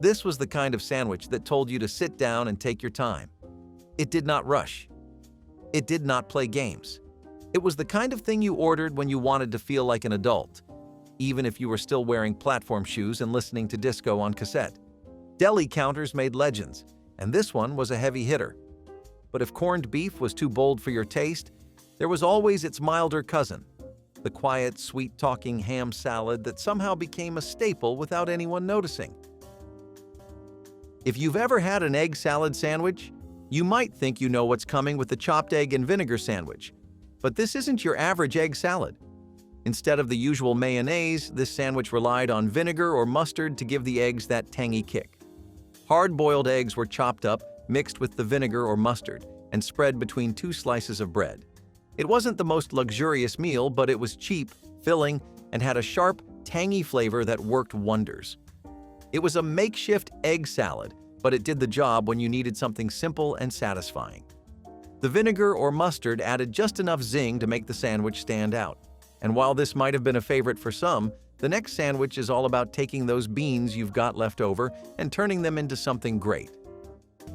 This was the kind of sandwich that told you to sit down and take your time. It did not rush. It did not play games. It was the kind of thing you ordered when you wanted to feel like an adult, even if you were still wearing platform shoes and listening to disco on cassette. Deli counters made legends, and this one was a heavy hitter. But if corned beef was too bold for your taste, there was always its milder cousin, the quiet, sweet-talking ham salad that somehow became a staple without anyone noticing. If you've ever had an egg salad sandwich, you might think you know what's coming with the chopped egg and vinegar sandwich. But this isn't your average egg salad. Instead of the usual mayonnaise, this sandwich relied on vinegar or mustard to give the eggs that tangy kick. Hard-boiled eggs were chopped up, mixed with the vinegar or mustard, and spread between two slices of bread. It wasn't the most luxurious meal, but it was cheap, filling, and had a sharp, tangy flavor that worked wonders. It was a makeshift egg salad, but it did the job when you needed something simple and satisfying. The vinegar or mustard added just enough zing to make the sandwich stand out. And while this might have been a favorite for some, the next sandwich is all about taking those beans you've got left over and turning them into something great.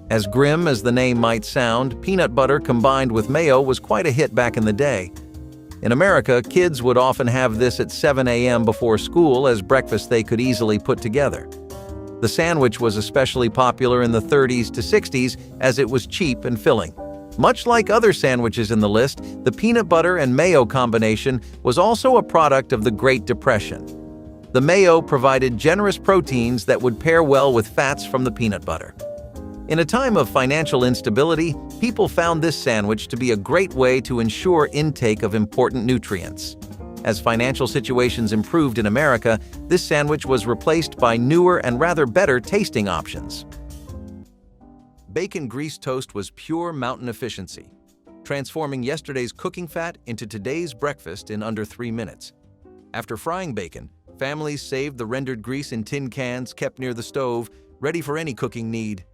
As grim as the name might sound, peanut butter combined with mayo was quite a hit back in the day. In America, kids would often have this at 7 a.m. before school as breakfast they could easily put together. The sandwich was especially popular in the 30s to 60s as it was cheap and filling. Much like other sandwiches in the list, the peanut butter and mayo combination was also a product of the Great Depression. The mayo provided generous proteins that would pair well with fats from the peanut butter. In a time of financial instability, people found this sandwich to be a great way to ensure intake of important nutrients. As financial situations improved in America, this sandwich was replaced by newer and rather better tasting options. Bacon grease toast was pure mountain efficiency, transforming yesterday's cooking fat into today's breakfast in under 3 minutes. After frying bacon, families saved the rendered grease in tin cans kept near the stove, ready for any cooking need.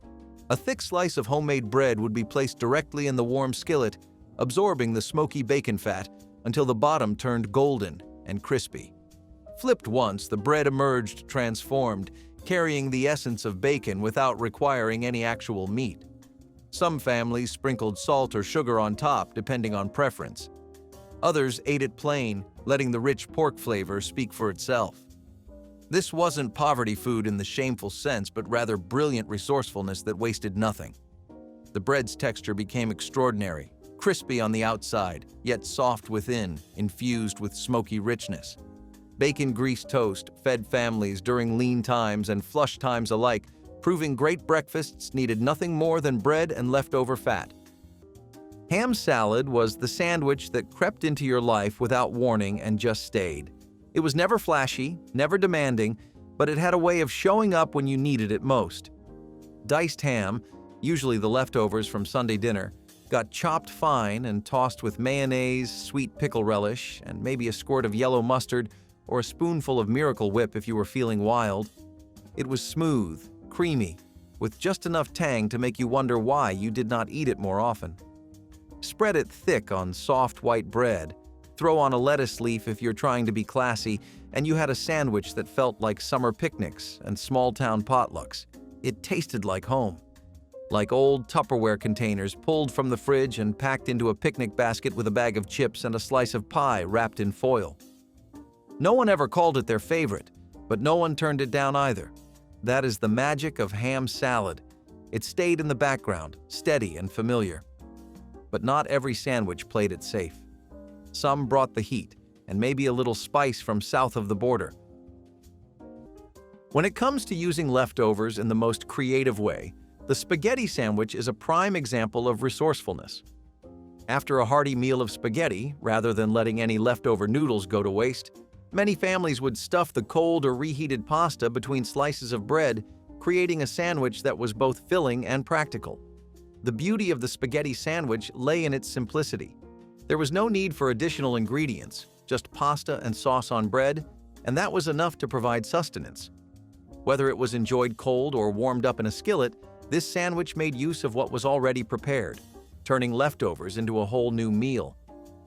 A thick slice of homemade bread would be placed directly in the warm skillet, absorbing the smoky bacon fat until the bottom turned golden and crispy. Flipped once, the bread emerged transformed, carrying the essence of bacon without requiring any actual meat. Some families sprinkled salt or sugar on top, depending on preference. Others ate it plain, letting the rich pork flavor speak for itself. This wasn't poverty food in the shameful sense, but rather brilliant resourcefulness that wasted nothing. The bread's texture became extraordinary, crispy on the outside, yet soft within, infused with smoky richness. Bacon grease toast fed families during lean times and flush times alike, proving great breakfasts needed nothing more than bread and leftover fat. Ham salad was the sandwich that crept into your life without warning and just stayed. It was never flashy, never demanding, but it had a way of showing up when you needed it most. Diced ham, usually the leftovers from Sunday dinner, got chopped fine and tossed with mayonnaise, sweet pickle relish, and maybe a squirt of yellow mustard or a spoonful of Miracle Whip if you were feeling wild. It was smooth, creamy, with just enough tang to make you wonder why you did not eat it more often. Spread it thick on soft white bread. Throw on a lettuce leaf if you're trying to be classy, and you had a sandwich that felt like summer picnics and small-town potlucks. It tasted like home. Like old Tupperware containers pulled from the fridge and packed into a picnic basket with a bag of chips and a slice of pie wrapped in foil. No one ever called it their favorite, but no one turned it down either. That is the magic of ham salad. It stayed in the background, steady and familiar. But not every sandwich played it safe. Some brought the heat, and maybe a little spice from south of the border. When it comes to using leftovers in the most creative way, The spaghetti sandwich is a prime example of resourcefulness. After a hearty meal of spaghetti, rather than letting any leftover noodles go to waste, many families would stuff the cold or reheated pasta between slices of bread, creating a sandwich that was both filling and practical. The beauty of the spaghetti sandwich lay in its simplicity. There was no need for additional ingredients, just pasta and sauce on bread, and that was enough to provide sustenance. Whether it was enjoyed cold or warmed up in a skillet, this sandwich made use of what was already prepared, turning leftovers into a whole new meal.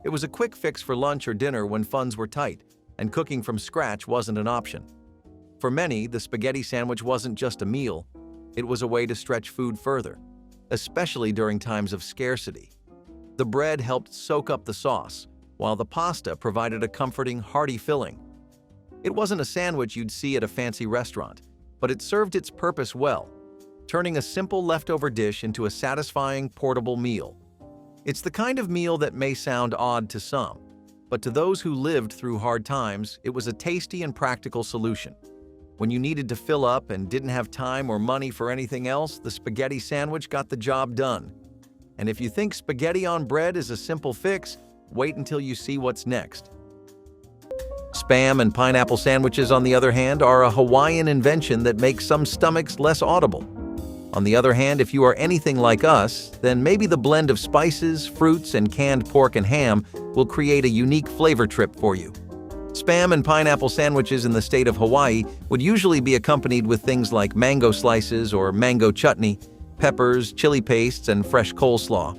It was a quick fix for lunch or dinner when funds were tight, and cooking from scratch wasn't an option. For many, the spaghetti sandwich wasn't just a meal, it was a way to stretch food further, especially during times of scarcity. The bread helped soak up the sauce, while the pasta provided a comforting, hearty filling. It wasn't a sandwich you'd see at a fancy restaurant, but it served its purpose well, turning a simple leftover dish into a satisfying, portable meal. It's the kind of meal that may sound odd to some, but to those who lived through hard times, it was a tasty and practical solution. When you needed to fill up and didn't have time or money for anything else, the spaghetti sandwich got the job done. And if you think spaghetti on bread is a simple fix, wait until you see what's next. Spam and pineapple sandwiches, on the other hand, are a Hawaiian invention that makes some stomachs less audible. On the other hand, if you are anything like us, then maybe the blend of spices, fruits, and canned pork and ham will create a unique flavor trip for you. Spam and pineapple sandwiches in the state of Hawaii would usually be accompanied with things like mango slices or mango chutney, peppers, chili pastes, and fresh coleslaw.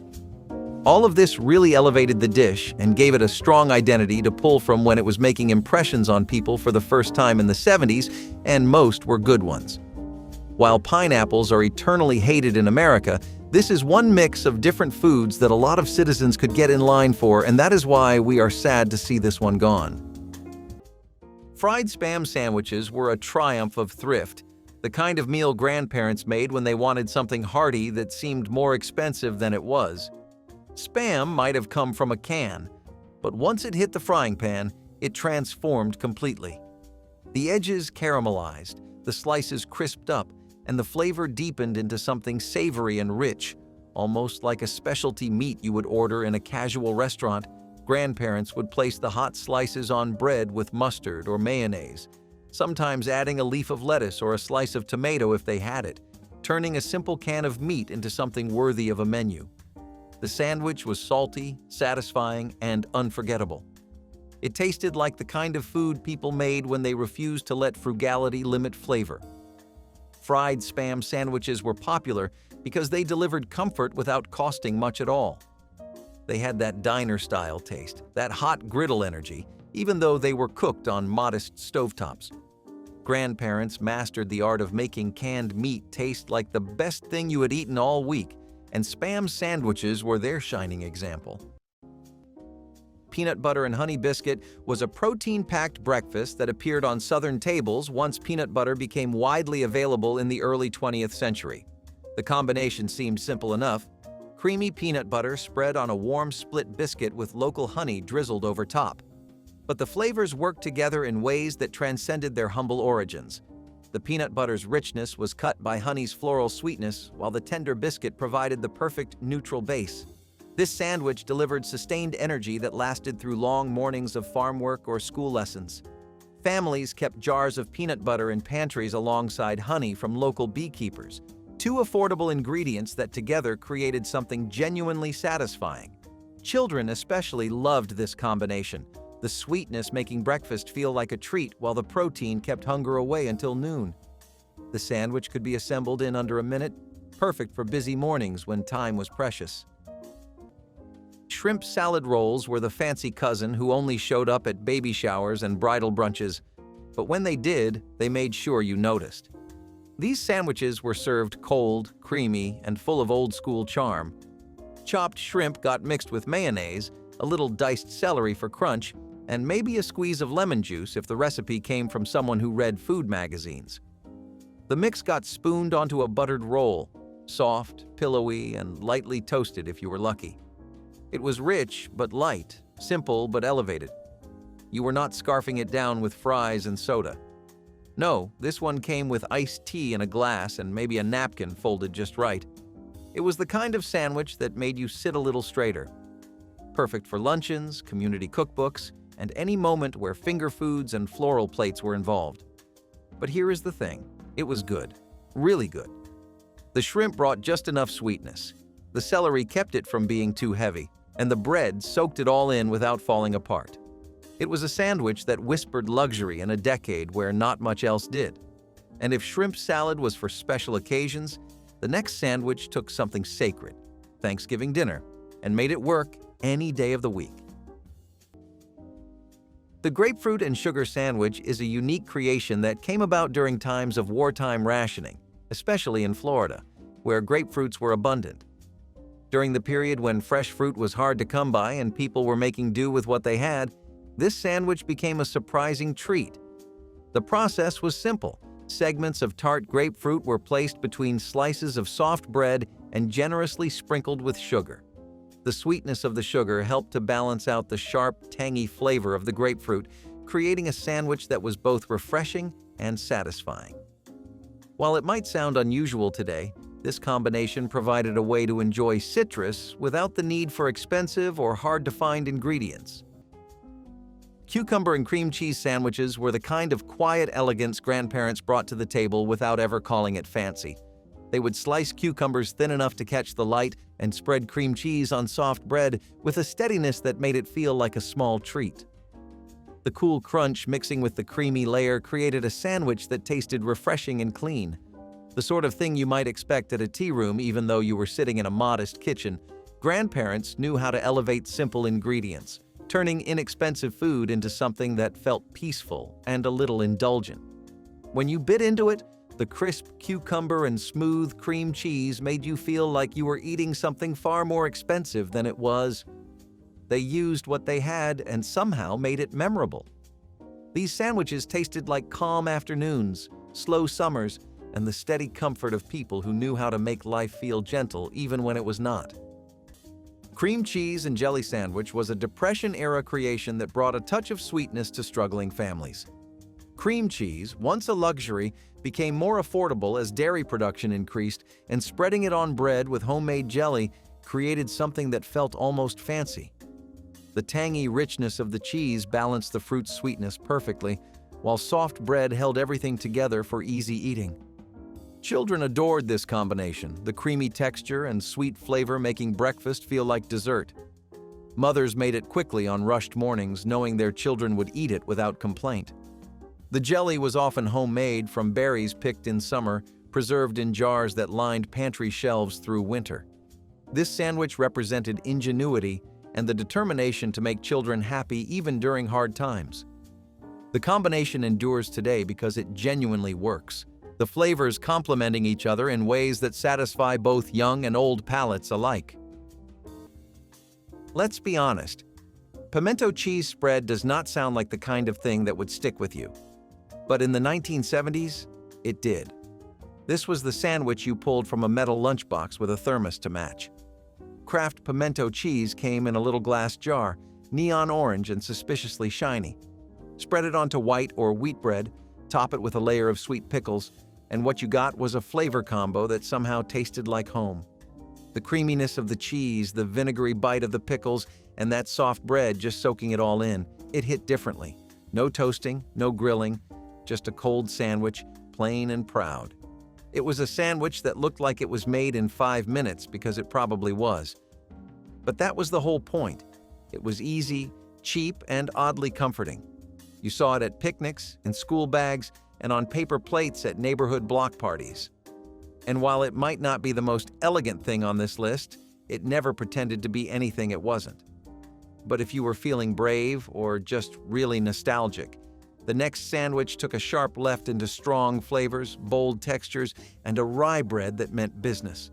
All of this really elevated the dish and gave it a strong identity to pull from when it was making impressions on people for the first time in the 70s, and most were good ones. While pineapples are eternally hated in America, this is one mix of different foods that a lot of citizens could get in line for, and that is why we are sad to see this one gone. Fried Spam sandwiches were a triumph of thrift, the kind of meal grandparents made when they wanted something hearty that seemed more expensive than it was. Spam might have come from a can, but once it hit the frying pan, it transformed completely. The edges caramelized, the slices crisped up, and the flavor deepened into something savory and rich, almost like a specialty meat you would order in a casual restaurant. Grandparents would place the hot slices on bread with mustard or mayonnaise, sometimes adding a leaf of lettuce or a slice of tomato if they had it, turning a simple can of meat into something worthy of a menu. The sandwich was salty, satisfying, and unforgettable. It tasted like the kind of food people made when they refused to let frugality limit flavor. Fried Spam sandwiches were popular because they delivered comfort without costing much at all. They had that diner-style taste, that hot griddle energy, even though they were cooked on modest stovetops. Grandparents mastered the art of making canned meat taste like the best thing you had eaten all week, and Spam sandwiches were their shining example. Peanut butter and honey biscuit was a protein-packed breakfast that appeared on Southern tables once peanut butter became widely available in the early 20th century. The combination seemed simple enough: creamy peanut butter spread on a warm split biscuit with local honey drizzled over top. But the flavors worked together in ways that transcended their humble origins. The peanut butter's richness was cut by honey's floral sweetness, while the tender biscuit provided the perfect neutral base. This sandwich delivered sustained energy that lasted through long mornings of farm work or school lessons. Families kept jars of peanut butter in pantries alongside honey from local beekeepers, two affordable ingredients that together created something genuinely satisfying. Children especially loved this combination, the sweetness making breakfast feel like a treat while the protein kept hunger away until noon. The sandwich could be assembled in under a minute, perfect for busy mornings when time was precious. Shrimp salad rolls were the fancy cousin who only showed up at baby showers and bridal brunches, but when they did, they made sure you noticed. These sandwiches were served cold, creamy, and full of old-school charm. Chopped shrimp got mixed with mayonnaise, a little diced celery for crunch, and maybe a squeeze of lemon juice if the recipe came from someone who read food magazines. The mix got spooned onto a buttered roll, soft, pillowy, and lightly toasted if you were lucky. It was rich but light, simple but elevated. You were not scarfing it down with fries and soda. No, this one came with iced tea in a glass and maybe a napkin folded just right. It was the kind of sandwich that made you sit a little straighter. Perfect for luncheons, community cookbooks, and any moment where finger foods and floral plates were involved. But here is the thing, it was good, really good. The shrimp brought just enough sweetness. The celery kept it from being too heavy, and the bread soaked it all in without falling apart. It was a sandwich that whispered luxury in a decade where not much else did. And if shrimp salad was for special occasions, the next sandwich took something sacred, Thanksgiving dinner, and made it work any day of the week. The grapefruit and sugar sandwich is a unique creation that came about during times of wartime rationing, especially in Florida, where grapefruits were abundant. During the period when fresh fruit was hard to come by and people were making do with what they had, this sandwich became a surprising treat. The process was simple. Segments of tart grapefruit were placed between slices of soft bread and generously sprinkled with sugar. The sweetness of the sugar helped to balance out the sharp, tangy flavor of the grapefruit, creating a sandwich that was both refreshing and satisfying. While it might sound unusual today, this combination provided a way to enjoy citrus without the need for expensive or hard-to-find ingredients. Cucumber and cream cheese sandwiches were the kind of quiet elegance grandparents brought to the table without ever calling it fancy. They would slice cucumbers thin enough to catch the light and spread cream cheese on soft bread with a steadiness that made it feel like a small treat. The cool crunch mixing with the creamy layer created a sandwich that tasted refreshing and clean. The sort of thing you might expect at a tea room even though you were sitting in a modest kitchen. Grandparents knew how to elevate simple ingredients, turning inexpensive food into something that felt peaceful and a little indulgent. When you bit into it, the crisp cucumber and smooth cream cheese made you feel like you were eating something far more expensive than it was. They used what they had and somehow made it memorable. These sandwiches tasted like calm afternoons, slow summers, and the steady comfort of people who knew how to make life feel gentle even when it was not. Cream cheese and jelly sandwich was a Depression-era creation that brought a touch of sweetness to struggling families. Cream cheese, once a luxury, became more affordable as dairy production increased, and spreading it on bread with homemade jelly created something that felt almost fancy. The tangy richness of the cheese balanced the fruit's sweetness perfectly, while soft bread held everything together for easy eating. Children adored this combination, the creamy texture and sweet flavor making breakfast feel like dessert. Mothers made it quickly on rushed mornings, knowing their children would eat it without complaint. The jelly was often homemade from berries picked in summer, preserved in jars that lined pantry shelves through winter. This sandwich represented ingenuity and the determination to make children happy even during hard times. The combination endures today because it genuinely works, the flavors complementing each other in ways that satisfy both young and old palates alike. Let's be honest, pimento cheese spread does not sound like the kind of thing that would stick with you. But in the 1970s, it did. This was the sandwich you pulled from a metal lunchbox with a thermos to match. Kraft pimento cheese came in a little glass jar, neon orange and suspiciously shiny. Spread it onto white or wheat bread, top it with a layer of sweet pickles, and what you got was a flavor combo that somehow tasted like home. The creaminess of the cheese, the vinegary bite of the pickles, and that soft bread just soaking it all in, it hit differently. No toasting, no grilling, just a cold sandwich, plain and proud. It was a sandwich that looked like it was made in 5 minutes because it probably was. But that was the whole point. It was easy, cheap, and oddly comforting. You saw it at picnics, in school bags, and on paper plates at neighborhood block parties. And while it might not be the most elegant thing on this list, it never pretended to be anything it wasn't. But if you were feeling brave or just really nostalgic, the next sandwich took a sharp left into strong flavors, bold textures, and a rye bread that meant business.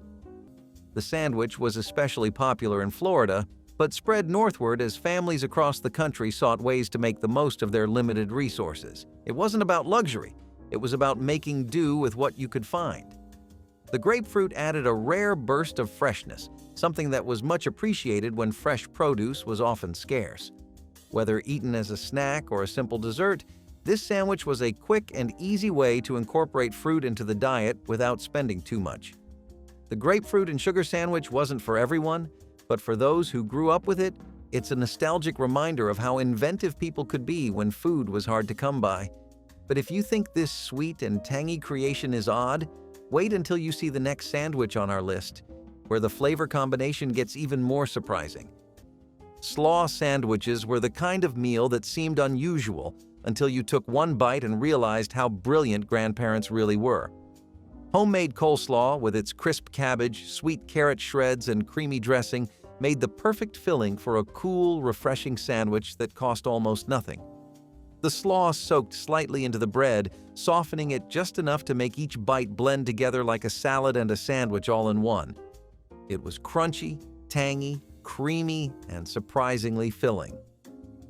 The sandwich was especially popular in Florida, but spread northward as families across the country sought ways to make the most of their limited resources. It wasn't about luxury, it was about making do with what you could find. The grapefruit added a rare burst of freshness, something that was much appreciated when fresh produce was often scarce. Whether eaten as a snack or a simple dessert, This sandwich was a quick and easy way to incorporate fruit into the diet without spending too much. The grapefruit and sugar sandwich wasn't for everyone, but for those who grew up with it, it's a nostalgic reminder of how inventive people could be when food was hard to come by. But if you think this sweet and tangy creation is odd, wait until you see the next sandwich on our list, where the flavor combination gets even more surprising. Slaw sandwiches were the kind of meal that seemed unusual until you took one bite and realized how brilliant grandparents really were. Homemade coleslaw with its crisp cabbage, sweet carrot shreds, and creamy dressing made the perfect filling for a cool, refreshing sandwich that cost almost nothing. The slaw soaked slightly into the bread, softening it just enough to make each bite blend together like a salad and a sandwich all in one. It was crunchy, tangy, creamy, and surprisingly filling.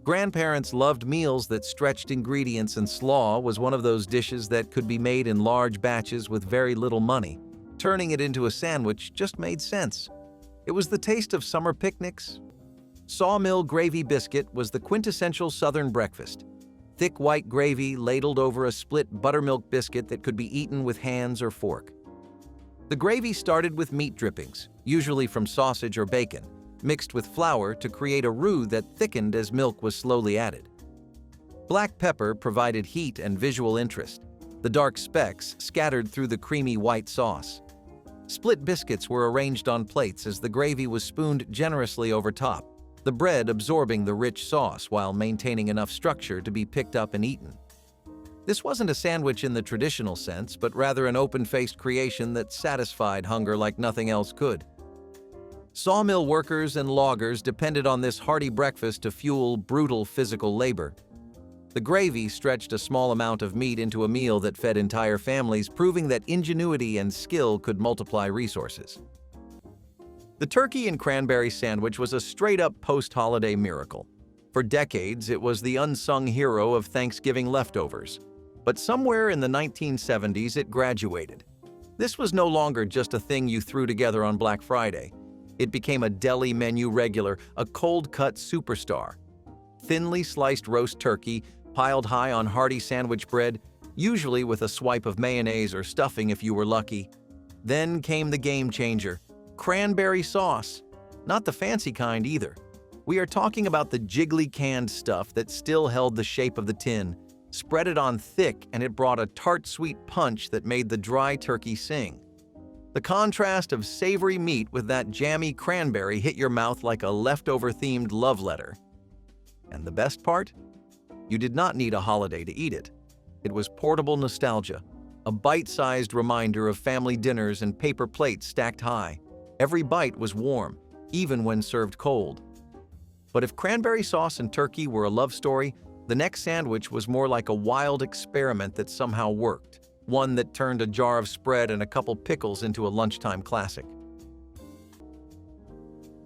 Grandparents loved meals that stretched ingredients, and slaw was one of those dishes that could be made in large batches with very little money. Turning it into a sandwich just made sense. It was the taste of summer picnics. Sawmill gravy biscuit was the quintessential Southern breakfast. Thick white gravy ladled over a split buttermilk biscuit that could be eaten with hands or fork. The gravy started with meat drippings, usually from sausage or bacon, mixed with flour to create a roux that thickened as milk was slowly added. Black pepper provided heat and visual interest, the dark specks scattered through the creamy white sauce. Split biscuits were arranged on plates as the gravy was spooned generously over top, the bread absorbing the rich sauce while maintaining enough structure to be picked up and eaten. This wasn't a sandwich in the traditional sense, but rather an open-faced creation that satisfied hunger like nothing else could. Sawmill workers and loggers depended on this hearty breakfast to fuel brutal physical labor. The gravy stretched a small amount of meat into a meal that fed entire families, proving that ingenuity and skill could multiply resources. The turkey and cranberry sandwich was a straight-up post-holiday miracle. For decades, it was the unsung hero of Thanksgiving leftovers. But somewhere in the 1970s, it graduated. This was no longer just a thing you threw together on Black Friday. It became a deli menu regular, a cold-cut superstar. Thinly sliced roast turkey, piled high on hearty sandwich bread, usually with a swipe of mayonnaise or stuffing if you were lucky. Then came the game changer, cranberry sauce. Not the fancy kind either. We are talking about the jiggly canned stuff that still held the shape of the tin. Spread it on thick and it brought a tart sweet punch that made the dry turkey sing. The contrast of savory meat with that jammy cranberry hit your mouth like a leftover-themed love letter. And the best part? You did not need a holiday to eat it. It was portable nostalgia, a bite-sized reminder of family dinners and paper plates stacked high. Every bite was warm, even when served cold. But if cranberry sauce and turkey were a love story, the next sandwich was more like a wild experiment that somehow worked. One that turned a jar of spread and a couple pickles into a lunchtime classic.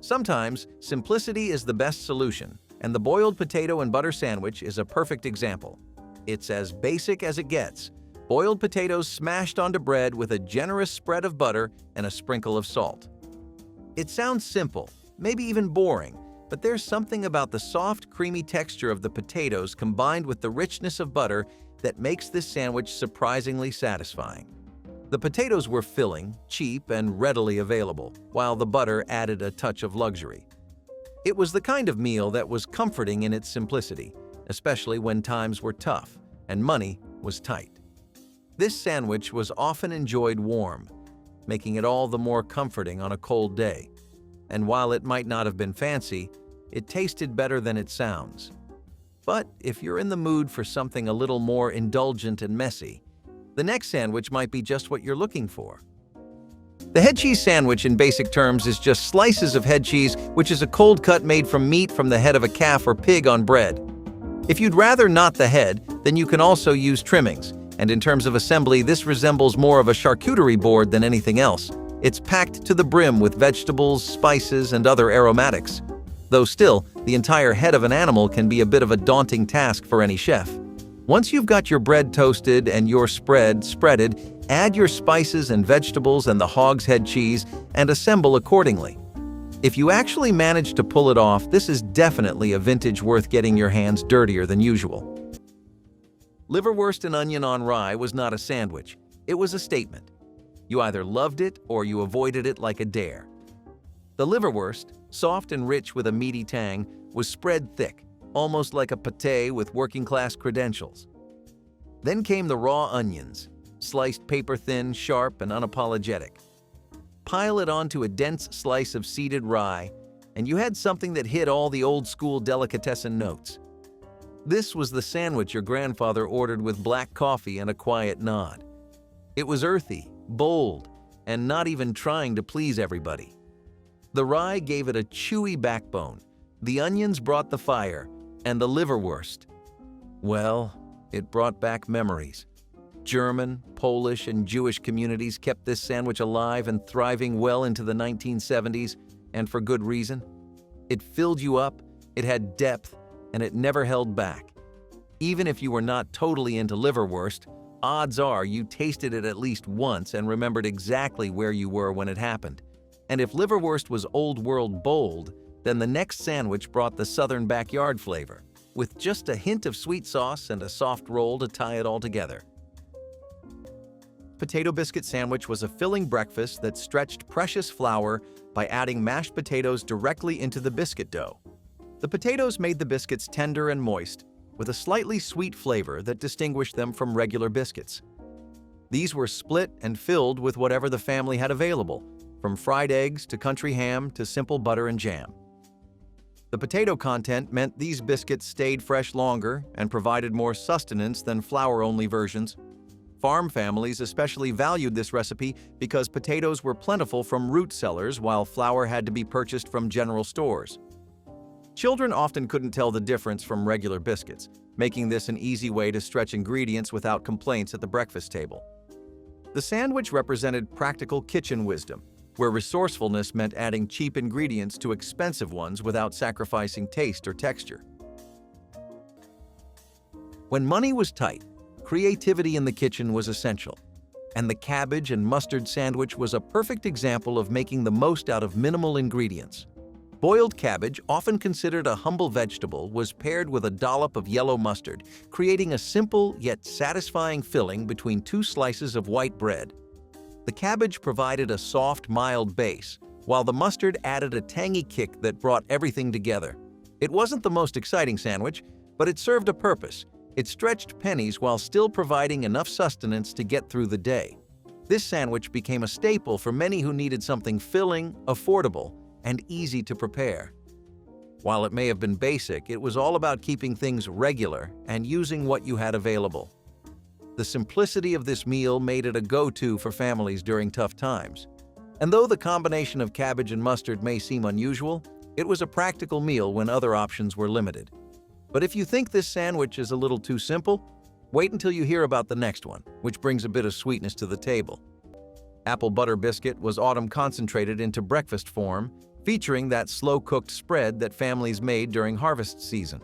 Sometimes, simplicity is the best solution, and the boiled potato and butter sandwich is a perfect example. It's as basic as it gets. Boiled potatoes smashed onto bread with a generous spread of butter and a sprinkle of salt. It sounds simple, maybe even boring, but there's something about the soft, creamy texture of the potatoes combined with the richness of butter that makes this sandwich surprisingly satisfying. The potatoes were filling, cheap, and readily available, while the butter added a touch of luxury. It was the kind of meal that was comforting in its simplicity, especially when times were tough and money was tight. This sandwich was often enjoyed warm, making it all the more comforting on a cold day. And while it might not have been fancy, it tasted better than it sounds. But if you're in the mood for something a little more indulgent and messy, the next sandwich might be just what you're looking for. The head cheese sandwich in basic terms is just slices of head cheese, which is a cold cut made from meat from the head of a calf or pig on bread. If you'd rather not the head, then you can also use trimmings, and in terms of assembly, this resembles more of a charcuterie board than anything else. It's packed to the brim with vegetables, spices, and other aromatics. Though still, the entire head of an animal can be a bit of a daunting task for any chef. Once you've got your bread toasted and your spread spreaded, add your spices and vegetables and the hog's head cheese and assemble accordingly. If you actually manage to pull it off, this is definitely a vintage worth getting your hands dirtier than usual. Liverwurst and onion on rye was not a sandwich, it was a statement. You either loved it or you avoided it like a dare. The liverwurst, soft and rich with a meaty tang, was spread thick, almost like a pâté with working-class credentials. Then came the raw onions, sliced paper-thin, sharp, and unapologetic. Pile it onto a dense slice of seeded rye, and you had something that hit all the old-school delicatessen notes. This was the sandwich your grandfather ordered with black coffee and a quiet nod. It was earthy, bold, and not even trying to please everybody. The rye gave it a chewy backbone, the onions brought the fire, and the liverwurst, well, it brought back memories. German, Polish, and Jewish communities kept this sandwich alive and thriving well into the 1970s, and for good reason. It filled you up, it had depth, and it never held back. Even if you were not totally into liverwurst, odds are you tasted it at least once and remembered exactly where you were when it happened. And if liverwurst was old-world bold, then the next sandwich brought the southern backyard flavor, with just a hint of sweet sauce and a soft roll to tie it all together. Potato biscuit sandwich was a filling breakfast that stretched precious flour by adding mashed potatoes directly into the biscuit dough. The potatoes made the biscuits tender and moist, with a slightly sweet flavor that distinguished them from regular biscuits. These were split and filled with whatever the family had available, from fried eggs to country ham to simple butter and jam. The potato content meant these biscuits stayed fresh longer and provided more sustenance than flour-only versions. Farm families especially valued this recipe because potatoes were plentiful from root cellars while flour had to be purchased from general stores. Children often couldn't tell the difference from regular biscuits, making this an easy way to stretch ingredients without complaints at the breakfast table. The sandwich represented practical kitchen wisdom, where resourcefulness meant adding cheap ingredients to expensive ones without sacrificing taste or texture. When money was tight, creativity in the kitchen was essential, and the cabbage and mustard sandwich was a perfect example of making the most out of minimal ingredients. Boiled cabbage, often considered a humble vegetable, was paired with a dollop of yellow mustard, creating a simple yet satisfying filling between two slices of white bread. The cabbage provided a soft, mild base, while the mustard added a tangy kick that brought everything together. It wasn't the most exciting sandwich, but it served a purpose. It stretched pennies while still providing enough sustenance to get through the day. This sandwich became a staple for many who needed something filling, affordable, and easy to prepare. While it may have been basic, it was all about keeping things regular and using what you had available. The simplicity of this meal made it a go-to for families during tough times. And though the combination of cabbage and mustard may seem unusual, it was a practical meal when other options were limited. But if you think this sandwich is a little too simple, wait until you hear about the next one, which brings a bit of sweetness to the table. Apple butter biscuit was autumn concentrated into breakfast form, featuring that slow-cooked spread that families made during harvest season.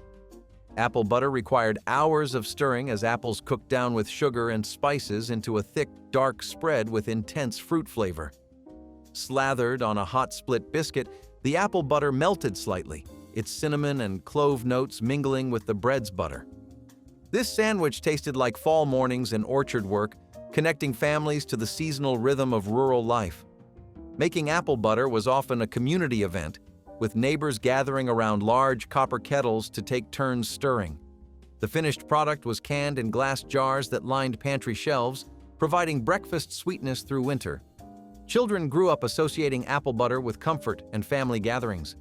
Apple butter required hours of stirring as apples cooked down with sugar and spices into a thick, dark spread with intense fruit flavor. Slathered on a hot split biscuit, the apple butter melted slightly, its cinnamon and clove notes mingling with the bread's butter. This sandwich tasted like fall mornings and orchard work, connecting families to the seasonal rhythm of rural life. Making apple butter was often a community event, with neighbors gathering around large copper kettles to take turns stirring. The finished product was canned in glass jars that lined pantry shelves, providing breakfast sweetness through winter. Children grew up associating apple butter with comfort and family gatherings.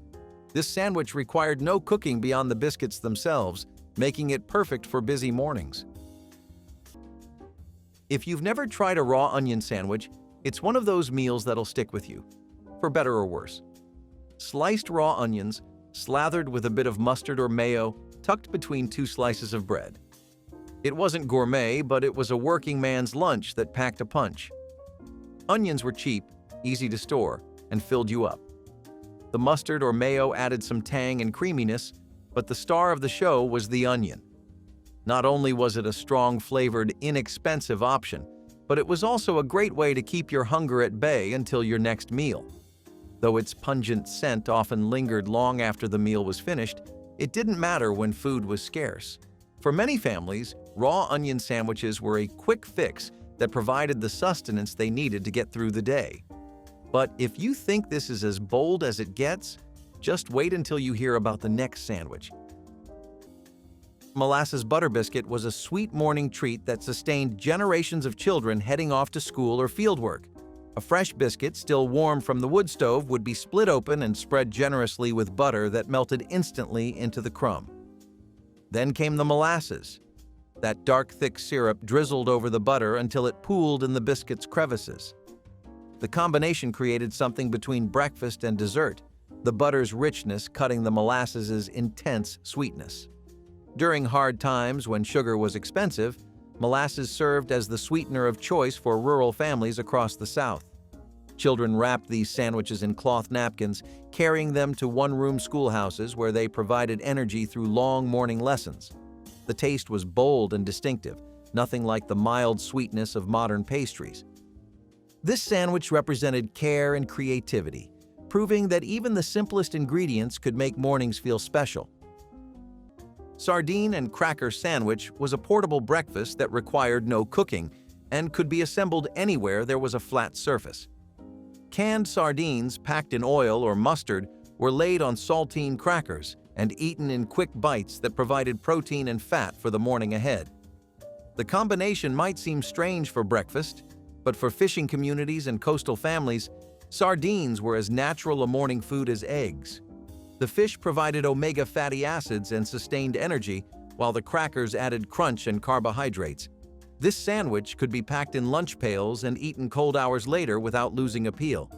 This sandwich required no cooking beyond the biscuits themselves, making it perfect for busy mornings. If you've never tried a raw onion sandwich, it's one of those meals that'll stick with you, for better or worse. Sliced raw onions, slathered with a bit of mustard or mayo, tucked between two slices of bread. It wasn't gourmet, but it was a working man's lunch that packed a punch. Onions were cheap, easy to store, and filled you up. The mustard or mayo added some tang and creaminess, but the star of the show was the onion. Not only was it a strong-flavored, inexpensive option, but it was also a great way to keep your hunger at bay until your next meal. Though its pungent scent often lingered long after the meal was finished, it didn't matter when food was scarce. For many families, Raw onion sandwiches were a quick fix that provided the sustenance they needed to get through the day. But if you think this is as bold as it gets, just wait until you hear about the next sandwich. Molasses butter biscuit was a sweet morning treat that sustained generations of children heading off to school or fieldwork. A fresh biscuit, still warm from the wood stove, would be split open and spread generously with butter that melted instantly into the crumb. Then came the molasses. That dark, thick syrup drizzled over the butter until it pooled in the biscuit's crevices. The combination created something between breakfast and dessert, the butter's richness cutting the molasses' intense sweetness. During hard times when sugar was expensive, molasses served as the sweetener of choice for rural families across the South. Children wrapped these sandwiches in cloth napkins, carrying them to one-room schoolhouses where they provided energy through long morning lessons. The taste was bold and distinctive, nothing like the mild sweetness of modern pastries. This sandwich represented care and creativity, proving that even the simplest ingredients could make mornings feel special. Sardine and cracker sandwich was a portable breakfast that required no cooking and could be assembled anywhere there was a flat surface. Canned sardines packed in oil or mustard were laid on saltine crackers and eaten in quick bites that provided protein and fat for the morning ahead. The combination might seem strange for breakfast, but for fishing communities and coastal families, sardines were as natural a morning food as eggs. The fish provided omega fatty acids and sustained energy, while the crackers added crunch and carbohydrates. This sandwich could be packed in lunch pails and eaten cold hours later without losing appeal.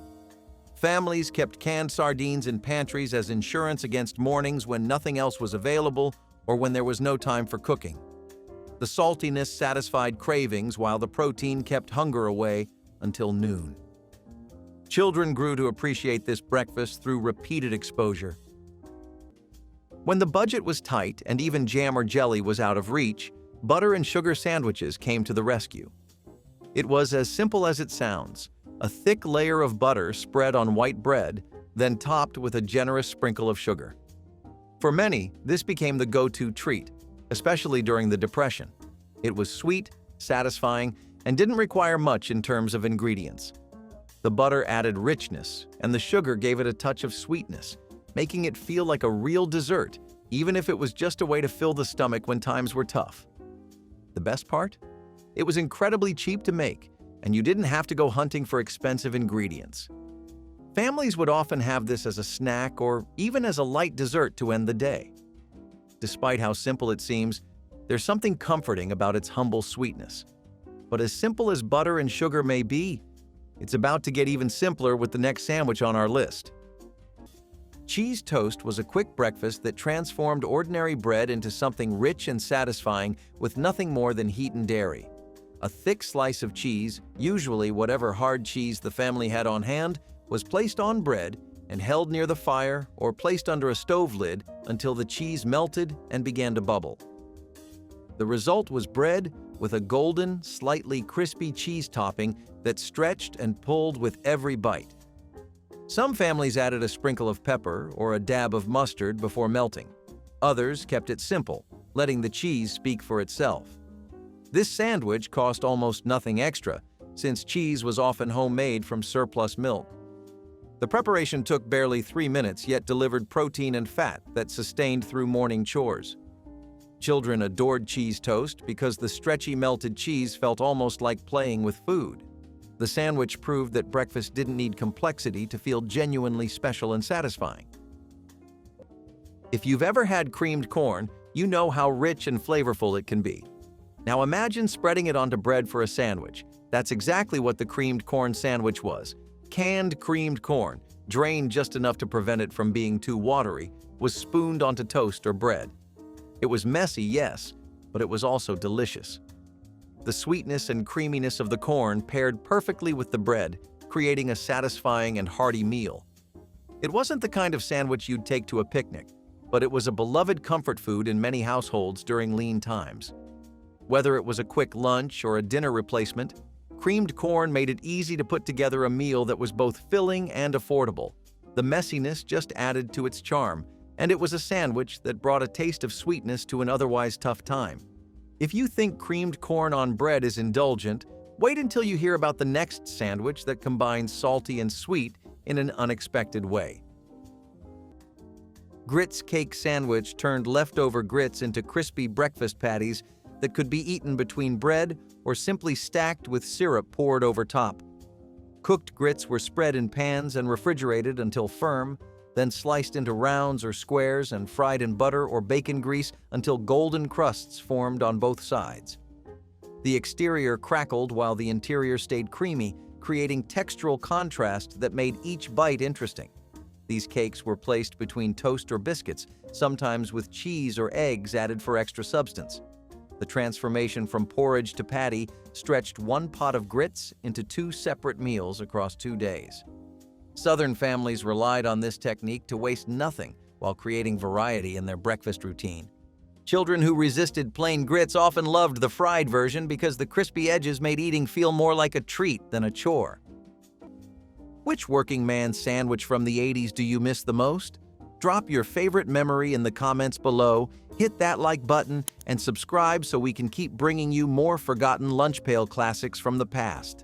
Families kept canned sardines in pantries as insurance against mornings when nothing else was available or when there was no time for cooking. The saltiness satisfied cravings while the protein kept hunger away until noon. Children grew to appreciate this breakfast through repeated exposure. When the budget was tight and even jam or jelly was out of reach, butter and sugar sandwiches came to the rescue. It was as simple as it sounds: a thick layer of butter spread on white bread, then topped with a generous sprinkle of sugar. For many, this became the go-to treat, especially during the Depression. It was sweet, satisfying, and didn't require much in terms of ingredients. The butter added richness, and the sugar gave it a touch of sweetness, making it feel like a real dessert, even if it was just a way to fill the stomach when times were tough. The best part? It was incredibly cheap to make, and you didn't have to go hunting for expensive ingredients. Families would often have this as a snack or even as a light dessert to end the day. Despite how simple it seems, there's something comforting about its humble sweetness. But as simple as butter and sugar may be, it's about to get even simpler with the next sandwich on our list. Cheese toast was a quick breakfast that transformed ordinary bread into something rich and satisfying with nothing more than heat and dairy. A thick slice of cheese, usually whatever hard cheese the family had on hand, was placed on bread and held near the fire or placed under a stove lid until the cheese melted and began to bubble. The result was bread with a golden, slightly crispy cheese topping that stretched and pulled with every bite. Some families added a sprinkle of pepper or a dab of mustard before melting. Others kept it simple, letting the cheese speak for itself. This sandwich cost almost nothing extra, since cheese was often homemade from surplus milk. The preparation took barely 3 minutes, yet delivered protein and fat that sustained through morning chores. Children adored cheese toast because the stretchy melted cheese felt almost like playing with food. The sandwich proved that breakfast didn't need complexity to feel genuinely special and satisfying. If you've ever had creamed corn, you know how rich and flavorful it can be. Now imagine spreading it onto bread for a sandwich. That's exactly what the creamed corn sandwich was. Canned creamed corn, drained just enough to prevent it from being too watery, was spooned onto toast or bread. It was messy, yes, but it was also delicious. The sweetness and creaminess of the corn paired perfectly with the bread, creating a satisfying and hearty meal. It wasn't the kind of sandwich you'd take to a picnic, but it was a beloved comfort food in many households during lean times. Whether it was a quick lunch or a dinner replacement, creamed corn made it easy to put together a meal that was both filling and affordable. The messiness just added to its charm, and it was a sandwich that brought a taste of sweetness to an otherwise tough time. If you think creamed corn on bread is indulgent, wait until you hear about the next sandwich that combines salty and sweet in an unexpected way. Grits cake sandwich turned leftover grits into crispy breakfast patties that could be eaten between bread or simply stacked with syrup poured over top. Cooked grits were spread in pans and refrigerated until firm, then sliced into rounds or squares and fried in butter or bacon grease until golden crusts formed on both sides. The exterior crackled while the interior stayed creamy, creating textural contrast that made each bite interesting. These cakes were placed between toast or biscuits, sometimes with cheese or eggs added for extra substance. The transformation from porridge to patty stretched one pot of grits into two separate meals across 2 days. Southern families relied on this technique to waste nothing while creating variety in their breakfast routine. Children who resisted plain grits often loved the fried version because the crispy edges made eating feel more like a treat than a chore. Which working man sandwich from the 80s do you miss the most? Drop your favorite memory in the comments below, hit that like button, and subscribe so we can keep bringing you more forgotten lunch pail classics from the past.